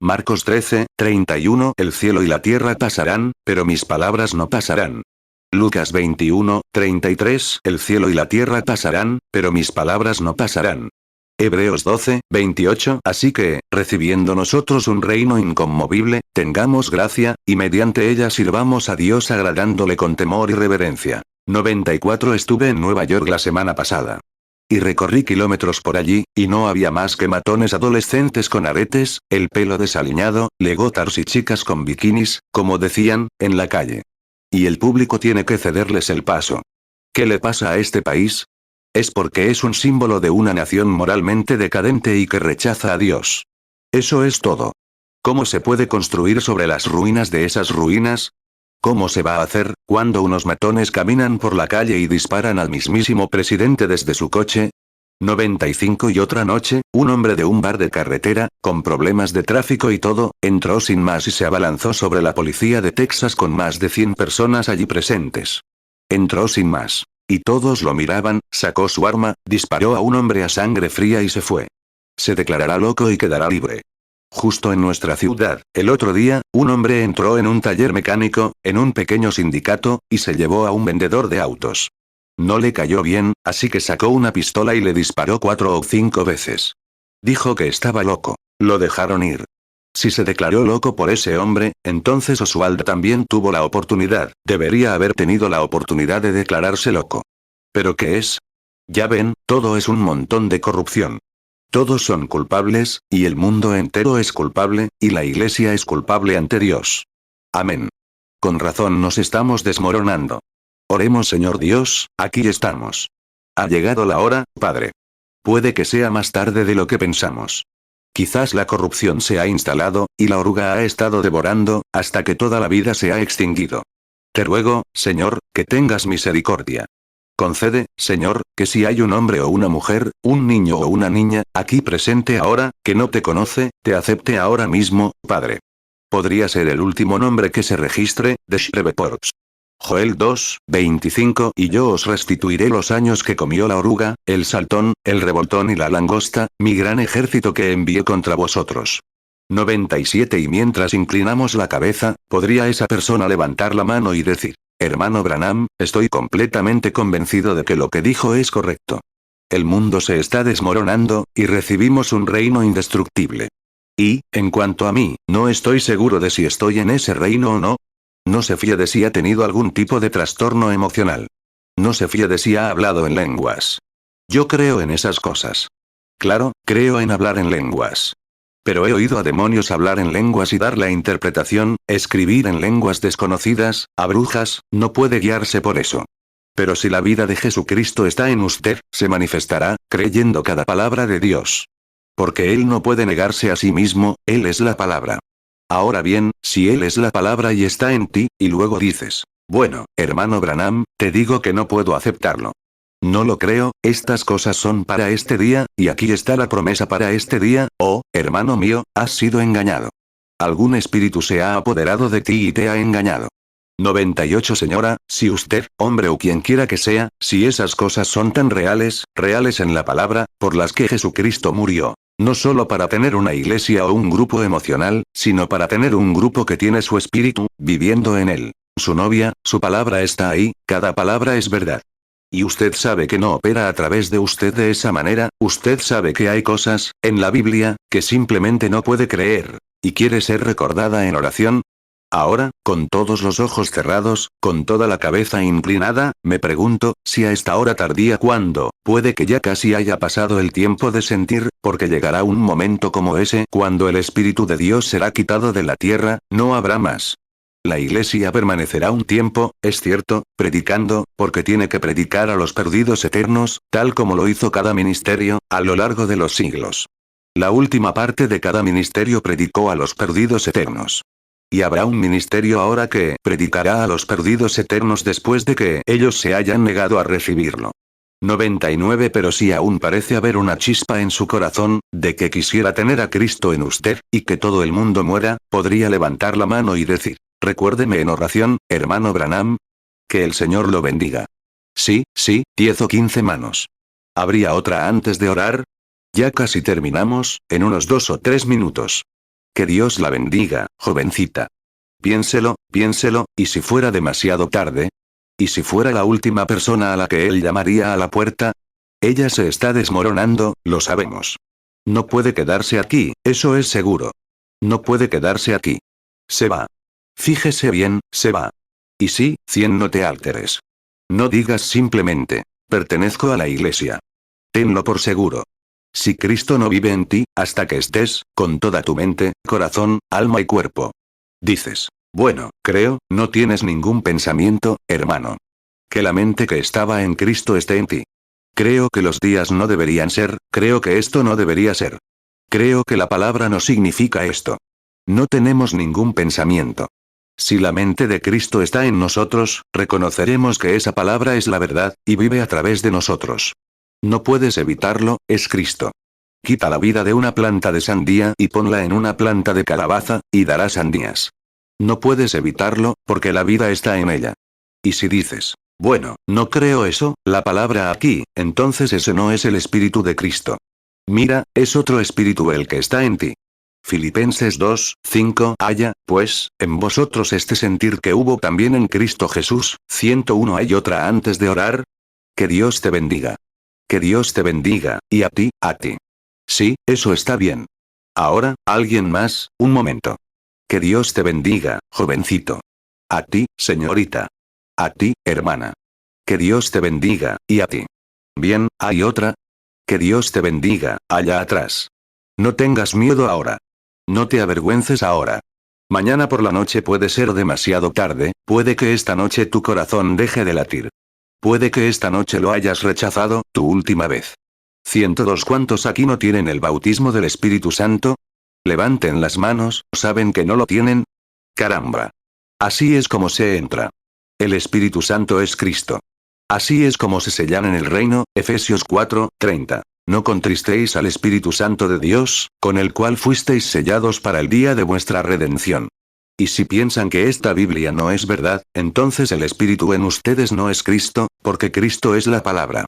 Marcos 13, 31, el cielo y la tierra pasarán, pero mis palabras no pasarán. Lucas 21, 33, el cielo y la tierra pasarán, pero mis palabras no pasarán. Hebreos 12, 28, así que, recibiendo nosotros un reino inconmovible, tengamos gracia, y mediante ella sirvamos a Dios agradándole con temor y reverencia. 94 Estuve en Nueva York la semana pasada. Y recorrí kilómetros por allí, y no había más que matones adolescentes con aretes, el pelo desaliñado, legotards y chicas con bikinis, como decían, en la calle. Y el público tiene que cederles el paso. ¿Qué le pasa a este país? Es porque es un símbolo de una nación moralmente decadente y que rechaza a Dios. Eso es todo. ¿Cómo se puede construir sobre las ruinas de esas ruinas? ¿Cómo se va a hacer, cuando unos matones caminan por la calle y disparan al mismísimo presidente desde su coche? 95 y otra noche, un hombre de un bar de carretera, con problemas de tráfico y todo, entró sin más y se abalanzó sobre la policía de Texas con más de 100 personas allí presentes. Entró sin más. Y todos lo miraban, sacó su arma, disparó a un hombre a sangre fría y se fue. Se declarará loco y quedará libre. Justo en nuestra ciudad, el otro día, un hombre entró en un taller mecánico, en un pequeño sindicato, y se llevó a un vendedor de autos. No le cayó bien, así que sacó una pistola y le disparó 4 o 5 veces. Dijo que estaba loco. Lo dejaron ir. Si se declaró loco por ese hombre, entonces Oswald también tuvo la oportunidad, debería haber tenido la oportunidad de declararse loco. ¿Pero qué es? Ya ven, todo es un montón de corrupción. Todos son culpables, y el mundo entero es culpable, y la Iglesia es culpable ante Dios. Amén. Con razón nos estamos desmoronando. Oremos Señor Dios, aquí estamos. Ha llegado la hora, Padre. Puede que sea más tarde de lo que pensamos. Quizás la corrupción se ha instalado, y la oruga ha estado devorando, hasta que toda la vida se ha extinguido. Te ruego, Señor, que tengas misericordia. Concede, Señor, que si hay un hombre o una mujer, un niño o una niña, aquí presente ahora, que no te conoce, te acepte ahora mismo, Padre. Podría ser el último nombre que se registre, de Shreveport. Joel 2, 25 y yo os restituiré los años que comió la oruga, el saltón, el revoltón y la langosta, mi gran ejército que envié contra vosotros. 97 Y mientras inclinamos la cabeza, podría esa persona levantar la mano y decir, hermano Branham, estoy completamente convencido de que lo que dijo es correcto. El mundo se está desmoronando, y recibimos un reino indestructible. Y, en cuanto a mí, no estoy seguro de si estoy en ese reino o no. No se fíe de si ha tenido algún tipo de trastorno emocional. No se fíe de si ha hablado en lenguas. Yo creo en esas cosas. Claro, creo en hablar en lenguas. Pero he oído a demonios hablar en lenguas y dar la interpretación, escribir en lenguas desconocidas, a brujas, no puede guiarse por eso. Pero si la vida de Jesucristo está en usted, se manifestará, creyendo cada palabra de Dios. Porque Él no puede negarse a sí mismo, Él es la palabra. Ahora bien, si Él es la palabra y está en ti, y luego dices, bueno, hermano Branham, te digo que no puedo aceptarlo. No lo creo, estas cosas son para este día, y aquí está la promesa para este día, oh, hermano mío, has sido engañado. Algún espíritu se ha apoderado de ti y te ha engañado. 98 Señora, si usted, hombre o quien quiera que sea, si esas cosas son tan reales, reales en la palabra, por las que Jesucristo murió. No solo para tener una iglesia o un grupo emocional, sino para tener un grupo que tiene su espíritu, viviendo en él. Su novia, su palabra está ahí, cada palabra es verdad. Y usted sabe que no opera a través de usted de esa manera, usted sabe que hay cosas, en la Biblia, que simplemente no puede creer. ¿Y quiere ser recordada en oración? Ahora, con todos los ojos cerrados, con toda la cabeza inclinada, me pregunto, si a esta hora tardía cuando, puede que ya casi haya pasado el tiempo de sentir, porque llegará un momento como ese, cuando el Espíritu de Dios será quitado de la tierra, no habrá más. La iglesia permanecerá un tiempo, es cierto, predicando, porque tiene que predicar a los perdidos eternos, tal como lo hizo cada ministerio, a lo largo de los siglos. La última parte de cada ministerio predicó a los perdidos eternos. Y habrá un ministerio ahora que predicará a los perdidos eternos después de que ellos se hayan negado a recibirlo. 99 Pero si aún parece haber una chispa en su corazón, de que quisiera tener a Cristo en usted, y que todo el mundo muera, podría levantar la mano y decir, recuérdeme en oración, hermano Branham. Que el Señor lo bendiga. Sí, 10 o 15 manos. ¿Habría otra antes de orar? Ya casi terminamos, en unos 2 o 3 minutos. Que Dios la bendiga, jovencita. Piénselo, y si fuera demasiado tarde. ¿Y si fuera la última persona a la que él llamaría a la puerta? Ella se está desmoronando, lo sabemos. No puede quedarse aquí, eso es seguro. No puede quedarse aquí. Se va. Fíjese bien, se va. Y sí, 100 no te alteres. No digas simplemente, pertenezco a la iglesia. Tenlo por seguro. Si Cristo no vive en ti, hasta que estés, con toda tu mente, corazón, alma y cuerpo. Dices, bueno, creo, no tienes ningún pensamiento, hermano. Que la mente que estaba en Cristo esté en ti. Creo que los días no deberían ser, creo que esto no debería ser. Creo que la palabra no significa esto. No tenemos ningún pensamiento. Si la mente de Cristo está en nosotros, reconoceremos que esa palabra es la verdad, y vive a través de nosotros. No puedes evitarlo, es Cristo. Quita la vida de una planta de sandía y ponla en una planta de calabaza, y dará sandías. No puedes evitarlo, porque la vida está en ella. Y si dices, bueno, no creo eso, la palabra aquí, entonces ese no es el Espíritu de Cristo. Mira, es otro espíritu el que está en ti. Filipenses 2:5 Haya, pues, en vosotros este sentir que hubo también en Cristo Jesús. 101 ¿Hay otra antes de orar? Que Dios te bendiga. Que Dios te bendiga, y a ti, a ti. Sí, eso está bien. Ahora, alguien más, un momento. Que Dios te bendiga, jovencito. A ti, señorita. A ti, hermana. Que Dios te bendiga, y a ti. Bien, ¿hay otra? Que Dios te bendiga, allá atrás. No tengas miedo ahora. No te avergüences ahora. Mañana por la noche puede ser demasiado tarde, puede que esta noche tu corazón deje de latir. Puede que esta noche lo hayas rechazado, tu última vez. 102 ¿Cuántos aquí no tienen el bautismo del Espíritu Santo? Levanten las manos, ¿saben que no lo tienen? Caramba. Así es como se entra. El Espíritu Santo es Cristo. Así es como se sellan en el reino, Efesios 4:30. No contristéis al Espíritu Santo de Dios, con el cual fuisteis sellados para el día de vuestra redención. Y si piensan que esta Biblia no es verdad, entonces el Espíritu en ustedes no es Cristo, porque Cristo es la palabra.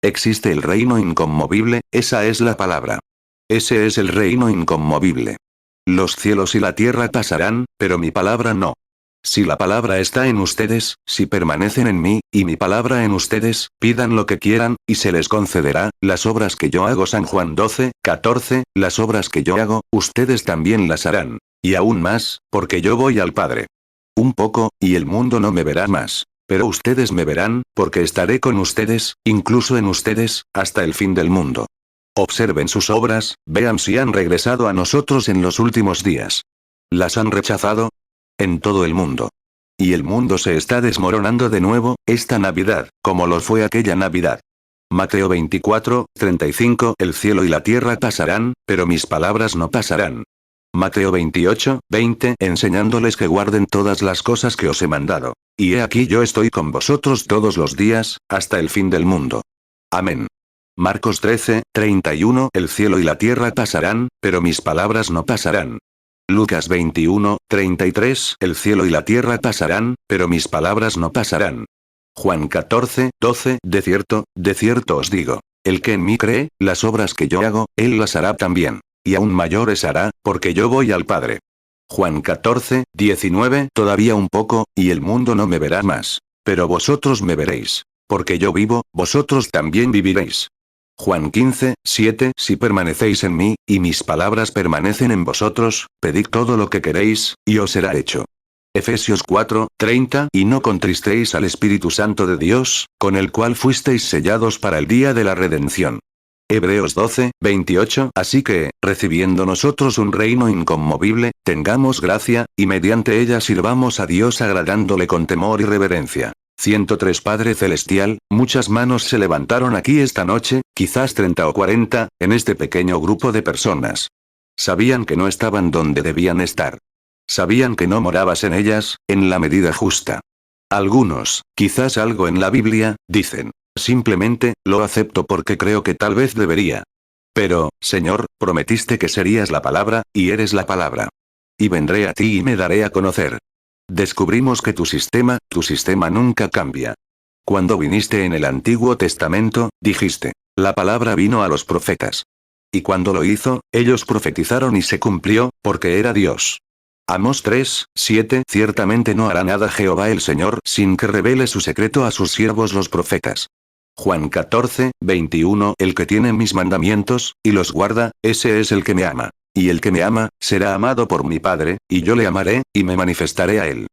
Existe el reino inconmovible, esa es la palabra. Ese es el reino inconmovible. Los cielos y la tierra pasarán, pero mi palabra no. Si la palabra está en ustedes, si permanecen en mí, y mi palabra en ustedes, pidan lo que quieran, y se les concederá. Las obras que yo hago San Juan 12:14, las obras que yo hago, ustedes también las harán. Y aún más, porque yo voy al Padre. Un poco, y el mundo no me verá más. Pero ustedes me verán, porque estaré con ustedes, incluso en ustedes, hasta el fin del mundo. Observen sus obras, vean si han regresado a nosotros en los últimos días. ¿Las han rechazado? En todo el mundo. Y el mundo se está desmoronando de nuevo, esta Navidad, como lo fue aquella Navidad. Mateo 24:35 El cielo y la tierra pasarán, pero mis palabras no pasarán. Mateo 28, 20, enseñándoles que guarden todas las cosas que os he mandado. Y he aquí yo estoy con vosotros todos los días, hasta el fin del mundo. Amén. Marcos 13, 31, el cielo y la tierra pasarán, pero mis palabras no pasarán. Lucas 21, 33, el cielo y la tierra pasarán, pero mis palabras no pasarán. Juan 14, 12, de cierto os digo, el que en mí cree, las obras que yo hago, él las hará también. Y aún mayores hará, porque yo voy al Padre. Juan 14, 19, todavía un poco, y el mundo no me verá más. Pero vosotros me veréis. Porque yo vivo, vosotros también viviréis. Juan 15, 7, si permanecéis en mí, y mis palabras permanecen en vosotros, pedid todo lo que queréis, y os será hecho. Efesios 4, 30, y no contristéis al Espíritu Santo de Dios, con el cual fuisteis sellados para el día de la redención. Hebreos 12, 28, así que, recibiendo nosotros un reino inconmovible, tengamos gracia, y mediante ella sirvamos a Dios agradándole con temor y reverencia. 103 Padre Celestial, muchas manos se levantaron aquí esta noche, quizás 30 o 40, en este pequeño grupo de personas. Sabían que no estaban donde debían estar. Sabían que no morabas en ellas, en la medida justa. Algunos, quizás algo en la Biblia, dicen. Simplemente, lo acepto porque creo que tal vez debería. Pero, Señor, prometiste que serías la palabra, y eres la palabra. Y vendré a ti y me daré a conocer. Descubrimos que tu sistema nunca cambia. Cuando viniste en el Antiguo Testamento, dijiste, la palabra vino a los profetas. Y cuando lo hizo, ellos profetizaron y se cumplió, porque era Dios. Amós 3, 7, ciertamente no hará nada Jehová el Señor sin que revele su secreto a sus siervos los profetas. Juan 14, 21, el que tiene mis mandamientos, y los guarda, ese es el que me ama. Y el que me ama, será amado por mi Padre, y yo le amaré, y me manifestaré a él.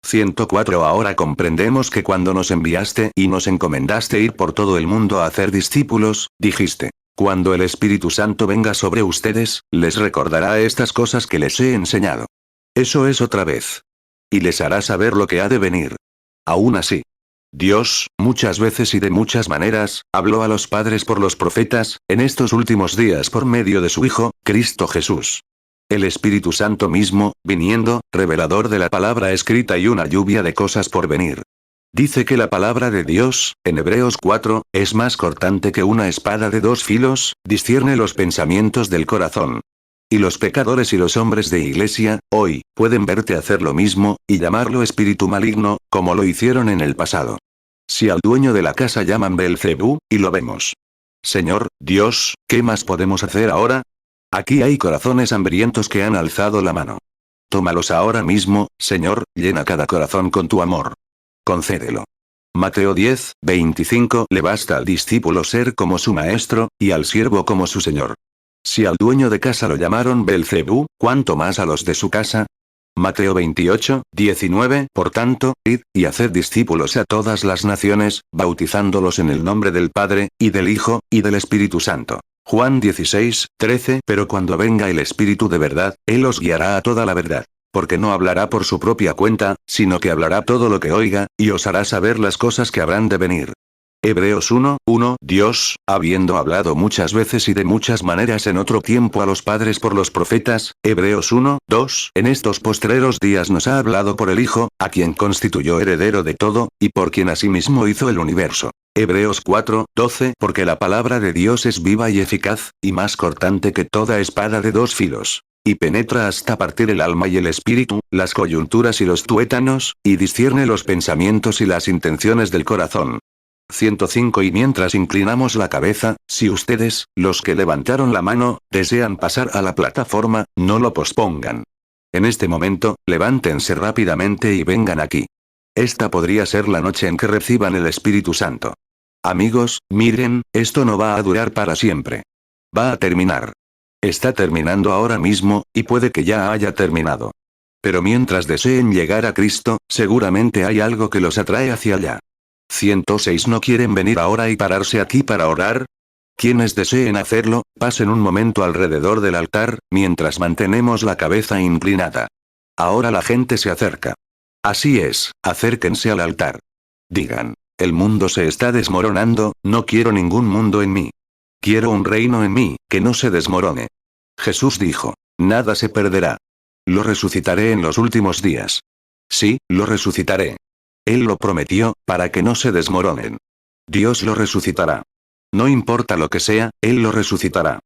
104 Ahora comprendemos que cuando nos enviaste y nos encomendaste ir por todo el mundo a hacer discípulos, dijiste, cuando el Espíritu Santo venga sobre ustedes, les recordará estas cosas que les he enseñado. Eso es otra vez. Y les hará saber lo que ha de venir. Aún así, Dios, muchas veces y de muchas maneras, habló a los padres por los profetas, en estos últimos días por medio de su Hijo, Cristo Jesús. El Espíritu Santo mismo, viniendo, revelador de la palabra escrita y una lluvia de cosas por venir. Dice que la palabra de Dios, en Hebreos 4, es más cortante que una espada de dos filos, discierne los pensamientos del corazón. Y los pecadores y los hombres de iglesia, hoy, pueden verte hacer lo mismo, y llamarlo espíritu maligno, como lo hicieron en el pasado. Si al dueño de la casa llaman Beelzebú, y lo vemos. Señor, Dios, ¿qué más podemos hacer ahora? Aquí hay corazones hambrientos que han alzado la mano. Tómalos ahora mismo, Señor, llena cada corazón con tu amor. Concédelo. Mateo 10, 25 Le basta al discípulo ser como su maestro, y al siervo como su señor. Si al dueño de casa lo llamaron Beelzebú, ¿cuánto más a los de su casa? Mateo 28, 19 Por tanto, id, y haced discípulos a todas las naciones, bautizándolos en el nombre del Padre, y del Hijo, y del Espíritu Santo. Juan 16, 13 Pero cuando venga el Espíritu de verdad, Él os guiará a toda la verdad. Porque no hablará por su propia cuenta, sino que hablará todo lo que oiga, y os hará saber las cosas que habrán de venir. Hebreos 1, 1 Dios, habiendo hablado muchas veces y de muchas maneras en otro tiempo a los padres por los profetas, Hebreos 1, 2 En estos postreros días nos ha hablado por el Hijo, a quien constituyó heredero de todo, y por quien asimismo hizo el universo. Hebreos 4, 12 Porque la palabra de Dios es viva y eficaz, y más cortante que toda espada de dos filos. Y penetra hasta partir el alma y el espíritu, las coyunturas y los tuétanos, y discierne los pensamientos y las intenciones del corazón. 105 Y mientras inclinamos la cabeza, si ustedes, los que levantaron la mano, desean pasar a la plataforma, no lo pospongan. En este momento, levántense rápidamente y vengan aquí. Esta podría ser la noche en que reciban el Espíritu Santo. Amigos, miren, esto no va a durar para siempre. Va a terminar. Está terminando ahora mismo, y puede que ya haya terminado. Pero mientras deseen llegar a Cristo, seguramente hay algo que los atrae hacia allá. 106 ¿No quieren venir ahora y pararse aquí para orar? Quienes deseen hacerlo, pasen un momento alrededor del altar, mientras mantenemos la cabeza inclinada. Ahora la gente se acerca. Así es, acérquense al altar. Digan, el mundo se está desmoronando, no quiero ningún mundo en mí. Quiero un reino en mí, que no se desmorone. Jesús dijo, Nada se perderá. Lo resucitaré en los últimos días. Sí, lo resucitaré. Él lo prometió, para que no se desmoronen. Dios lo resucitará. No importa lo que sea, Él lo resucitará.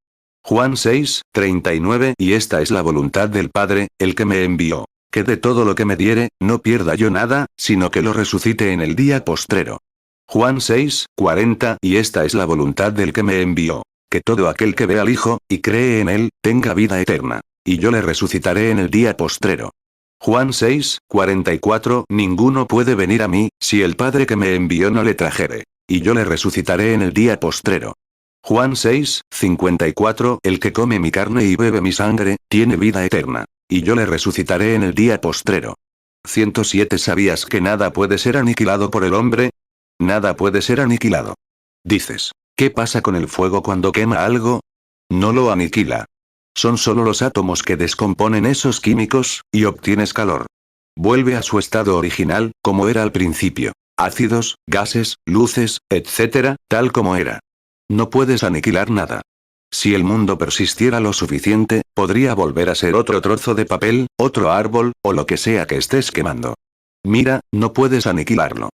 Juan 6:39 Y esta es la voluntad del Padre, el que me envió, que de todo lo que me diere, no pierda yo nada, sino que lo resucite en el día postrero. Juan 6:40 Y esta es la voluntad del que me envió, que todo aquel que ve al Hijo, y cree en Él, tenga vida eterna. Y yo le resucitaré en el día postrero. Juan 6:44 Ninguno puede venir a mí, si el Padre que me envió no le trajere. Y yo le resucitaré en el día postrero. Juan 6:54 El que come mi carne y bebe mi sangre, tiene vida eterna. Y yo le resucitaré en el día postrero. 107 ¿Sabías que nada puede ser aniquilado por el hombre? Nada puede ser aniquilado. Dices, ¿qué pasa con el fuego cuando quema algo? No lo aniquila. Son solo los átomos que descomponen esos químicos, y obtienes calor. Vuelve a su estado original, como era al principio. Ácidos, gases, luces, etc., tal como era. No puedes aniquilar nada. Si el mundo persistiera lo suficiente, podría volver a ser otro trozo de papel, otro árbol, o lo que sea que estés quemando. Mira, no puedes aniquilarlo.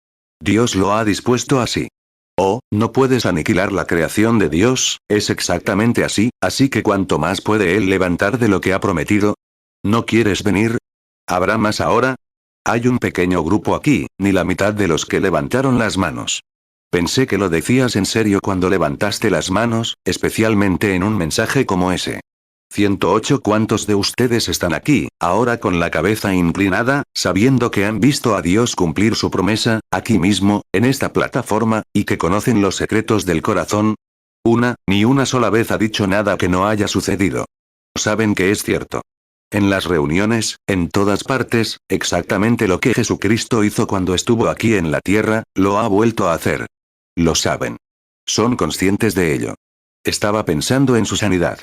Dios lo ha dispuesto así. Oh, no puedes aniquilar la creación de Dios, es exactamente así que cuanto más puede Él levantar de lo que ha prometido. ¿No quieres venir? ¿Habrá más ahora? Hay un pequeño grupo aquí, ni la mitad de los que levantaron las manos. Pensé que lo decías en serio cuando levantaste las manos, especialmente en un mensaje como ese. 108 ¿Cuántos de ustedes están aquí, ahora con la cabeza inclinada, sabiendo que han visto a Dios cumplir su promesa, aquí mismo, en esta plataforma, y que conocen los secretos del corazón? Ni una sola vez ha dicho nada que no haya sucedido. Saben que es cierto. En las reuniones, en todas partes, exactamente lo que Jesucristo hizo cuando estuvo aquí en la tierra, lo ha vuelto a hacer. Lo saben. Son conscientes de ello. Estaba pensando en su sanidad.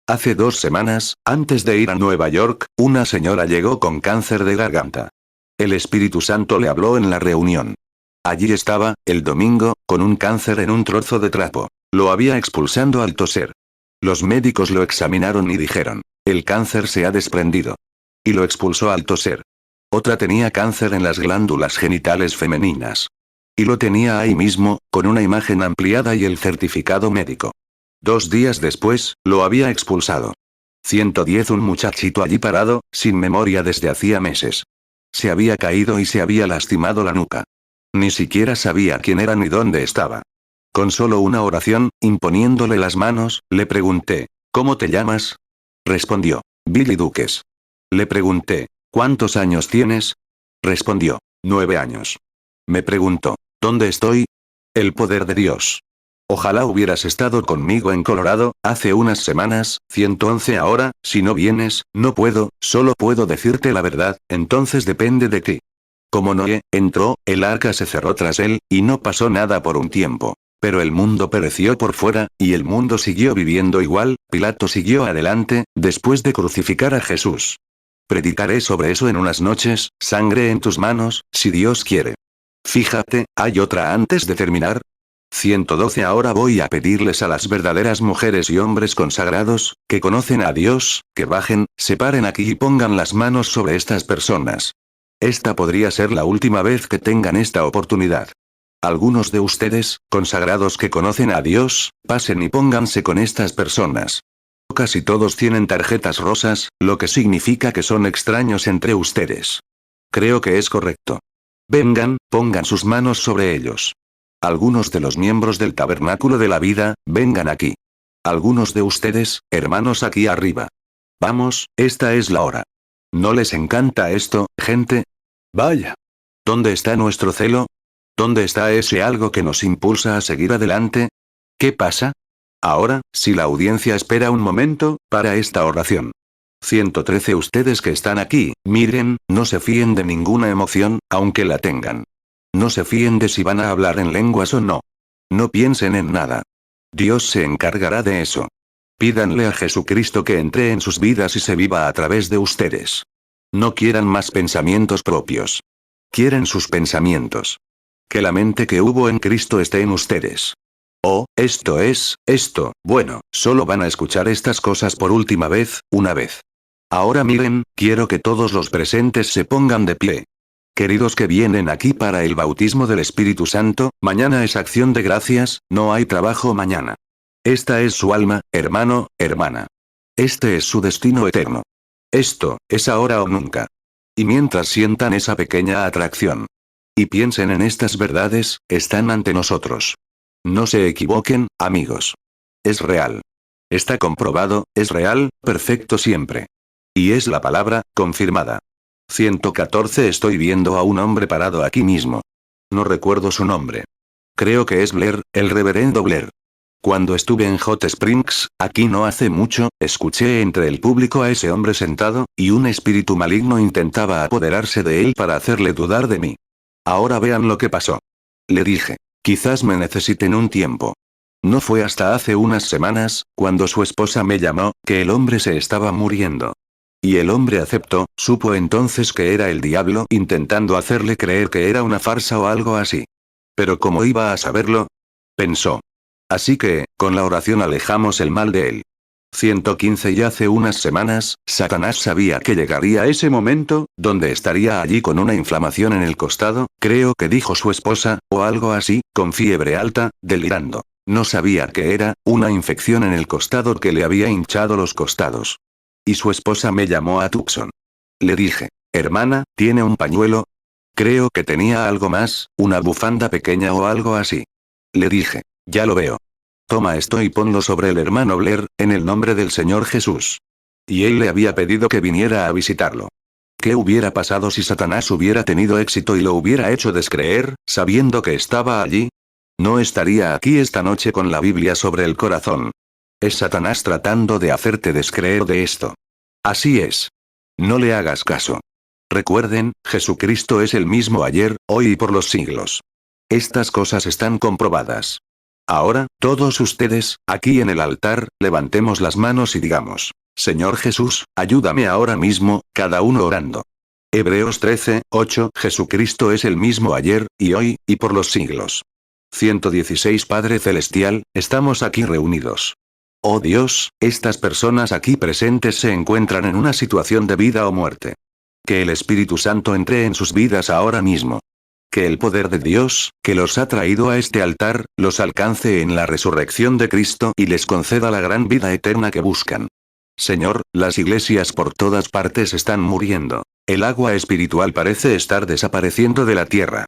Hace 2 semanas, antes de ir a Nueva York, una señora llegó con cáncer de garganta. El Espíritu Santo le habló en la reunión. Allí estaba, el domingo, con un cáncer en un trozo de trapo. Lo había expulsando al toser. Los médicos lo examinaron y dijeron, el cáncer se ha desprendido. Y lo expulsó al toser. Otra tenía cáncer en las glándulas genitales femeninas. Y lo tenía ahí mismo, con una imagen ampliada y el certificado médico. 2 días después, lo había expulsado. 110 Un muchachito allí parado, sin memoria desde hacía meses. Se había caído y se había lastimado la nuca. Ni siquiera sabía quién era ni dónde estaba. Con solo una oración, imponiéndole las manos, le pregunté, ¿cómo te llamas? Respondió, Billy Duques. Le pregunté, ¿cuántos años tienes? Respondió, 9 años. Me preguntó, ¿dónde estoy? El poder de Dios. Ojalá hubieras estado conmigo en Colorado, hace unas semanas, 111 ahora, si no vienes, no puedo, solo puedo decirte la verdad, entonces depende de ti. Como Noé, entró, el arca se cerró tras él, y no pasó nada por un tiempo. Pero el mundo pereció por fuera, y el mundo siguió viviendo igual, Pilato siguió adelante, después de crucificar a Jesús. Predicaré sobre eso en unas noches, sangre en tus manos, si Dios quiere. Fíjate, ¿hay otra antes de terminar? 112 Ahora voy a pedirles a las verdaderas mujeres y hombres consagrados, que conocen a Dios, que bajen, se paren aquí y pongan las manos sobre estas personas. Esta podría ser la última vez que tengan esta oportunidad. Algunos de ustedes, consagrados que conocen a Dios, pasen y pónganse con estas personas. Casi todos tienen tarjetas rosas, lo que significa que son extraños entre ustedes. Creo que es correcto. Vengan, pongan sus manos sobre ellos. Algunos de los miembros del Tabernáculo de la Vida, vengan aquí. Algunos de ustedes, hermanos aquí arriba. Vamos, esta es la hora. ¿No les encanta esto, gente? Vaya. ¿Dónde está nuestro celo? ¿Dónde está ese algo que nos impulsa a seguir adelante? ¿Qué pasa? Ahora, si la audiencia espera un momento, para esta oración. 113 Ustedes que están aquí, miren, no se fíen de ninguna emoción, aunque la tengan. No se fíen de si van a hablar en lenguas o no. No piensen en nada. Dios se encargará de eso. Pídanle a Jesucristo que entre en sus vidas y se viva a través de ustedes. No quieran más pensamientos propios. Quieren sus pensamientos. Que la mente que hubo en Cristo esté en ustedes. Oh, esto, bueno, solo van a escuchar estas cosas por última vez, una vez. Ahora miren, quiero que todos los presentes se pongan de pie. Queridos que vienen aquí para el bautismo del Espíritu Santo, mañana es acción de gracias, no hay trabajo mañana. Esta es su alma, hermano, hermana. Este es su destino eterno. Esto, es ahora o nunca. Y mientras sientan esa pequeña atracción y piensen en estas verdades, están ante nosotros. No se equivoquen, amigos. Es real. Está comprobado, es real, perfecto siempre. Y es la palabra, confirmada. 114 Estoy viendo a un hombre parado aquí mismo. No recuerdo su nombre. Creo que es Blair, el reverendo Blair. Cuando estuve en Hot Springs, aquí no hace mucho, escuché entre el público a ese hombre sentado, y un espíritu maligno intentaba apoderarse de él para hacerle dudar de mí. Ahora vean lo que pasó. Le dije, quizás me necesiten un tiempo. No fue hasta hace unas semanas, cuando su esposa me llamó, que el hombre se estaba muriendo. Y el hombre aceptó, supo entonces que era el diablo intentando hacerle creer que era una farsa o algo así. Pero ¿cómo iba a saberlo? Pensó. Así que, con la oración alejamos el mal de él. 115 Y hace unas semanas, Satanás sabía que llegaría ese momento, donde estaría allí con una inflamación en el costado, creo que dijo su esposa, o algo así, con fiebre alta, delirando. No sabía que era, una infección en el costado que le había hinchado los costados. Y su esposa me llamó a Tucson. Le dije, hermana, ¿tiene un pañuelo? Creo que tenía algo más, una bufanda pequeña o algo así. Le dije, ya lo veo. Toma esto y ponlo sobre el hermano Blair, en el nombre del Señor Jesús. Y él le había pedido que viniera a visitarlo. ¿Qué hubiera pasado si Satanás hubiera tenido éxito y lo hubiera hecho descreer, sabiendo que estaba allí? No estaría aquí esta noche con la Biblia sobre el corazón. Es Satanás tratando de hacerte descreer de esto. Así es. No le hagas caso. Recuerden, Jesucristo es el mismo ayer, hoy y por los siglos. Estas cosas están comprobadas. Ahora, todos ustedes, aquí en el altar, levantemos las manos y digamos, Señor Jesús, ayúdame ahora mismo, cada uno orando. Hebreos 13:8 Jesucristo es el mismo ayer, y hoy, y por los siglos. 116 Padre Celestial, estamos aquí reunidos. Oh Dios, estas personas aquí presentes se encuentran en una situación de vida o muerte. Que el Espíritu Santo entre en sus vidas ahora mismo. Que el poder de Dios, que los ha traído a este altar, los alcance en la resurrección de Cristo y les conceda la gran vida eterna que buscan. Señor, las iglesias por todas partes están muriendo. El agua espiritual parece estar desapareciendo de la tierra.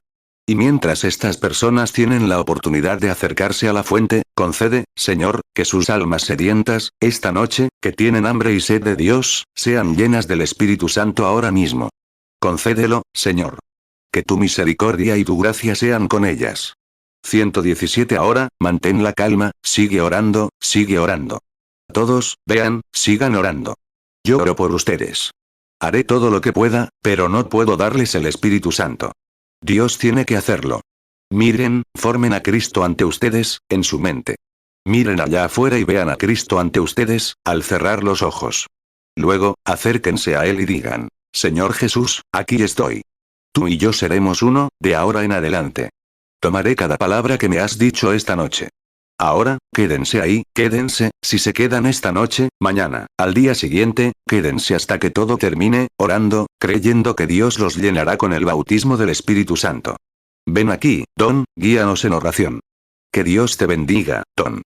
Y mientras estas personas tienen la oportunidad de acercarse a la fuente, concede, Señor, que sus almas sedientas, esta noche, que tienen hambre y sed de Dios, sean llenas del Espíritu Santo ahora mismo. Concédelo, Señor. Que tu misericordia y tu gracia sean con ellas. 117 Ahora, mantén la calma, sigue orando, sigue orando. Todos, vean, sigan orando. Yo oro por ustedes. Haré todo lo que pueda, pero no puedo darles el Espíritu Santo. Dios tiene que hacerlo. Miren, formen a Cristo ante ustedes, en su mente. Miren allá afuera y vean a Cristo ante ustedes, al cerrar los ojos. Luego, acérquense a Él y digan, Señor Jesús, aquí estoy. Tú y yo seremos uno, de ahora en adelante. Tomaré cada palabra que me has dicho esta noche. Ahora, quédense ahí, quédense, si se quedan esta noche, mañana, al día siguiente, quédense hasta que todo termine, orando, creyendo que Dios los llenará con el bautismo del Espíritu Santo. Ven aquí, Don, guíanos en oración. Que Dios te bendiga, Don.